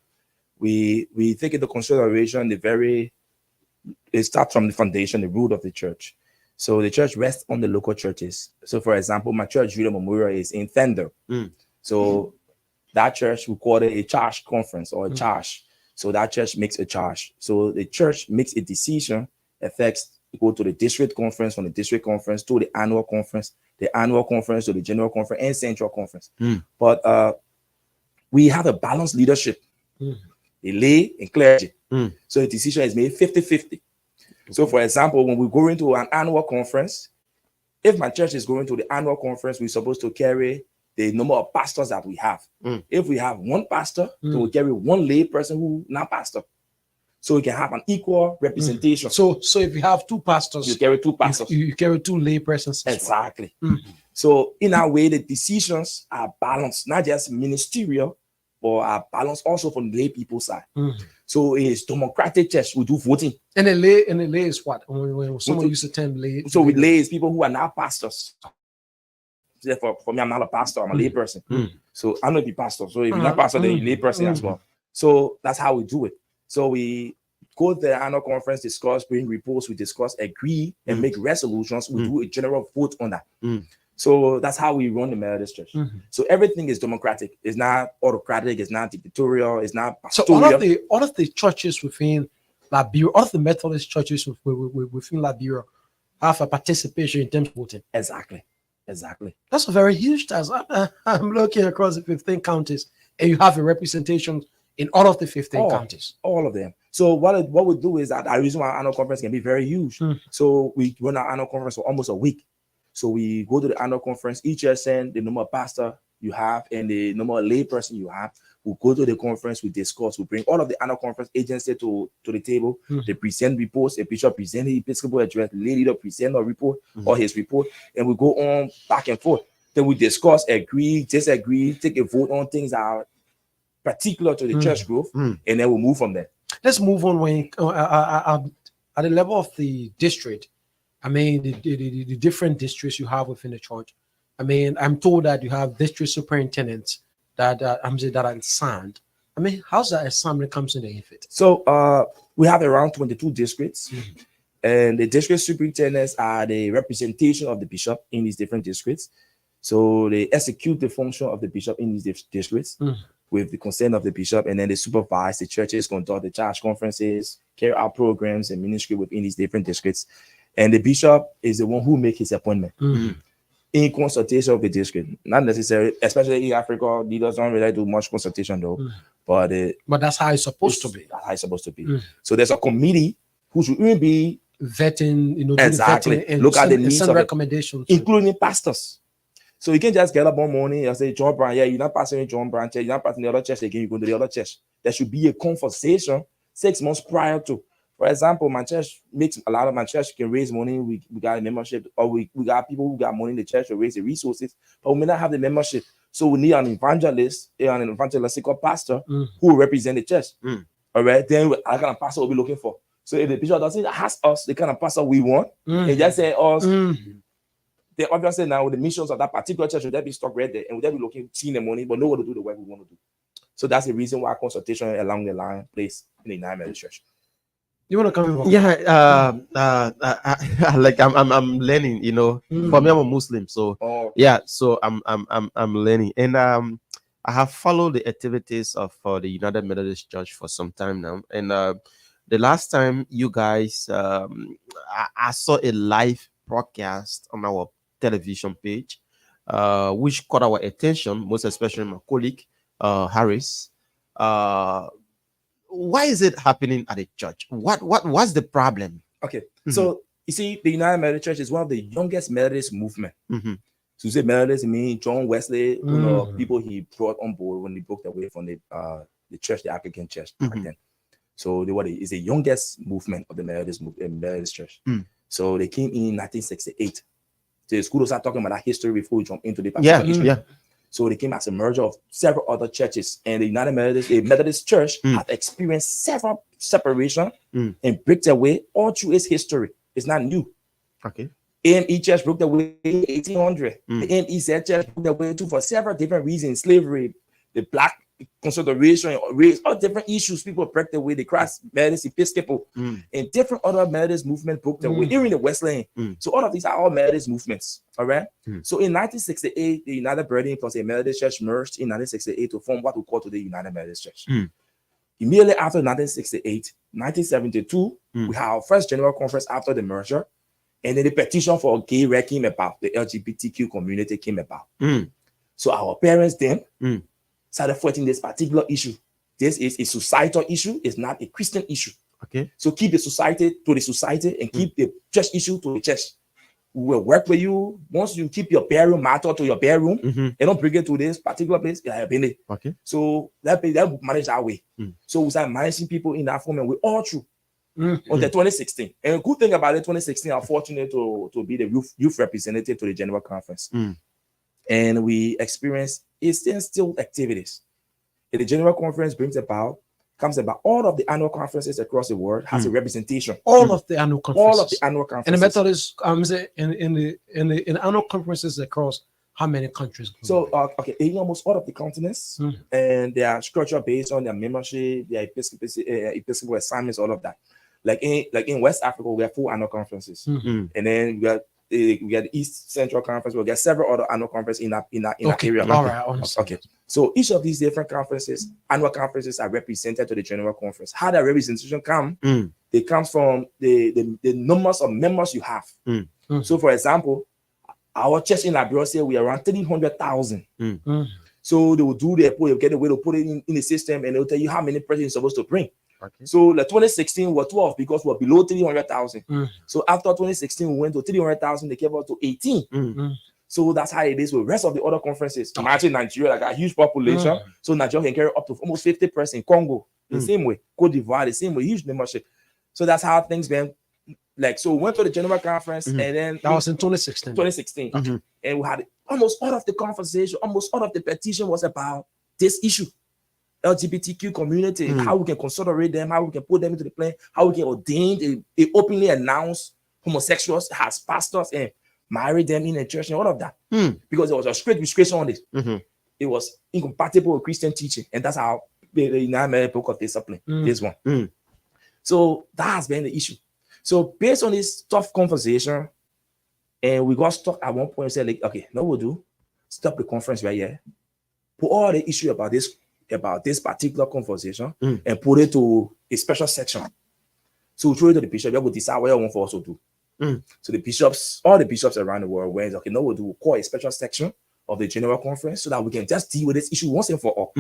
we take into consideration it starts from the foundation, the root of the church. So the church rests on the local churches. So for example, my church, Judah Memorial, is in Fender. So that church, we call it a charge conference or a charge. So that church makes a charge. So the church makes a decision, affects, go to the district conference, from the district conference to the annual conference to the general conference and central conference. But we have a balanced leadership, the lay and clergy. So the decision is made 50-50. So for example, when we go into an annual conference, if my church is going to the annual conference, we're supposed to carry the number of pastors that we have. If we have one pastor, then we carry one lay person who not pastor. So we can have an equal representation. So if you have two pastors, you carry two pastors. You carry two lay persons. Exactly. So in a way, the decisions are balanced, not just ministerial, but are balanced also from lay people's side. So it's democratic church. We do voting. And the lay is what? When someone used the term lay. So with lay is people who are not pastors. For me, I'm not a pastor, I'm a lay person. So I'm not a pastor. So if you're not pastor, then you're a lay person as well. So that's how we do it. So we go to the annual conference, discuss, bring reports, we discuss, agree, and make resolutions. We do a general vote on that. So that's how we run the Methodist Church. So everything is democratic. It's not autocratic. It's not dictatorial. It's not pastoral. So all of the churches within Liberia, all of the Methodist churches within Liberia have a participation in terms of voting. Exactly. That's a very huge task. I'm looking across the 15 counties, and you have a representation in all of the 15 counties. All of them. So what we do is that the reason why our annual conference can be very huge. So we run our annual conference for almost a week. So we go to the annual conference, each year send the number of pastor you have and the number of lay person you have. We go to the conference, we discuss, we bring all of the annual conference agency to the table. They present reports, a bishop present his Episcopal address, the lay leader present a report or his report, and we go on back and forth. Then we discuss, agree, disagree, take a vote on things that are particular to the church growth, and then we move from there. Let's move on when at the level of the district. I mean, the different districts you have within the church. I mean, I'm told that you have district superintendents that are assigned. I mean, how's that assigned when it comes to the infant? So we have around 22 districts, and the district superintendents are the representation of the bishop in these different districts. So they execute the function of the bishop in these districts with the consent of the bishop, and then they supervise the churches, conduct the church conferences, carry out programs and ministry within these different districts. And the bishop is the one who makes his appointment in consultation of the district. Not necessarily, especially in Africa, leaders don't really do much consultation though. But that's how it's supposed to be. That's how it's supposed to be. So there's a committee who should even be vetting, exactly. Vetting and look at the needs of recommendations, including pastors. So you can't just get up one morning and say, John Brown, you're not passing John Brown church, you're not passing the other church again, you go to the other church. There should be a conversation 6 months prior to For example, my church makes a lot of my church can raise money. We got a membership, or we got people who got money in the church to raise the resources, but we may not have the membership. So we need an evangelist, an evangelistical pastor who will represent the church. All right, then what kind of pastor we'll be looking for. So if the bishop doesn't ask us the kind of pastor we want, they just say us. They obviously now with the missions of that particular church, would they be stuck right there and would they be looking, seeing the money, but know what to do the work we want to do. So that's the reason why consultation along the line plays in the United Methodist Church. You want to come in? Yeah, like I'm learning, you know. For me, I'm a Muslim, so yeah, so I'm learning, and I have followed the activities of the United Methodist Church for some time now, and the last time you guys, I saw a live broadcast on our television page, which caught our attention, most especially my colleague Harris. Why is it happening at a church? What's the problem? Okay, so you see, the United Methodist Church is one of the youngest Methodist movement. So you say Methodist, I mean John Wesley, you know, people he brought on board when he broke away from the church, the Anglican Church back then. So is the youngest movement of the Methodist Church. So they came in 1968. So it's good to start talking about that history before we jump into the history. So they came as a merger of several other churches, and the United Methodist Church have experienced several separation and breaks away all through its history. It's not new. Okay. AME Church broke away in 1800. The AME Church broke away too for several different reasons: slavery, the black consideration, race, all different issues. People broke away. The Christ Methodist Episcopal and different other Methodist movements broke away, even the Wesleyan. So all of these are all Methodist movements. All right. So in 1968, the United Brethren plus the Methodist Church merged in 1968 to form what we call today United Methodist Church. Immediately after 1968, 1972, we have our first general conference after the merger, and then the petition for gay right came about. The LGBTQ community came about. So our parents then started fighting this particular issue. This is a societal issue, it's not a Christian issue. Okay. So keep the society to the society and keep the church issue to the church. We will work with you. Once you keep your bedroom matter to your bedroom and don't bring it to this particular place, okay. So that manage that way. So we started managing people in that form, and we all through on the 2016. And a good thing about it, 2016, I'm fortunate to be the youth representative to the General Conference. And we experienced still activities. And the General Conference comes about all of the annual conferences across the world has a representation. All of the annual conferences. All of the annual conferences. And the Methodist, in the annual conferences across how many countries? So okay, in almost all of the continents, and they are structured based on their membership, their episcopal assignments, all of that. Like in West Africa, we have 4 annual conferences, and then we got the East Central Conference. We'll get several other annual conferences in that area. All right. Okay. So each of these different conferences, annual conferences, are represented to the General Conference. How that representation come? They come from the numbers of members you have. So, for example, our church in Liberia, we are around 300,000. So they will get a way to put it in the system, and they'll tell you how many persons you're supposed to bring. Okay. So the 2016 were 12 because we're below 300,000. So after 2016, we went to 300,000. They came up to 18. So that's how it is with the rest of the other conferences. Imagine Nigeria, like a huge population. So Nigeria can carry up to almost 50%. Congo, the same way. Cote d'Ivoire, the same way. Huge membership. So that's how things been. Like, so we went to the General Conference, and then that was in 2016. 2016. And we had almost all of the conversation, almost all of the petition was about this issue. LGBTQ community, how we can consolidate them, how we can put them into the plan, how we can ordain, openly announce homosexuals as pastors and marry them in a church and all of that. Because there was a strict restriction on this. It was incompatible with Christian teaching, and that's how the United Methodist Book of Discipline, this one. So that has been the issue. So based on this tough conversation, and we got stuck at one point and said, like, okay, no, we'll do. Stop the conference right here. Put all the issue about this particular conversation and put it to a special section. So we throw it to the bishop. We will decide what you want for us to do. So the bishops, all the bishops around the world, went, okay, no, we'll call a special section of the General Conference so that we can just deal with this issue once and for all.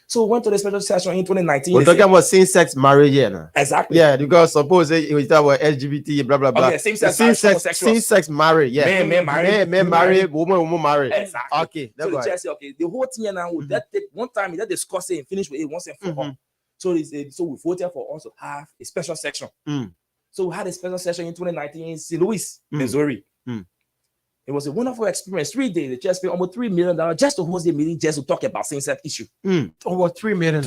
So we went to the special session in 2019. We're talking about same-sex marriage here now. Exactly. Yeah, because suppose it was about LGBT, blah, blah, blah. Okay, same-sex marriage, yeah. Men marry, woman marry. Exactly. Okay, so the church said, okay, the whole thing now, that take one time, that discuss it and finish with it once and for all. So we voted for us to have a special section. So we had a special session in 2019 in St. Louis, Missouri. It was a wonderful experience. 3 days, they just spent almost $3 million just to host a meeting, just to talk about same-sex issue. Over $3 million.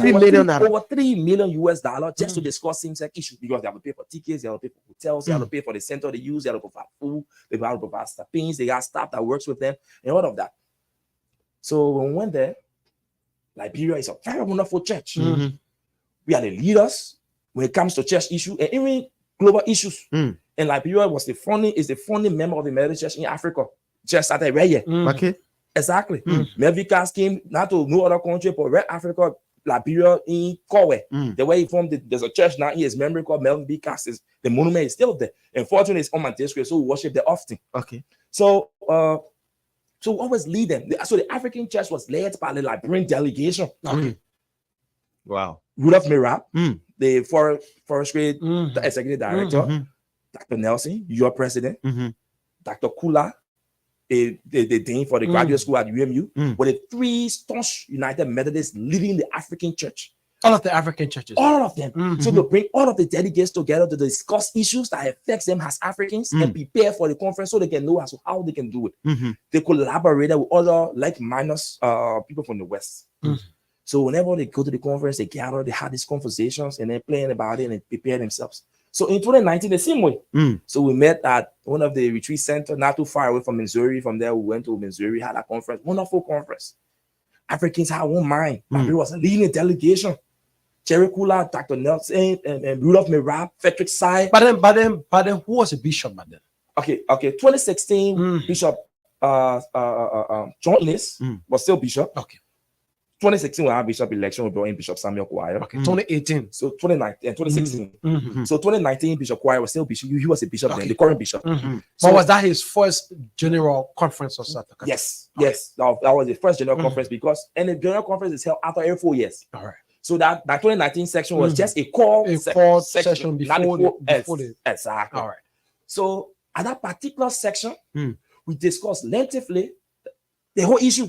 Over $3 million US just to discuss same-sex issues, because they have to pay for tickets, they have to pay for hotels, they have to pay for the center they use, they have to provide food, they have to provide stipends, they got staff that works with them, and all of that. So when we went there, Liberia is a very wonderful church. We are the leaders when it comes to church issue and even global issues. And Liberia is the founding member of the Methodist Church in Africa. Just started right here. Okay. Exactly. Melvicas came not to no other country, but right Africa, Liberia in Kowe. The way he formed there's a church now in his memory called Melvicas. The monument is still there. Unfortunately, it's on my district, so we worship there often. Okay. So we always lead them. So the African church was led by the Liberian delegation. Wow. Rudolph Mirab, the forestry the executive director, Dr. Nelson, your president, Dr. Kula, the dean for the graduate school at UMU, were the 3 staunch United Methodists leading the African church. All of the African churches. All of them. So to bring all of the delegates together to discuss issues that affects them as Africans and prepare for the conference so they can know as to how they can do it. They collaborated with other like-minded people from the West. So whenever they go to the conference, they gather, they have these conversations, and they're playing about it and prepare themselves. So in 2019, the same way. So we met at one of the retreat centers, not too far away from Missouri. From there, we went to Missouri, had a conference, wonderful conference. Africans had one mind. It was a leading delegation. Jerry Kula, Dr. Nelson, and Rudolph Mirab, Frederick Sai. But then, who was a bishop back then? Okay. 2016, Bishop John Innes was still bishop. 2016 we had bishop election, we brought in Bishop Samuel Kwaya. 2018. So 2019 and 2016. So 2019 Bishop Kwaya was still bishop. He was a bishop then, the current bishop. So So was that his first general conference or something? yes. That was the first general conference, because the general conference is held after every 4 years. All right. So that 2019 section was just a core session not before the exactly. All right. So at that particular section, we discussed lengthily the whole issue.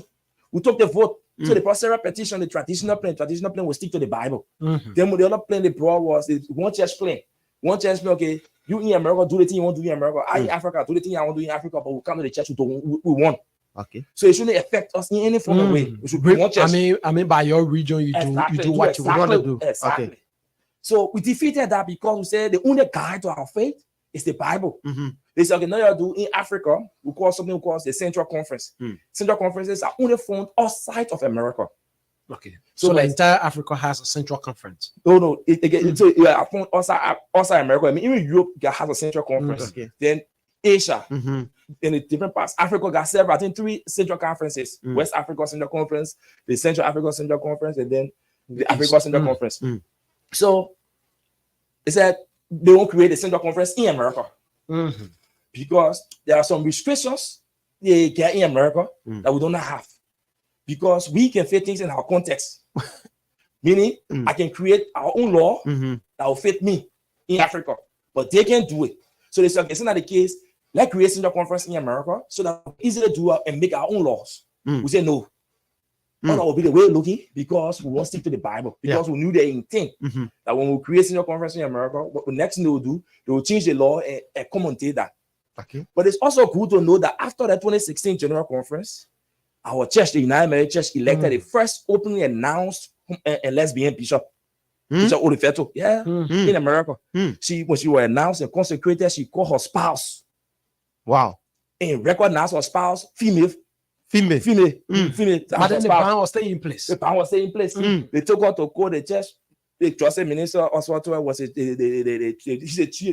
We took the vote. So the pastoral petition, the traditional plan will stick to the Bible. Then the other plan they brought was the one church plan. One church plan, okay, you in America, do the thing you want to do in America. I in Africa, do the thing I want to do in Africa, but we come to the church, we want. Okay. So it shouldn't affect us in any form of way. We should be one church. I mean, by your region, you do what you want to do. Exactly. Okay. So we defeated that because we said the only guide to our faith is the Bible. They said, okay, now you do in Africa, we call something we call the Central Conference. Central Conferences are only found outside of America. Okay. So the entire Africa has a central conference. No. So yeah, found outside America. I mean, even Europe has a Central Conference. Then Asia, in the different parts. Africa got several, I think 3 central conferences. West Africa Central Conference, the Central Africa Central Conference, and then the Africa Central Conference. So they said they won't create a Central Conference in America. Because there are some restrictions they get in America that we don't have. Because we can fit things in our context. Meaning, I can create our own law that will fit me in Africa. But they can't do it. So they said, okay, it's not the case. Let's create a conference in America so that it's easy to do and make our own laws. We say no. That will be the way of looking, because we won't stick to the Bible. Because we knew the intent that when we create a conference in America, what the next thing they will do, they will change the law and commentate that. Okay. But it's also good to know that after the 2016 General Conference, our church, the United Methodist Church, elected the first openly announced and lesbian bishop. Bishop Olifeto, in America. When she was announced and consecrated, she called her spouse. Wow. And recognized her spouse, female. But then the ban was staying in place. The ban was staying in place. They took her to court. The church, the trusted minister Oswald was he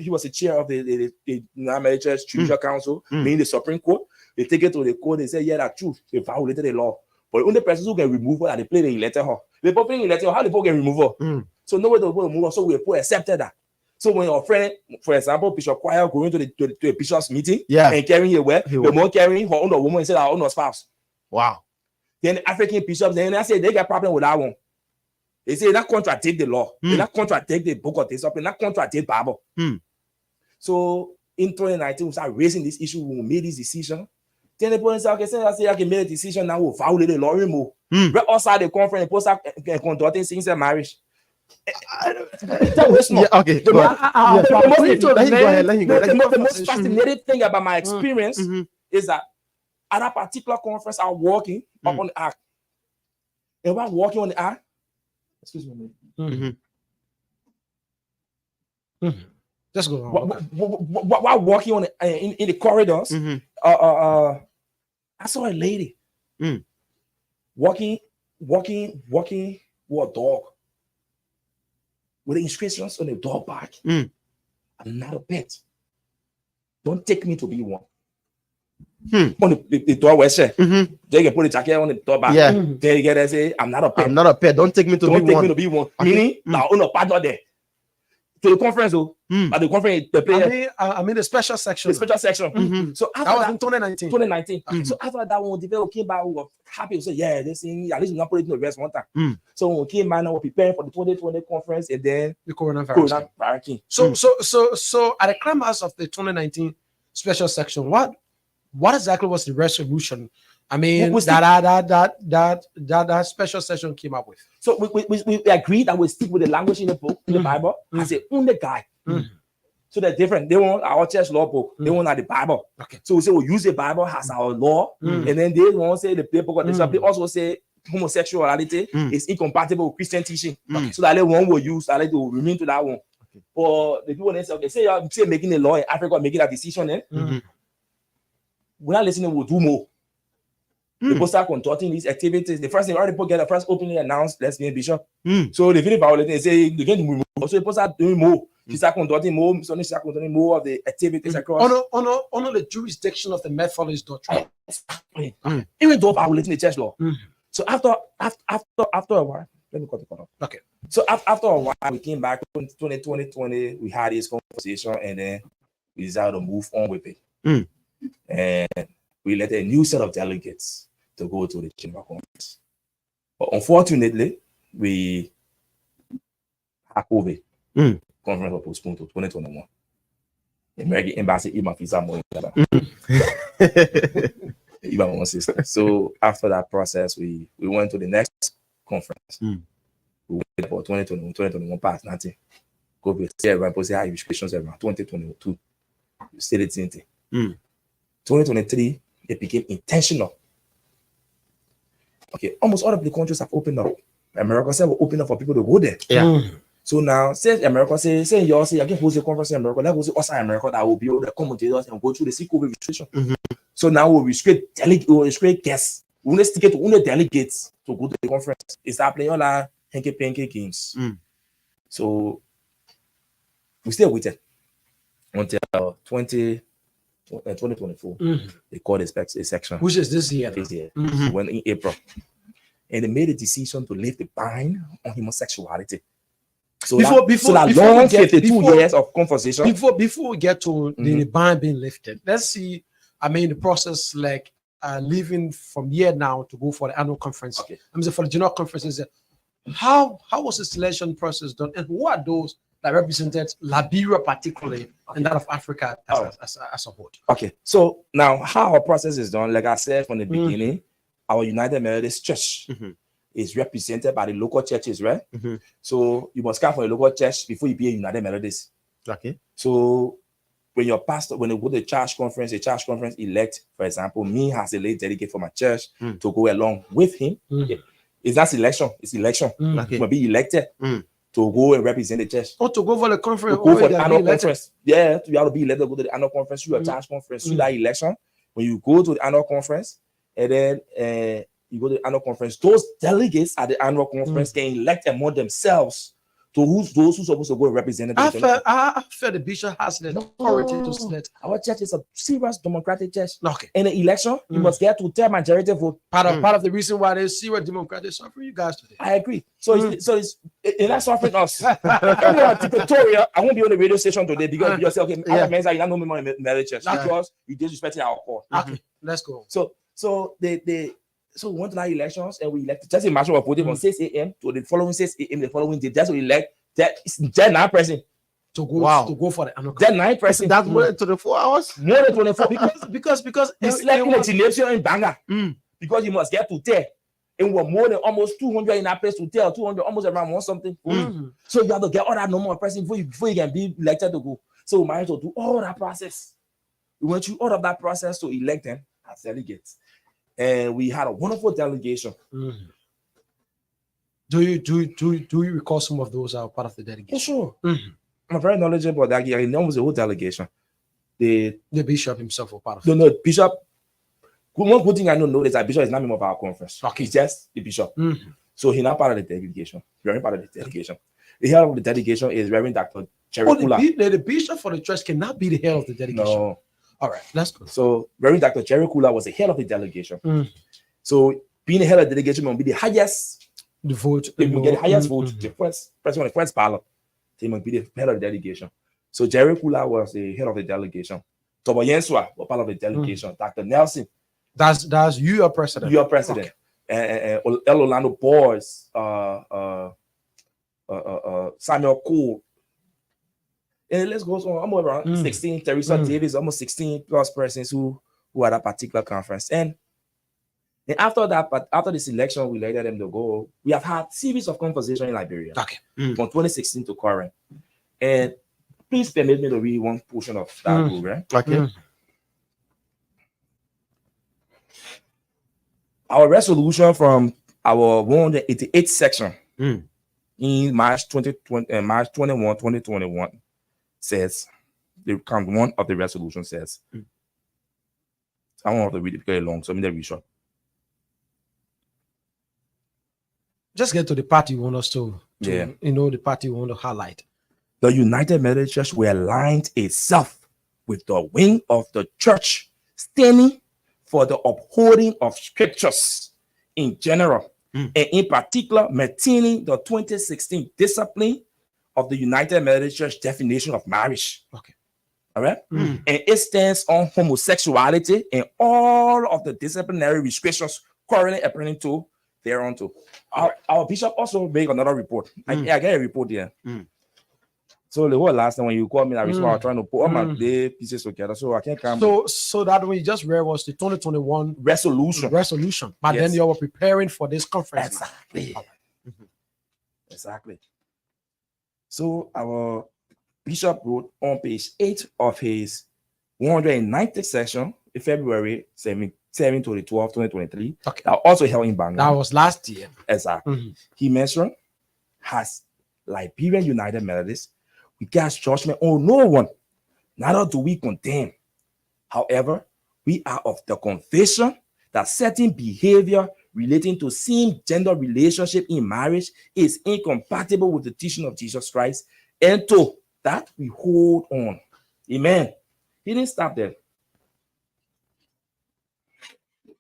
was the chair of the United Methodist Church Judicial Council, meaning the Supreme Court. They take it to the court. They say, yeah, that's true. They violated the law. But the only person who can remove her, they play the elected her. They put in elected her. How the people can remove her? So nobody will remove her. So we accepted that. So when your friend, for example, Bishop Kwaya going to the bishop's meeting, and carrying her where the more carrying her own woman instead of her own spouse. Wow. Then the African bishops, then I say they got problem with that one. They say that contradict the law. They not contradict the book of discipline. Not contradict Bible. So in 2019, we started raising this issue. We made this decision. Then the police say, okay, since I say I can make a decision now, we'll violate the law. Remove. Right outside the conference, the post conducting same-sex marriage. Okay. The most Mm-hmm. fascinating thing about my experience is that at a particular conference, I'm walking up on the ark. And while walking on the ark, excuse me. Just go on. While walking on in the corridors, I saw a lady walking with a dog with the instructions on the dog bag. I'm not a pet. Don't take me to be one. On the dog was say, they can put a jacket on the dog bag. Yeah. They get and say, I'm not a pet. I'm not a pet. Don't take me to Don't be take one. me to be one. Okay. Meaning, now on a partner there. To the conference, at the conference, the player. I mean the special section. The special section. So after that was in 2019. 2019. So after that one, the came back, we were happy to say, yeah, this thing, at least we're not putting it in the rest one time. So when we came back, now we're preparing for the 2020 conference and then the coronavirus. came. So at the climax of the 2019 special section, what exactly was the resolution? I mean, that special session came up with. So we agreed that we stick with the language in the book, in the Bible, as a only guy. So they're different. They want our church law book. They want the Bible. Okay. So we say we'll use the Bible as our law, and then they won't say the paper. They also say homosexuality is incompatible with Christian teaching. So that one will use, that will remain to that one. But the people they say, okay, say making a law in Africa, making a decision, then we're not listening. We'll do more. People start conducting these activities. The first thing already get the first openly announced lesbian bishop. So they feel violating. They say they're going to move. So people start doing more. She start conducting more. So they start conducting more of the activities across. On the jurisdiction of the Methodist doctrine. Even though violating the church law. So after a while, let me cut the corner. Okay. So after a while, we came back in 2020. We had this conversation, and then we decided to move on with it. And we let a new set of delegates to go to the Chamber Conference. But unfortunately, we had COVID. Conference was postponed to 2021. The American Embassy, even visa more. So after that process, we went to the next conference. We waited for 2021 passed, nothing. COVID, everyone say high restrictions around 2022. Still the same thing. 2023, it became intentional. Okay, almost all of the countries have opened up. America said we'll open up for people to go there. Yeah. So now, say America say y'all say I can host a conference in America. Let's go see outside America that will be able to accommodate us and go through the COVID restriction. So now we'll restrict guests. We want to stick it to only delegates to go to the conference. It's start playing all our hanky-panky games. So we still waited until 2024. They called a section, which is this year. When in April, and they made a decision to lift the ban on homosexuality. So before long 52 years of conversation. Before we get to the ban being lifted, let's see. I mean, the process like leaving from here now to go for the annual conference. Okay. I mean, for the general conferences, how was the selection process done, and who are those that represented Liberia particularly and that of Africa as a whole? Okay, so now how our process is done, like I said from the beginning, our United Methodist Church is represented by the local churches, right? So you must come from a local church before you be a United Methodist. Okay. So when your pastor, when you go to the church conference elect, for example, me as a late delegate for my church to go along with him. It's not selection, it's election. You must be elected to go and represent the church. Or to go for the conference. Go for the annual conference. Yeah, you have to be elected to go to the annual conference, through a church conference, through that election. When you go to the annual conference, and then you go to the annual conference, those delegates at the annual conference can elect among themselves to those who supposed to go and represent them. I feel the bishop has the authority to select. Our church is a serious democratic church. Okay. In the election, you must get to 10 majority vote. Part of the reason why they see what democratic suffering you guys today. I agree. So it's not suffering us. Victoria, I won't be on the radio station today because you say, okay, other men you don't know me more in marriage church because you disrespected our call. Okay, let's go. So we went to that elections and we elected. Just imagine we're voting from 6 a.m. to the following 6 a.m. the following day. Just to elect that 9 person to go for the annual. That 9 person. That's more than 24 hours. More than 24 because it's like an election in Banga. Because you must get to 10. And we're more than almost 200 in that place to tell, 200, almost around 1 something. So you have to get all that number of person before you can be elected to go. So we managed to do all that process. We went through all of that process to elect them as delegates. And we had a wonderful delegation. Do you recall some of those are part of the delegation? For sure. I'm very knowledgeable about that. I know it was a whole delegation. The bishop himself was part of it. No, Bishop. One good thing I know is that Bishop is not a member of our conference. Okay. He's just the bishop. So he's not part of the delegation. Very part of the delegation. The head of the delegation is Reverend Dr. Jerry Kula. The bishop for the church cannot be the head of the delegation. No. All right, that's good. So Reverend Dr. Jerry Kula was the head of the delegation. So being the head of the delegation will be the highest vote. If you get the highest vote, the first president, the first ballot, they must be the head of the delegation. So Jerry Kula was the head of the delegation. Tobo Yensua was part of the delegation. Dr. Nelson. That's you are president. You are president. Okay. And El Orlando Boys, Samuel Cole. And let's go on. I'm around 16. Teresa Davis, almost 16 plus persons who had a particular conference. And after that, but after this election, we elected them to go. We have had series of conversations in Liberia. Okay. From 2016 to current. And please permit me to read one portion of that book, right? Okay. Our resolution from our 188th section in March 21, 2021 says, the count one of the resolution says, I don't want to read it very long, so I'm going to read short. Just get to the part you want us to the part you want to highlight. The United Methodist Church will align itself with the wing of the church, standing for the upholding of scriptures in general, and in particular, maintaining the 2016 discipline of the United Methodist Church definition of marriage. Okay. All right. And it stands on homosexuality and all of the disciplinary restrictions currently appealing to thereunto. Our bishop also made another report. I get a report there. So the whole last time when you called me, I was trying to put all my day pieces together, so I can't come. So that we just read was the 2021 resolution. But then you were preparing for this conference. Exactly. Exactly. So our bishop wrote on page 8 of his 190th section in February 7 to the 12th, 2023. Okay. That also held in Bangladesh. That was last year. Exactly. He mentioned, has Liberian United Methodists, we cast judgment on no one, neither do we condemn. However, we are of the conviction that certain behavior relating to same-gender relationship in marriage is incompatible with the teaching of Jesus Christ, and to that we hold on. Amen. He didn't stop there.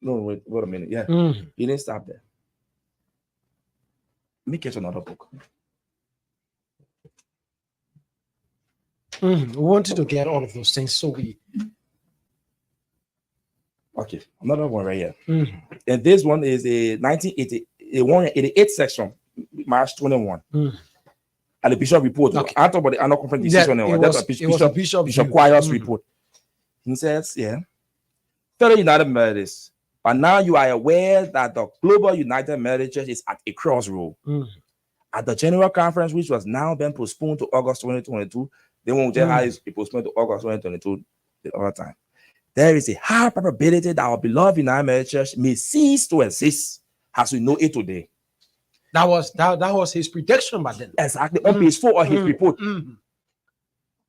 No, wait a minute. Yeah, he didn't stop there. Let me catch another book. We wanted to get all of those things, so we. Okay, another one right here. And this one is a 188 section, March 21. And the bishop report. Okay. I talk about the annual conference decision. That's a Bishop Choir's report. He says, fellow United Methodists, but now you are aware that the Global United Methodist Church is at a crossroad. At the general conference, which was now been postponed to August 2022, they won't tell how it's postponed to August 2022 the other time. There is a high probability that our beloved United Methodist Church may cease to exist as we know it today. That was his prediction back then. Exactly. On page 4 of his report.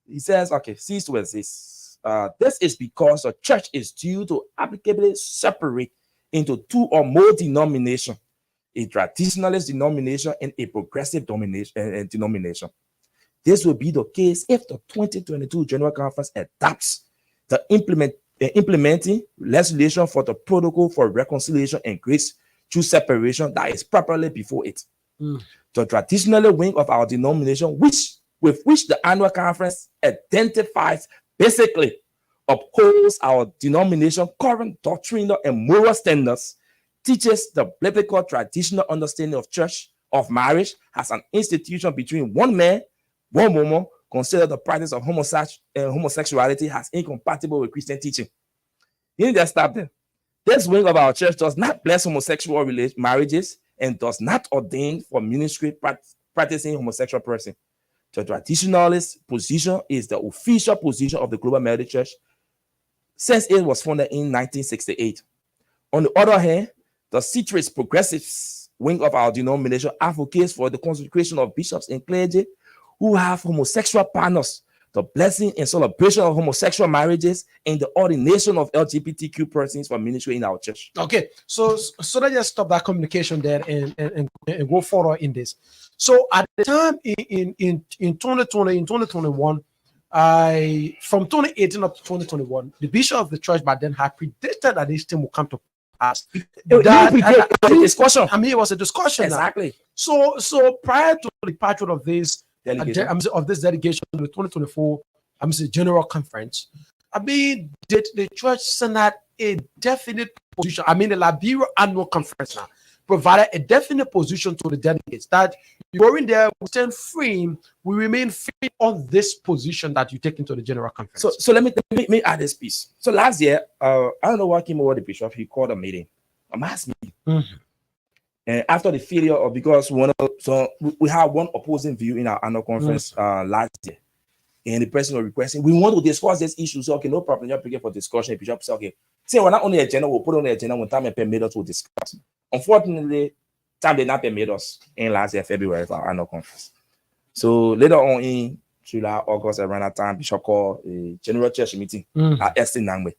He says, cease to exist. This is because the church is due to applicably separate into 2 or more denominations, a traditionalist denomination and a progressive denomination. This will be the case if the 2022 General Conference adopts the implementing legislation for the protocol for reconciliation and grace through separation that is properly before it. The traditional wing of our denomination, with which the annual conference identifies, basically upholds our denomination current doctrinal and moral standards, teaches the biblical traditional understanding of church, of marriage as an institution between one man, one woman, consider the practice of homosexuality as incompatible with Christian teaching. He didn't just stop there. This wing of our church does not bless homosexual marriages and does not ordain for ministry practicing homosexual person. The traditionalist position is the official position of the Global Melody Church since it was founded in 1968. On the other hand, the centrist progressives wing of our denomination advocates for the consecration of bishops and clergy who have homosexual partners, the blessing and celebration of homosexual marriages, and the ordination of LGBTQ persons for ministry in our church. Okay, so let's just stop that communication there and go forward in this. So at the time in 2020, in 2021, from 2018 up to 2021, the bishop of the church by then had predicted that this thing will come to pass. Discussion. I mean, it was a discussion. Exactly. So prior to the departure of this delegation to the 2024, General Conference, I mean, did the church send out a definite position? I mean, the Liberia Annual Conference now provided a definite position to the delegates that you're in there, we stand free, we remain free on this position that you take into the General Conference. So let me add this piece. So last year, I don't know what came over the bishop, he called a meeting, a mass meeting. Mm-hmm. And after the failure of, because we had one opposing view in our annual conference last year. And the person was requesting, we want to discuss this issue. So, okay, no problem. You're picking for discussion. The bishop said, okay, say we're not on the agenda, we'll put it on the agenda when time and permit us to discuss. Unfortunately, time did not permit us in last year, February, for our annual conference. So later on in July, August, around that time, Bishop called a general church meeting at Estin Nangwe.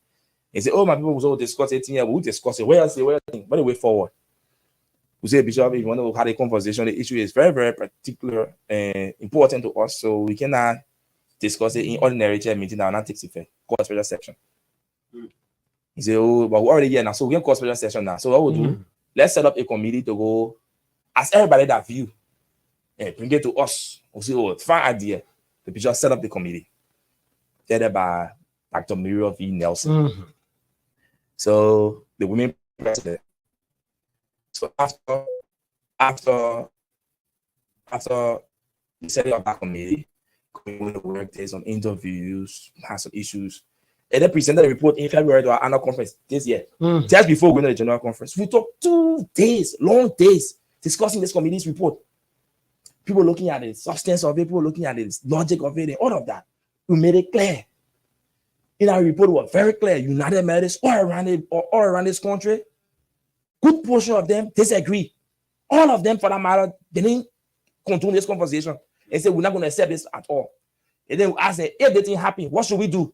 He said, oh, my people will discuss it here. We'll discuss it. Where else? Where the way forward? We say, Bishop, if you want to have a conversation, the issue is very, very particular and important to us. So we cannot discuss it in ordinary chair meeting that not takes effect. Call a special session. He said, oh, but we're already here now. So we can call a special session now. So what we'll do, let's set up a committee to go ask everybody that view and bring it to us. We'll say, oh, fine idea. The bishop set up the committee. Headed by Dr. Muriel V. Nelson. So the women president. So after the setting of that committee, going to work, there's some interviews, had some issues, and then presented a report in February to our annual conference this year. Just before going to the general conference, we took 2 days, long days, discussing this committee's report. People looking at the substance of it, people looking at the logic of it, and all of that. We made it clear. In our report, it was very clear. United Methodists all around this country, good portion of them disagree. All of them, for that matter, they didn't continue this conversation and say, we're not going to accept this at all. And then we ask them, if the thing happen, what should we do?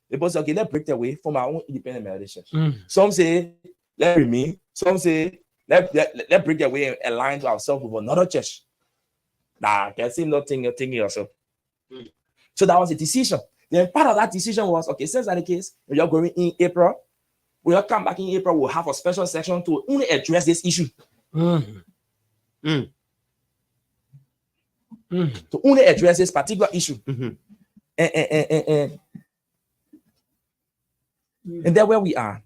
They both say, okay, let's break away from our own independent Methodist church. Some say, let remain. Some say, let break away and align to ourselves with another church. Nah, can't see nothing yourself. So that was a decision. Then part of that decision was, okay, since that's the case, we are going in April. We'll come back in April. We'll have a special section to only address this issue. To only address this particular issue. And that's where we are.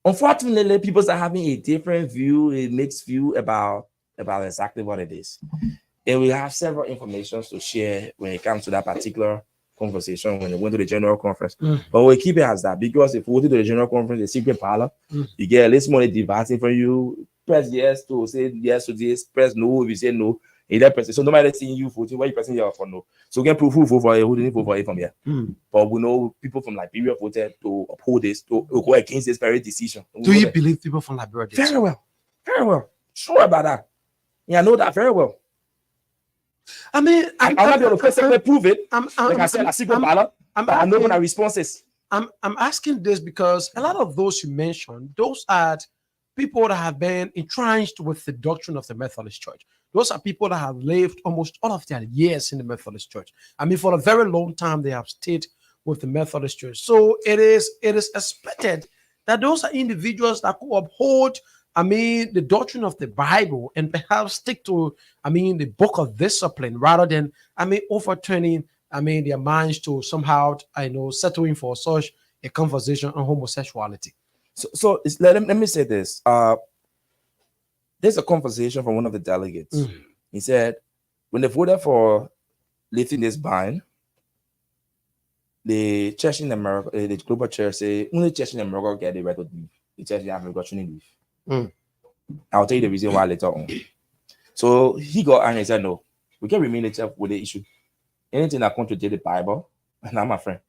Unfortunately, people are having a different view, a mixed view about exactly what it is. And we have several informations to share when it comes to that particular conversation when they went to the general conference. But we keep it as that, because if we go to the general conference, the secret parlor, you get a list money devising for you. Press yes to say yes to this, press no if you say no. So nobody seeing you voting, why you pressing yes for no? So we can prove who vote for it, who didn't vote for it from here. But we know people from Liberia voted to uphold this, to go against this very decision. Do you believe people from Liberia did? Very well. Very well. Sure about that. Yeah, I know that very well. I mean, I'm not going to prove it. Like I said, a secret ballot. I know what our response is. I'm asking this because a lot of those you mentioned, those are people that have been entrenched with the doctrine of the Methodist Church. Those are people that have lived almost all of their years in the Methodist Church. I mean, for a very long time, they have stayed with the Methodist Church. So it is expected that those are individuals that could uphold, I mean, the doctrine of the Bible and perhaps stick to, I mean, the book of discipline rather than, I mean, overturning, I mean, their minds to somehow, settling for such a conversation on homosexuality. So let me say this. There's a conversation from one of the delegates. He said, when they voted for lifting this ban, the church in America, the global church, say only church in America get the right to the church haven't got training leave. I'll tell you the reason why later on. So he got angry and said, no, we can remain the church with the issue. Anything that contradicts the Bible, and I'm my friend.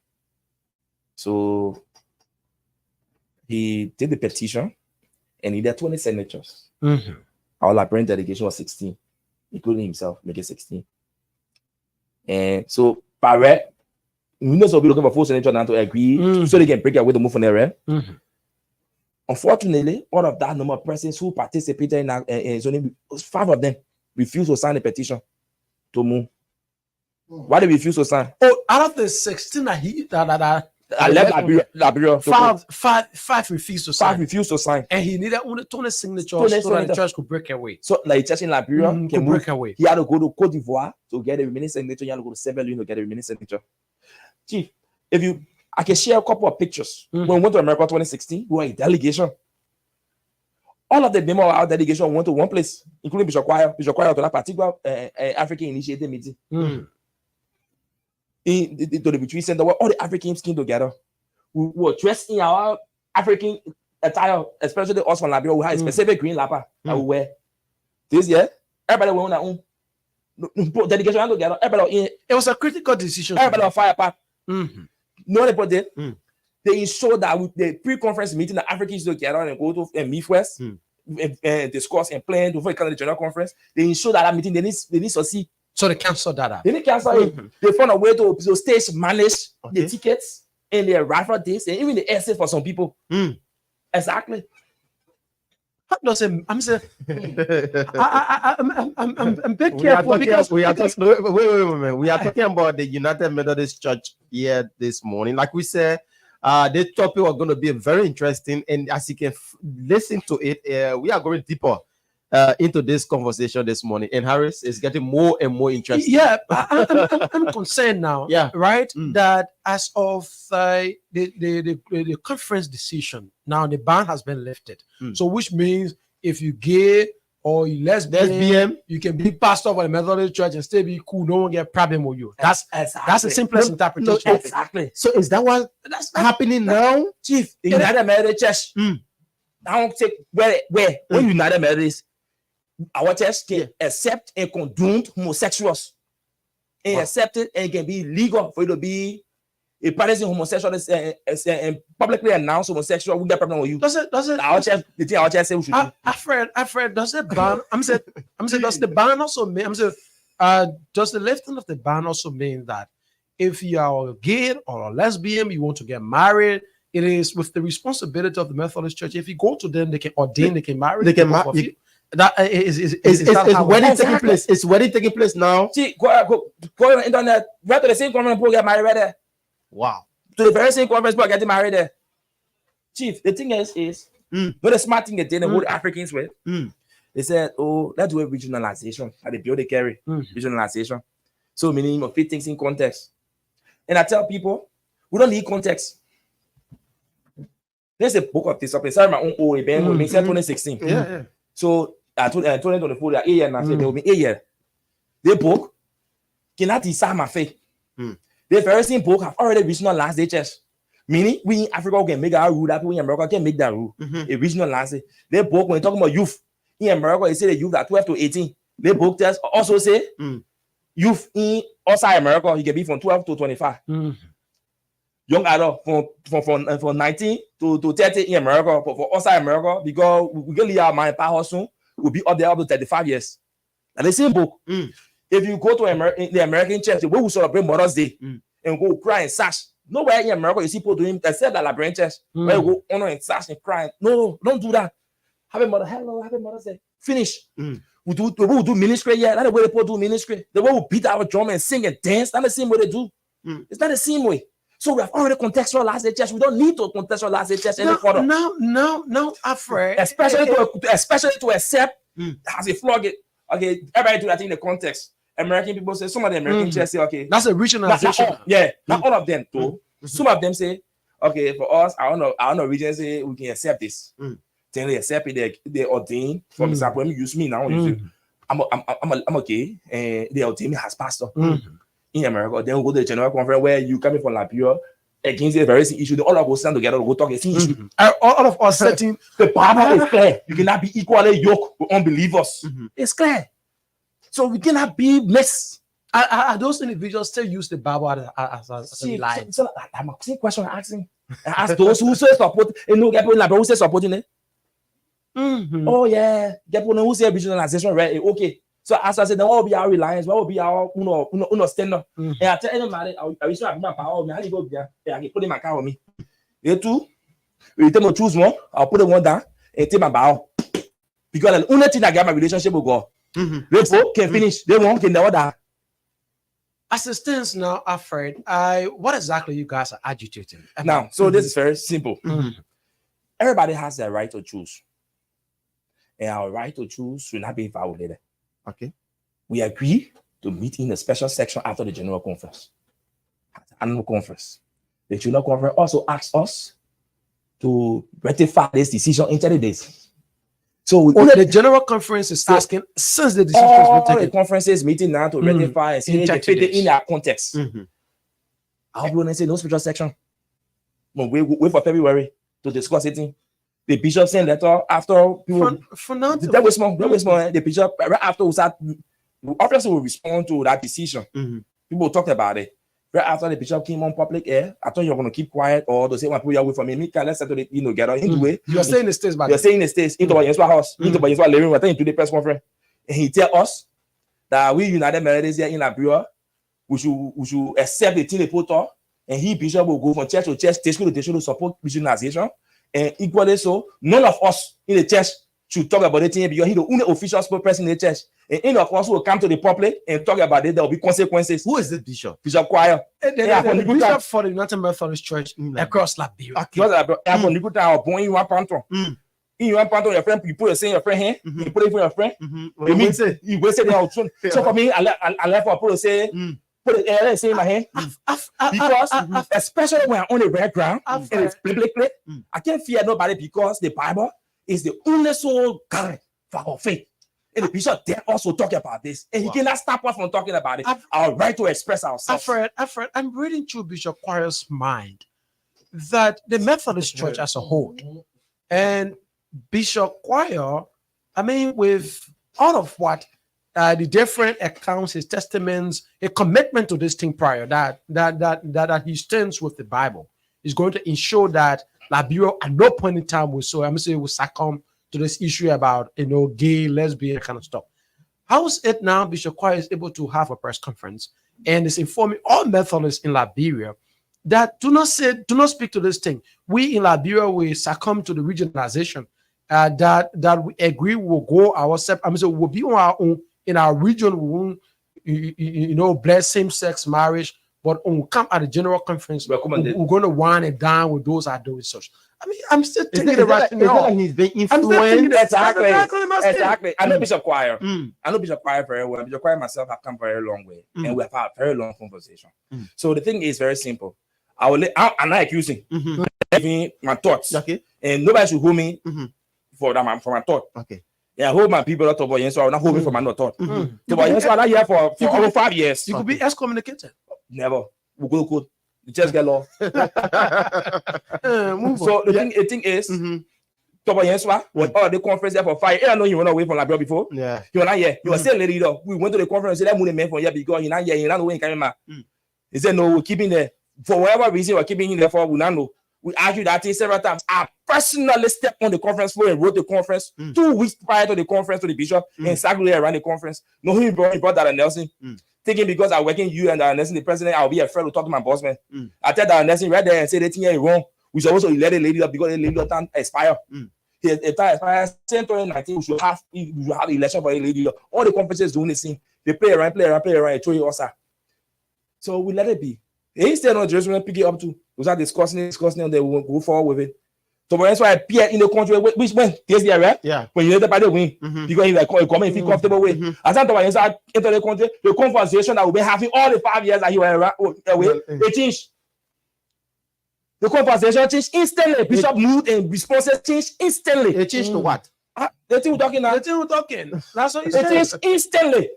So he did the petition and he did 20 signatures. Our Liberian delegation was 16, including himself, make it 16. And so, by right, we know so we're looking for 4 senators now to agree so they can break away to move from there. Unfortunately, all of that number of persons who participated in that zoning, 5 of them refused to sign the petition to move. Why did they refuse to sign? Oh, out of the 16 that I left Liberia. 5 refused to sign. 5 refused to sign. And he needed only 20 signatures so that the church could break away. So, like, church in Liberia can break away. He had to go to Cote d'Ivoire to get the remaining signature. He had to go to Sierra Leone to get the remaining signature. Chief, I can share a couple of pictures. When we went to America 2016, we were a delegation. All of the members of our delegation went to one place, including Bishop Choir to that particular African Initiative meeting. In the retreat center where all the Africans came together. We were dressed in our African attire, especially us from Liberia. We had a specific green lapa that we wear. This year, everybody went on their own delegation together. Everybody it was a critical decision. Everybody was fire apart. No, they they ensured that with the pre-conference meeting, the Africans together and go to and meet first and discuss and plan before they come to the general conference. They ensured that meeting they need to succeed. So they canceled that out. They didn't cancel it. They found a way to stage manage the tickets and the arrival dates and even the essay for some people. Exactly. I'm saying, I'm bit careful because we are talking. Wait. We are talking about the United Methodist Church here this morning. Like we said, this topic is going to be very interesting, and as you can listen to it, we are going deeper into this conversation this morning. And Harris is getting more and more interesting. Yeah, I'm concerned now. Yeah, right. That as of the conference decision, now the ban has been lifted. So which means if you gay or you lesbian, you can be pastor of a Methodist church and still be cool. No one get problem with you. That's the simplest interpretation. Exactly. So is that what that's happening now, Chief? The United Methodist Church. I don't take where when United Methodist, our church can accept and condone homosexuals and accept it, and it can be legal for you to be a practicing homosexual and publicly announce homosexual. We get problem with you. Does it? Our church, the thing our church say we should do. Alfred, does it ban? I'm saying, does the ban also mean? Does the lifting of the ban also mean that if you are a gay or a lesbian, you want to get married, it is with the responsibility of the Methodist Church. If you go to them, they can ordain, they can marry. They can marry. That is wedding taking place. It's wedding taking place now. See, go on the internet. Right to the same conference, people get married right there. Wow. To the very same conference, people getting married there. Chief, the thing is not the smart thing they did, the whole Africans with. They said, oh, let's do a regionalization. Like the bill they carry, regionalization. So meaning you fit things in context. And I tell people, we don't need context. There's a book of this up inside my own old event with me, 2016. Yeah. So 2024, they are 8 years now. They will be 8 years. The book cannot decide my faith. The very same book have already regionalized the church. Meaning, we in Africa can make our rule, that we in America can make that rule. A regionalized. The book, when talking about youth, in America, they say the youth are 12 to 18. The book tells also say youth in outside America, you can be from 12 to 25. Young adult from 19 to 30 in America, but for outside America, because we can leave our mind power soon, we'll be up there up to 35 years. And the same book. If you go to the American church, the way we celebrate Mother's Day and go cry and sash, nowhere in America you see people doing except the Liberian church where you go honor and sash and cry. No, don't do that. Happy Mother's Day. Finish. We do ministry, that's the way people do ministry. The way we beat our drum and sing and dance, that's the same way they do. It's not the same way. So we have already contextualized the church. We don't need to contextualize the church any further. No, Alfred. Especially to accept as a flog it. Okay, everybody do that in the context. American people say, some of the American church say, okay, that's a regionalization. Not all of them too. Some of them say, okay, for us, I don't know region say we can accept this. Then they accept it, they ordain. For example, let me use me now. I'm okay, and they ordain me as pastor in America. Then we go to the general conference where you coming from Liberia, against a very issue. They all of us stand together to go talk a issue. All of us setting the Bible is clear. You cannot be equally yoked with unbelievers. It's clear. So we cannot be mixed. Are those individuals still use the Bible as a lie? So I'm asking question. I ask those who say support. You know, get people who say supporting it. Oh yeah, get people who say visualization, right? Okay. So as I said, then what will be our reliance? What will be our stand up? And I tell anybody, I wish I had my power. I go there. I can put in my car with me. You too. You tell me choose one. I'll put the one down and take my bow. Because the only thing I get my relationship with God. They can finish. They won't can order. As it stands now, Alfred, what exactly you guys are agitating now? So this is very simple. Everybody has the right to choose, and our right to choose should not be violated. Okay. We agree to meet in a special section after the general conference. Annual conference. The general conference also asks us to rectify this decision in 30 days. So the general conference is asking, since the decision has been taken, the conference is meeting now to rectify and see in their context. I hope we say no special section. No, wait for February to discuss it. The bishop sent letter after people. For now, that was small. The bishop right after we start, obviously will respond to that decision. People talked about it. Right after the bishop came on public air, I thought you were going to keep quiet or to say one people away from me. Let's settle it, get out into way. You are saying the states, you're saying the states into our house, into our living room. I think into the press conference, and he tell us that we United Methodist here in Liberia, we should accept the thing they put up, and he bishop will go from church to church, station to station to support missionization. And equally so, none of us in the church should talk about it because he's the only official spokesperson in the church. And any of us will come to the public and talk about it, there will be consequences. Who is this bishop? Bishop Choir. The bishop for the United Methodist Church across Liberia. In one panto, your friend, you put a say your friend here, you put it for your friend. You will say they are true. So for me, I left for put say. Put it say in my hand because especially when I'm on the red ground and it's biblically, I can't fear nobody because the Bible is the only soul guide for our faith. And the bishop then also talk about this, and he cannot stop us from talking about it. Our right to express ourselves. Alfred, I'm reading through Bishop Choir's mind that the Methodist Church as a whole and Bishop Choir, with all of what the different accounts, his testaments, a commitment to this thing prior that he stands with the Bible is going to ensure that Liberia at no point in time will succumb to this issue about gay, lesbian kind of stuff. How is it now Bishop Choir is able to have a press conference and is informing all Methodists in Liberia that do not speak to this thing? We in Liberia will succumb to the regionalization that we agree will go ourselves. We'll be on our own. In our region, we won't, bless same-sex marriage, but when we come at the general conference, we're going to wine and dine with those that are doing such. I'm still thinking about it now. He's being influenced. Exactly. I know Bishop Choir. I know Bishop Choir very well. Bishop Choir myself have come a very long way, and we have had a very long conversation. So the thing is very simple. I'm not accusing. Giving my thoughts. Okay. And nobody should hold me for my thought. Okay. Yeah, I hold my people out of so I will not hold me for my not thought. So I'm not here for over 5 years. You could be excommunicated. Never. We go could. You just get law. So the thing is, when all the conference there for 5 years, I know you went away from Liberia before. Yeah. You were not here. You were still leader. We went to the conference. That money meant for you because you're not here. You're not the way coming back. He said no. We're keeping there for whatever reason. We're keeping him there for. We not know. We argued that thing several times. I personally stepped on the conference floor and wrote the conference 2 weeks prior to the conference to the bishop and circulated around the conference. No, he brought that Nelson. Thinking because I'm working you and Nelson, the president, I'll be afraid to talk to my boss man. I tell that Nelson right there and say the thing is wrong. We should also let the lady up because the lady up time expire. If time expires, 2019, we should have election for the lady up. All the conferences doing the same. They play around, and throw you also. So we let it be. He stayed on Jerusalem, pick it up too. We start discussing, and they will go forward with it. So that's why I appear in the country, which when this year, right? Yeah. When you let the win, because he's like coming and feel comfortable with. As I'm talking about into the country, the conversation that we've been having all the 5 years that he were away, they changed. The conversation changed instantly. Bishop mood and responses changed instantly. They changed to what? The thing we're talking now. The thing we're talking. That's what he said. It changed instantly.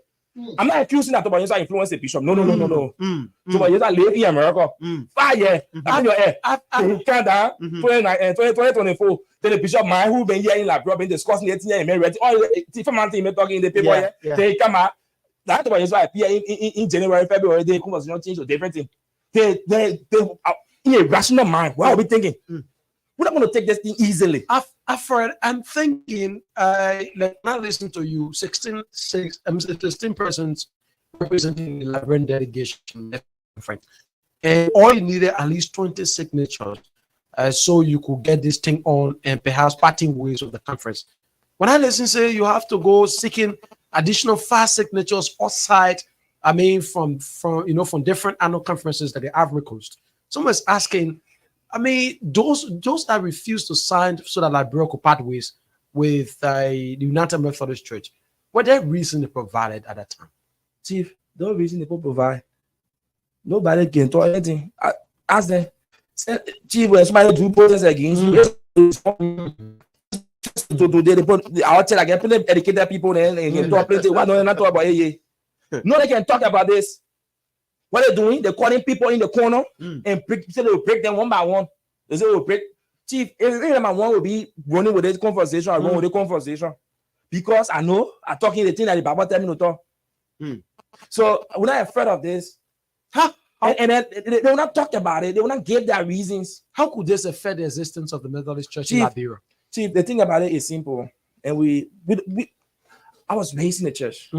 I'm not accusing that Toba Yensa influence the bishop. No. Toba Yensa live in America. 5 years. I'm your head. Canada, 2024. Then the bishop man who been here in Labrador been discussing 18 years in marriage. All the different things talking in the paper. They come out. That Toba Yensa appear in January, February. They conversation change to different thing. They in a rational mind. What are we thinking? We're not going to take this thing easily. I'm thinking, like when I listen to you, 16 persons representing the Liberian delegation, and all you needed at least 20 signatures, so you could get this thing on and perhaps parting ways of the conference. When I listen, say you have to go seeking additional 5 signatures outside. I mean, from different annual conferences that the Ivory Coast. Someone's asking. I mean, those that refused to sign so that Liberia could part ways with the United Methodist Church, what that reason they provided at that time? Chief, the reason they provide, nobody can talk anything. Ask them, Chief, when somebody do process against you, I'll tell like educated people and talk plenty. Why don't they not talk about it? No, they can talk about this. What they're doing, they're calling people in the corner and say they will break them one by one. They say we'll break. Chief, every man one will be running with this conversation, I run with the conversation. Because I know I'm talking the thing that the Bible tell me to talk. So we're not afraid of this. And then they will not talk about it, they will not give their reasons. How could this affect the existence of the Methodist Church in Liberia? Chief, the thing about it is simple. And I was raised in the church.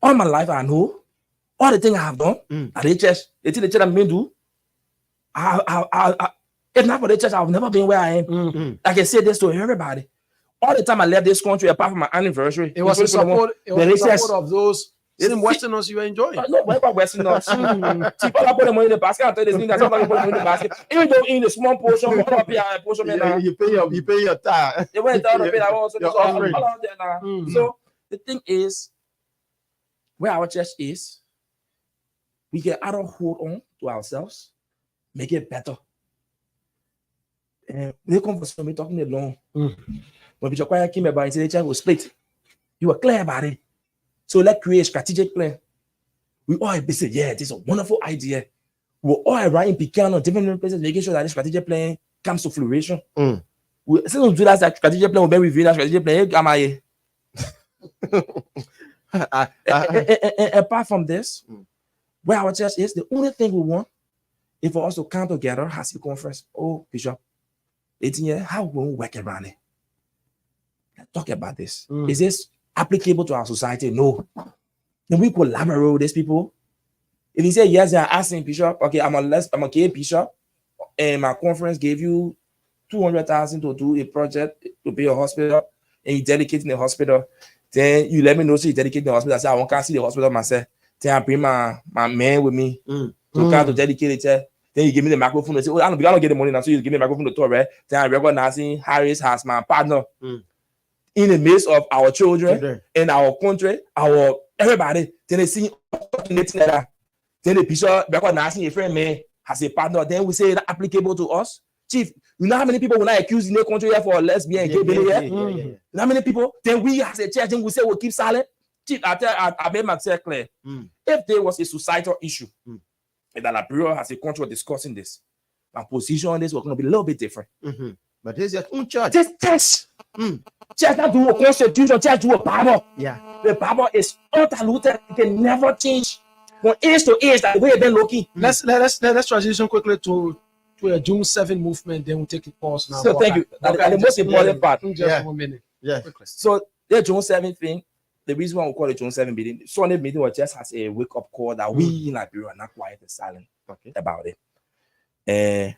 All my life I know. All the things I have done at the church, the thing the church I'm going to do, if not for the church, I've never been where I am. I can say this to everybody. All the time I left this country, apart from my anniversary, it was the support of those same Westerners you were enjoying. No, what about Westerners? People are putting money in the basket. I tell this thing that somebody put money in the basket. Even though in the small portion, you pay your tithe. They went down to pay that also. So the thing is, where our church is, we can either hold on to ourselves, make it better. And they come for me talking alone. When Bishop Kwaya came about and said the church was split, you were clear about it. So let's create a strategic plan. We all be say, yeah, this is a wonderful idea. We're all writing Pecan on different places, making sure that the strategic plan comes to fruition. We do that strategic plan, we'll review that strategic plan. Apart from this, where our church is, the only thing we want is for us to come together as a conference. Oh, Bishop, 18 years, how will we work around it? Let's talk about this. Is this applicable to our society? No. Then we collaborate with these people. If you say yes, they are asking Bishop, okay, I'm a K Bishop, and my conference gave you 200,000 to do a project to pay a hospital, and you dedicate the hospital. Then you let me know so you dedicate the hospital. I say I want to see the hospital myself. Then I bring my man with me to come to dedicate it. Then you give me the microphone and say, oh, I don't get the money now, so you give me the microphone to talk, right? Then I recognize Harris as my partner in the midst of our children in our country, our everybody. Then they see that. Then the bishop recognizing a friend man as a partner. Then we say that applicable to us. Chief, you know how many people will not accuse in the country here for lesbian and gay here? You know how many people? Then we as a church, then we say we'll keep silent. Chief, I made myself clear. If there was a societal issue, and that Liberia as a country discussing this, my position on this was going to be a little bit different. But there's your own church. This church. Church not do a constitution, church do a Bible. The Bible is undiluted. It can never change. From age to age, that the way it's been looking. Let's transition quickly to a June 7 movement, then we'll take a pause now. So thank you. The most important part. Just 1 minute. So the June 7 thing, the reason why we call it June 7 meeting, Sunday meeting was just as a wake-up call that we in Liberia are not quiet and silent about it. And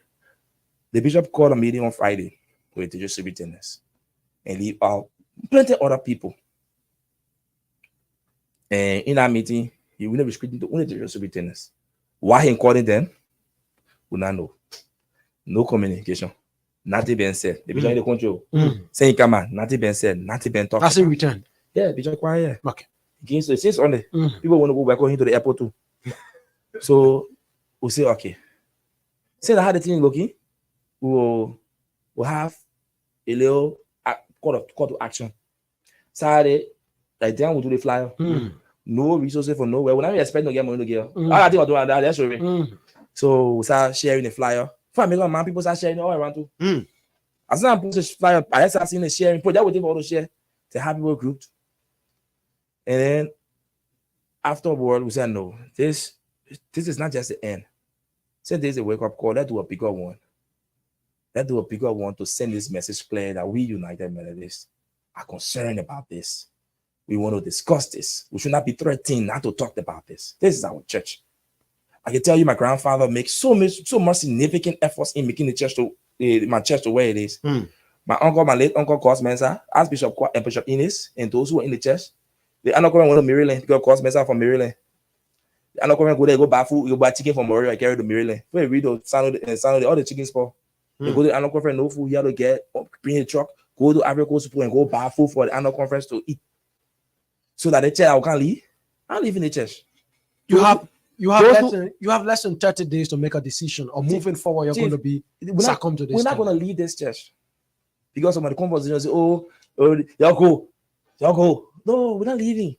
the bishop called a meeting on Friday with the distributors and leave out plenty of other people. And in that meeting, he will not be speaking to only the distributors. Why he calling them? We not know. No communication. Nothing been said. The bishop in the country saying, come on, nothing been said, nothing been talked. That's in return. Yeah, Bishop quiet. Okay. Since on the people want to go back into the airport too. So we'll say, okay. Say that how the thing looking, we'll have a little call to action. Saturday, like then we'll do the flyer. no resources from nowhere. When I expect to get money to get, I think I'll do that. That's right. So we start sharing the flyer. For me, man, people start sharing all around too. As soon as I post a flyer, I start seeing the sharing. Put that with people to share. To have people grouped. And then afterward, we said, no, this is not just the end. Say there's a wake-up call. Let's do a bigger one. Let's do a bigger one to send this message clear that we United Methodists are concerned about this. We want to discuss this. We should not be threatened not to talk about this. This is our church. I can tell you, my grandfather makes so much significant efforts in making the church my church to where it is. My late uncle, Cos Mensah, Archbishop and Bishop Innes, and those who were in the church, the uncle went to Maryland because Cos Mensah from Maryland. The uncle went go there, go buy food, go buy chicken from Maryland, carry to Maryland. Where we do sound all the chicken for. They go to the annual conference, no food, you have to get bring a truck, go to Ivory Coast and go buy food for the annual conference to eat. So that the church can leave. I live in the church. You have less than 30 days to make a decision, or moving forward, you're going to be succumb to this. We're not going to leave this church because some of the conversations say, oh, y'all go. No, we're not leaving.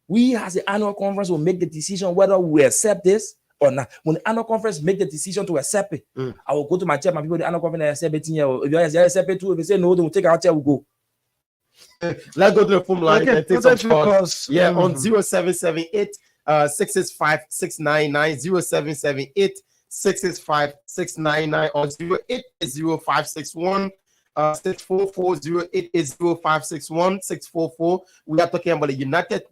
We as the annual conference will make the decision whether we accept this or not. When the annual conference make the decision to accept it, I will go to my chair, my people, the annual conference accept it. If you accept it too, if they say no, then we'll take our chair, we'll go. Let's go to the phone line and take some calls. Yeah, on 0778 665 699 0778 665 699 or 080561 644 0880 644. We are talking about the United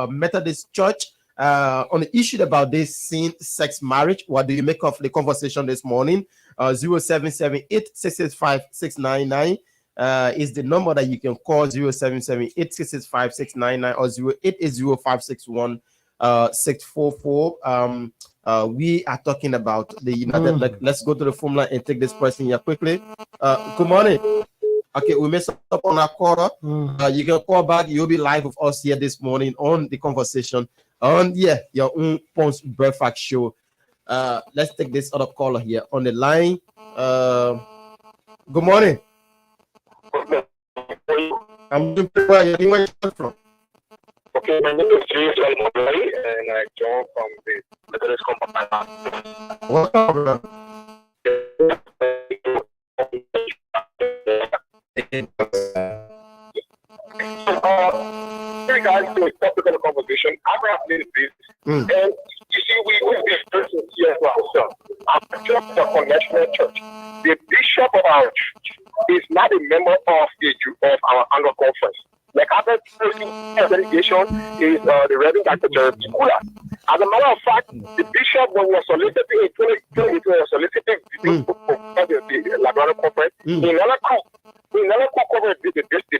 Methodist Church on the issue about this same-sex marriage. What do you make of the conversation this morning? 0778 665 699 is the number that you can call. 0778 665 699 or 0880 644. We are talking about the United. Let's go to the phone line and take this person here quickly. Good morning. Okay, we messed up on our quarter. You can call back. You'll be live with us here this morning on the conversation on your own Pons Breakfast Show. Let's take this other caller here on the line. Good morning. I'm doing pretty well. Where you from? Okay, my name is James Almonari, and I join from the Methodist Company. Welcome, brother. Regarding to a topic of the conversation, I'm having this, and you see, we this person here for ourselves. I'm just a congregational church. The bishop of our church is not a member of our annual conference. Like other delegation is the Reverend Dr. Jeremy Kula. As a matter of fact, the bishop was solicited in 2020 was solicited the Labrador conference in Nanaco. In Nanaco conference, the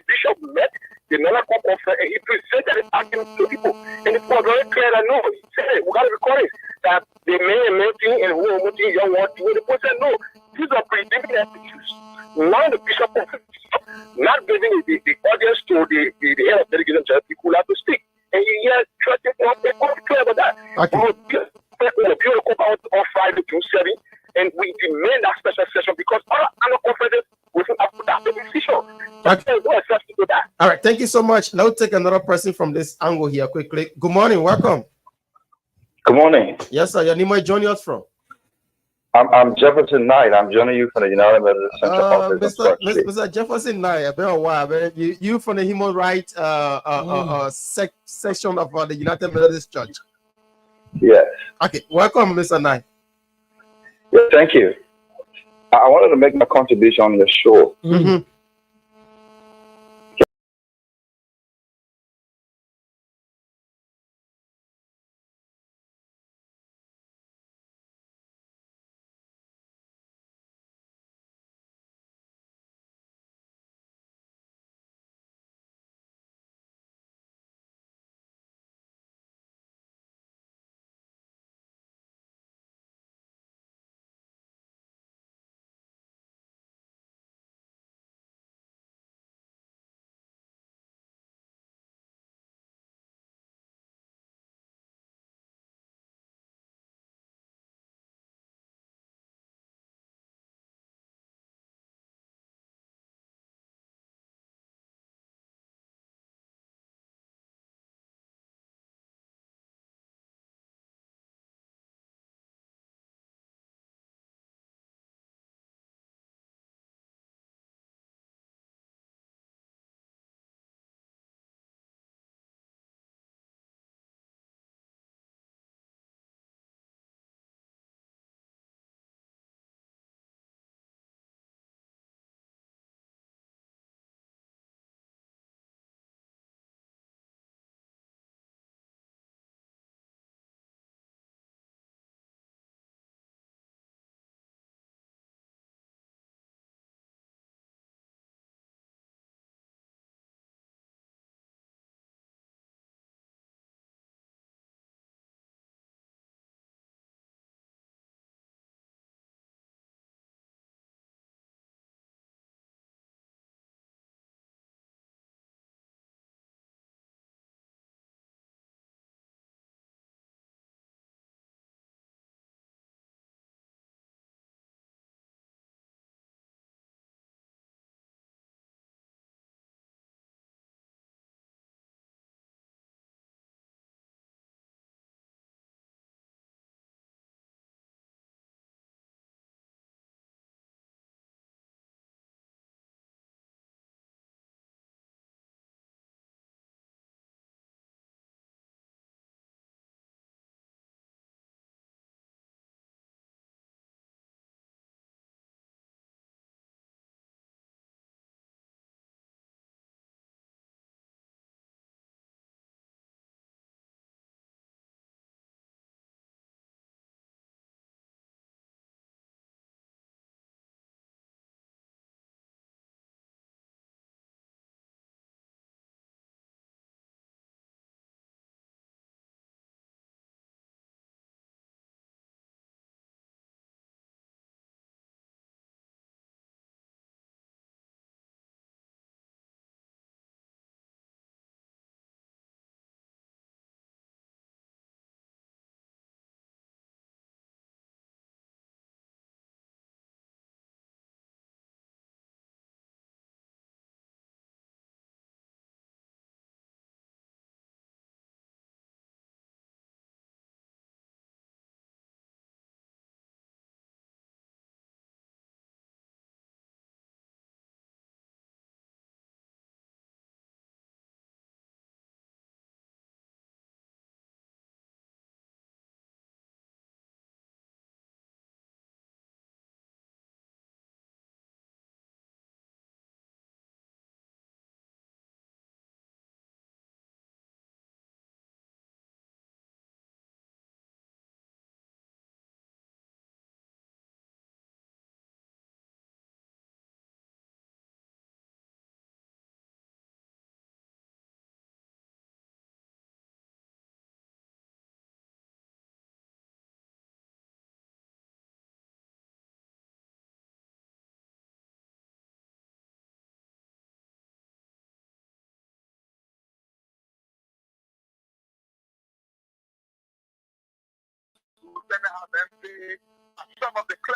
bishop met the Nanaco conference and he presented it argument to people. And it was very clear that no, he said, we got to record it, that the men thing and women thing, young one thing, the person said, no, these are predetermined issues. Now the bishop not giving the audience to the head of delegation, Jeremy Kula, to speak. And he has tried to be clear about that. We'll be about on Friday, June 7, and we demand that special session because all other conferences will have to that decision. All right, thank you so much. Now take another person from this angle here quickly. Good morning, welcome. Good morning. Yes, sir. Your name is joining us from? I'm Jefferson Knight. I'm joining you from the United Methodist Central Office. Mr. Jefferson Knight, I've been a while, man. You from the human rights section of the United Methodist Church. Yes. Okay, welcome, Mr. Knight. Yeah, thank you. I wanted to make my contribution on your show.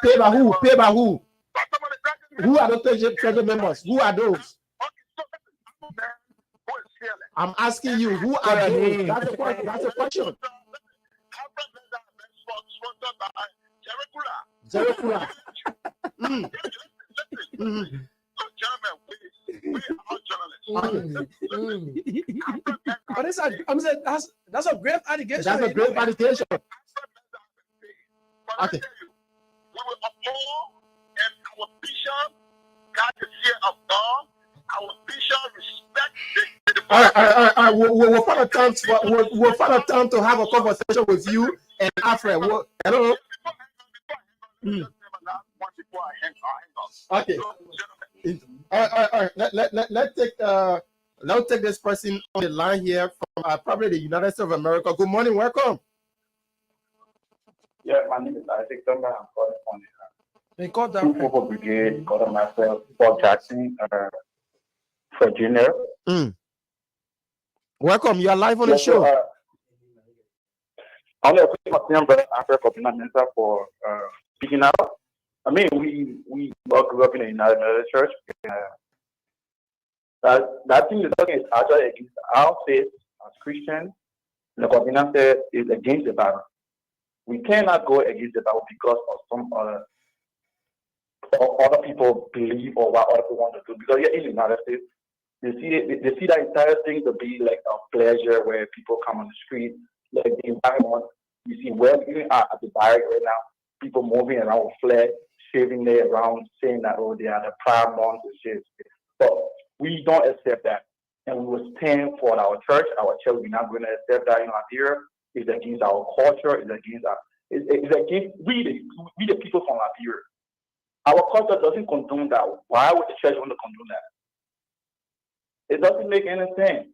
Pay by who? Pay by who? Who are the treasury members? Who are those? I'm asking you, who are those? That's a question. That's a question. Jerry But I'm saying that's a grave allegation. That's a grave allegation. Okay. We will uphold and our bishop got the fear of God. Our bishop respect the All right. We'll find a time we'll find a time to have a conversation with you and Alfred. Hello. Okay. All right. Let's take this person on the line here from probably the United States of America. Good morning, welcome. Yeah, my name is Isaac Thunder. I'm calling from They called that 244 Brigade, got myself, Bob Jackson, Virginia. Welcome, you are live on the show. I want to thank my brother Africa Minister for speaking out. I mean, we all grew up in the United Methodist Church. That thing you're talking is actually against our faith as Christians. The covenant said is against the Bible. We cannot go against the Bible because of some other people believe or what other people want to do. Because here in the United States, they see that entire thing to be like a pleasure where people come on the street, like the environment. You see, even at the barrack right now, people moving around with flags, shaving their around, saying that they are the Pride Month and shit. But we don't accept that, and we will stand for our church. Our church, we're not going to accept that in Liberia. It's against our culture. It's against we the people from Liberia. Our culture doesn't condone that. Why would the church want to condone that? It doesn't make any sense.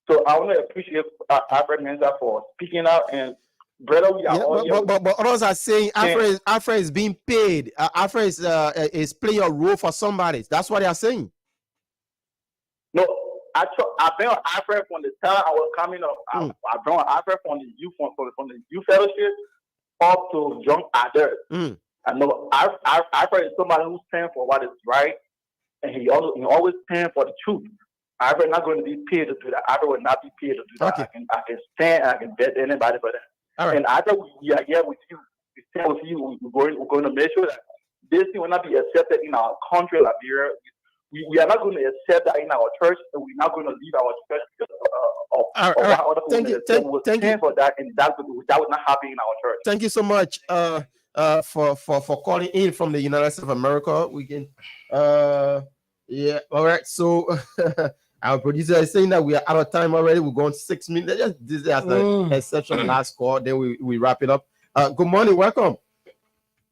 So I want to appreciate Alfred Mensa for speaking out. And brother, we are all here. But others are saying Alfred is being paid. Alfred is playing a role for somebody. That's what they are saying. No, I've been on Alfred from the time I was coming up. I've been on Alfred from the youth from the youth fellowship up to young adults. I know Alfred is somebody who stands for what is right, and he always stands for the truth. Alfred not going to be paid to do that. Alfred will not be paid to do that. Okay. I can stand. I can bet anybody for that. All right. And Alfred, we are here with you. We stand with you. We're going to make sure that this thing will not be accepted in our country, Liberia. We are not going to accept that in our church, and we're not going to leave our church because of other people. Thank you for that, and that would not happen in our church. Thank you so much for calling in from the United States of America. We can yeah, all right. So our producer is saying that we are out of time already. We're going 6 minutes. This is an exception last call. Then we wrap it up. Good morning, welcome.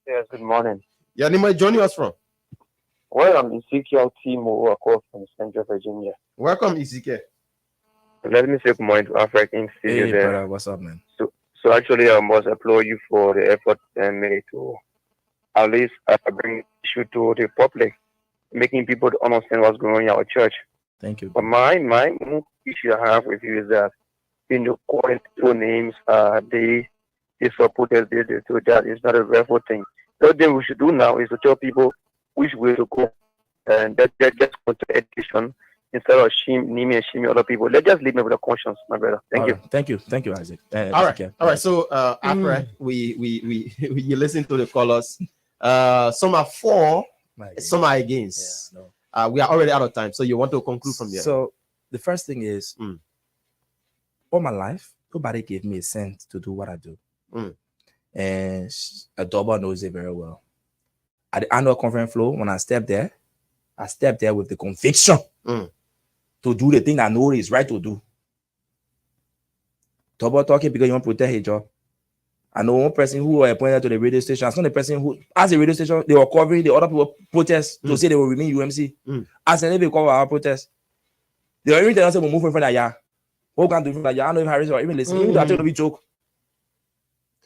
Yes, good morning. Your name is joining us from? Well, I'm Ezekiel Timo from Central Virginia. Welcome, Ezekiel. Let me say good morning to African studio Hey, there. brother, what's up, man? So actually, I must applaud you for the effort made to at least bring issue to the public, making people to understand what's going on in our church. Thank you. But my issue I have with you is that calling people names, they support us, so that is not a real thing. The thing we should do now is to tell people which way to go, and that just go to education instead of shaming other people. Let's just leave me with a conscience, my brother. Thank you. Thank you, Isaac. All right. So after we you listen to the callers. Some are for, some are against. We are already out of time, so you want to conclude from there. So the first thing is, all my life, nobody gave me a cent to do what I do, and Adoba knows it very well. At the annual conference floor, when I step there with the conviction to do the thing I know is right to do. Adoba talking because you want to protect his job. I know one person who was appointed to the radio station. It's not the person who, as a radio station, they were covering the other people protest to say they will remain UMC. As an they cover our protest, they were even telling us we'll move in front of ya. What can do in front of ya? I don't know if Harris or even listen. Even though I think it'll be joke.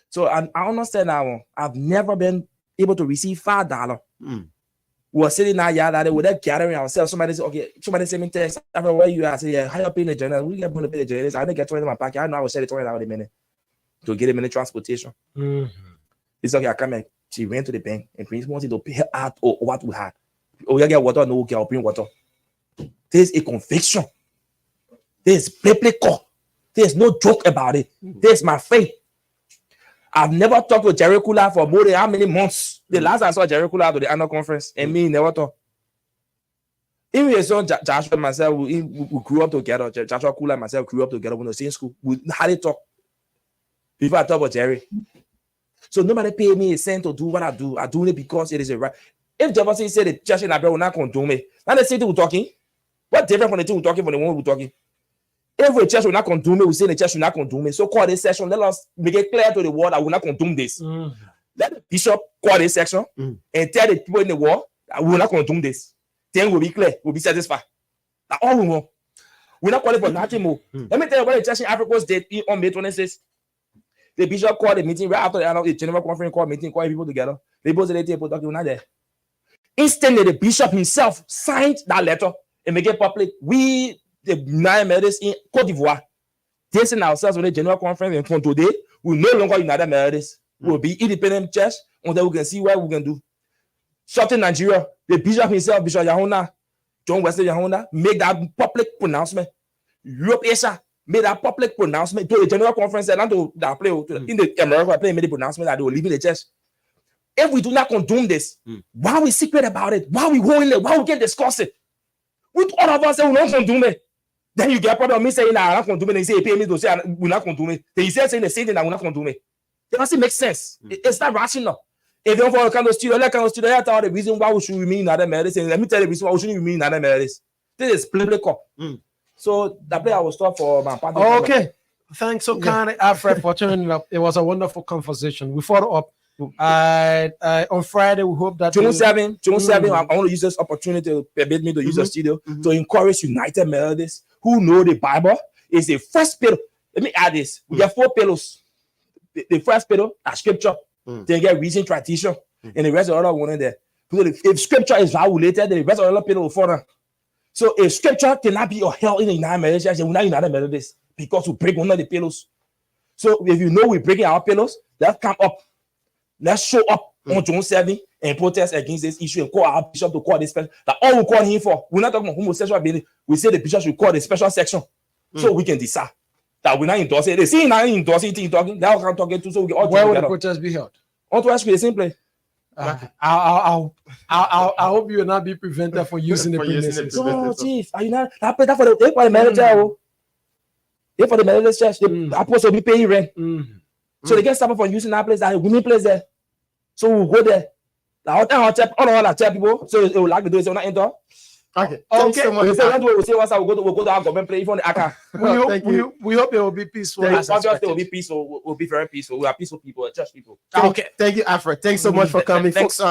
So I understand now. I've never been able to receive $5. We were sitting out here that with that gathering ourselves. Somebody said, okay, somebody sent me text. After where you are, I say, yeah, how you paying the journalist? We get going to pay the journalist. I didn't get 20 in my pocket. I know I was selling $20 a minute. to get him in the transportation. Mhm. It's okay, I come back. She went to the bank and Prince wanted to pay her out or what we had. Oh, you get water, no, okay, I'll bring water. There's a conviction. There's biblical. There's no joke about it. There's my faith. I've never talked to Jerry Kula for more than how many months. The last I saw Jerry Kula to the annual conference, and me never talk. Even his son Joshua and myself, we grew up together. Joshua Kula and myself grew up together when we were in school. We hardly talk before I talk about Jerry. So nobody pay me a cent to do what I do. I do it because it is a right. If Jefferson said the church in Liberia will not condone it, now they say they were talking. What different from the two we're talking from the one we're talking? If the church will not condone it, we say the church will not condone it. So call this session. Let us make it clear to the world that we will not condone this. Let the bishop call this section and tell the people in the world that we will not condone this. Then we'll be clear. We'll be satisfied. That's all we want. We're not calling for nothing more. Let me tell you what the church in Africa did on May 26th. The bishop called a meeting right after the general conference called meeting, called people together. They both said they were not there. Instantly, the bishop himself signed that letter and make it public. We, the United Methodists in Cote d'Ivoire, facing ourselves on the general conference and from today, we no longer United Methodists. We'll be independent church until we can see what we can do. Southern Nigeria, the bishop himself, Bishop Yahona, John Wesley Yahona, made that public pronouncement. Europe Asia made that public pronouncement to the general conference and to that play in the America play made the pronouncement that they were leaving the church. If we do not condone this, why are we secret about it? Why are we holding it? Why we can't discuss it? With all of us say we don't condone it. Then you get a problem me saying I'm not condone it. And you say pay me to say we're not condone it. Then you say saying the same thing that we're not condone it. It doesn't make sense. It's not rational. If you don't follow the kind of studio, that's all the reason why we should remain in other medicine. Let me tell you the reason why we shouldn't remain in other medicine. This is biblical. So that play I will stop for my party. Okay. Thanks so kindly, Alfred, for turning up. It was a wonderful conversation. We follow up. On Friday, we hope that June 7, I want to use this opportunity to permit me to use the studio to encourage United Methodists who know the Bible is the first pillar. Let me add this. We have 4 pillars. The first pillar are scripture. Then get reason, tradition, and the rest of the other one in there. Because if scripture is violated, then the rest of the other pillar will fall. So if scripture cannot be your hell in the United Methodists, we're not United Methodists because we break one of the pillars. So if you know we're breaking our pillars, let's come up. Let's show up on June 7 and protest against this issue and call our bishop to call this special. That's all we call him for. We're not talking about homosexual being. We say the bishop should call the special section so we can decide that we're not endorsing it. They see not endorsing it, talking. Now I'm talking to so we can all where will the protest be held? On to the same place. I hope you will not be prevented from using the premises. No, chief. Are you not? I pay that for the manager. If for the manager's church, the apostle will be paying rent. So they get stopped from using that place. That women place there. So we'll go there. All our church people. So it will like to do it. So not enter. Okay. Okay. We say once we'll go to our government place from the ACA. We hope it will be peaceful. Obviously, it will be peaceful. We'll be very peaceful. We are peaceful people, church people. Okay. Thank you, Alfred. Thanks so much for coming, folks.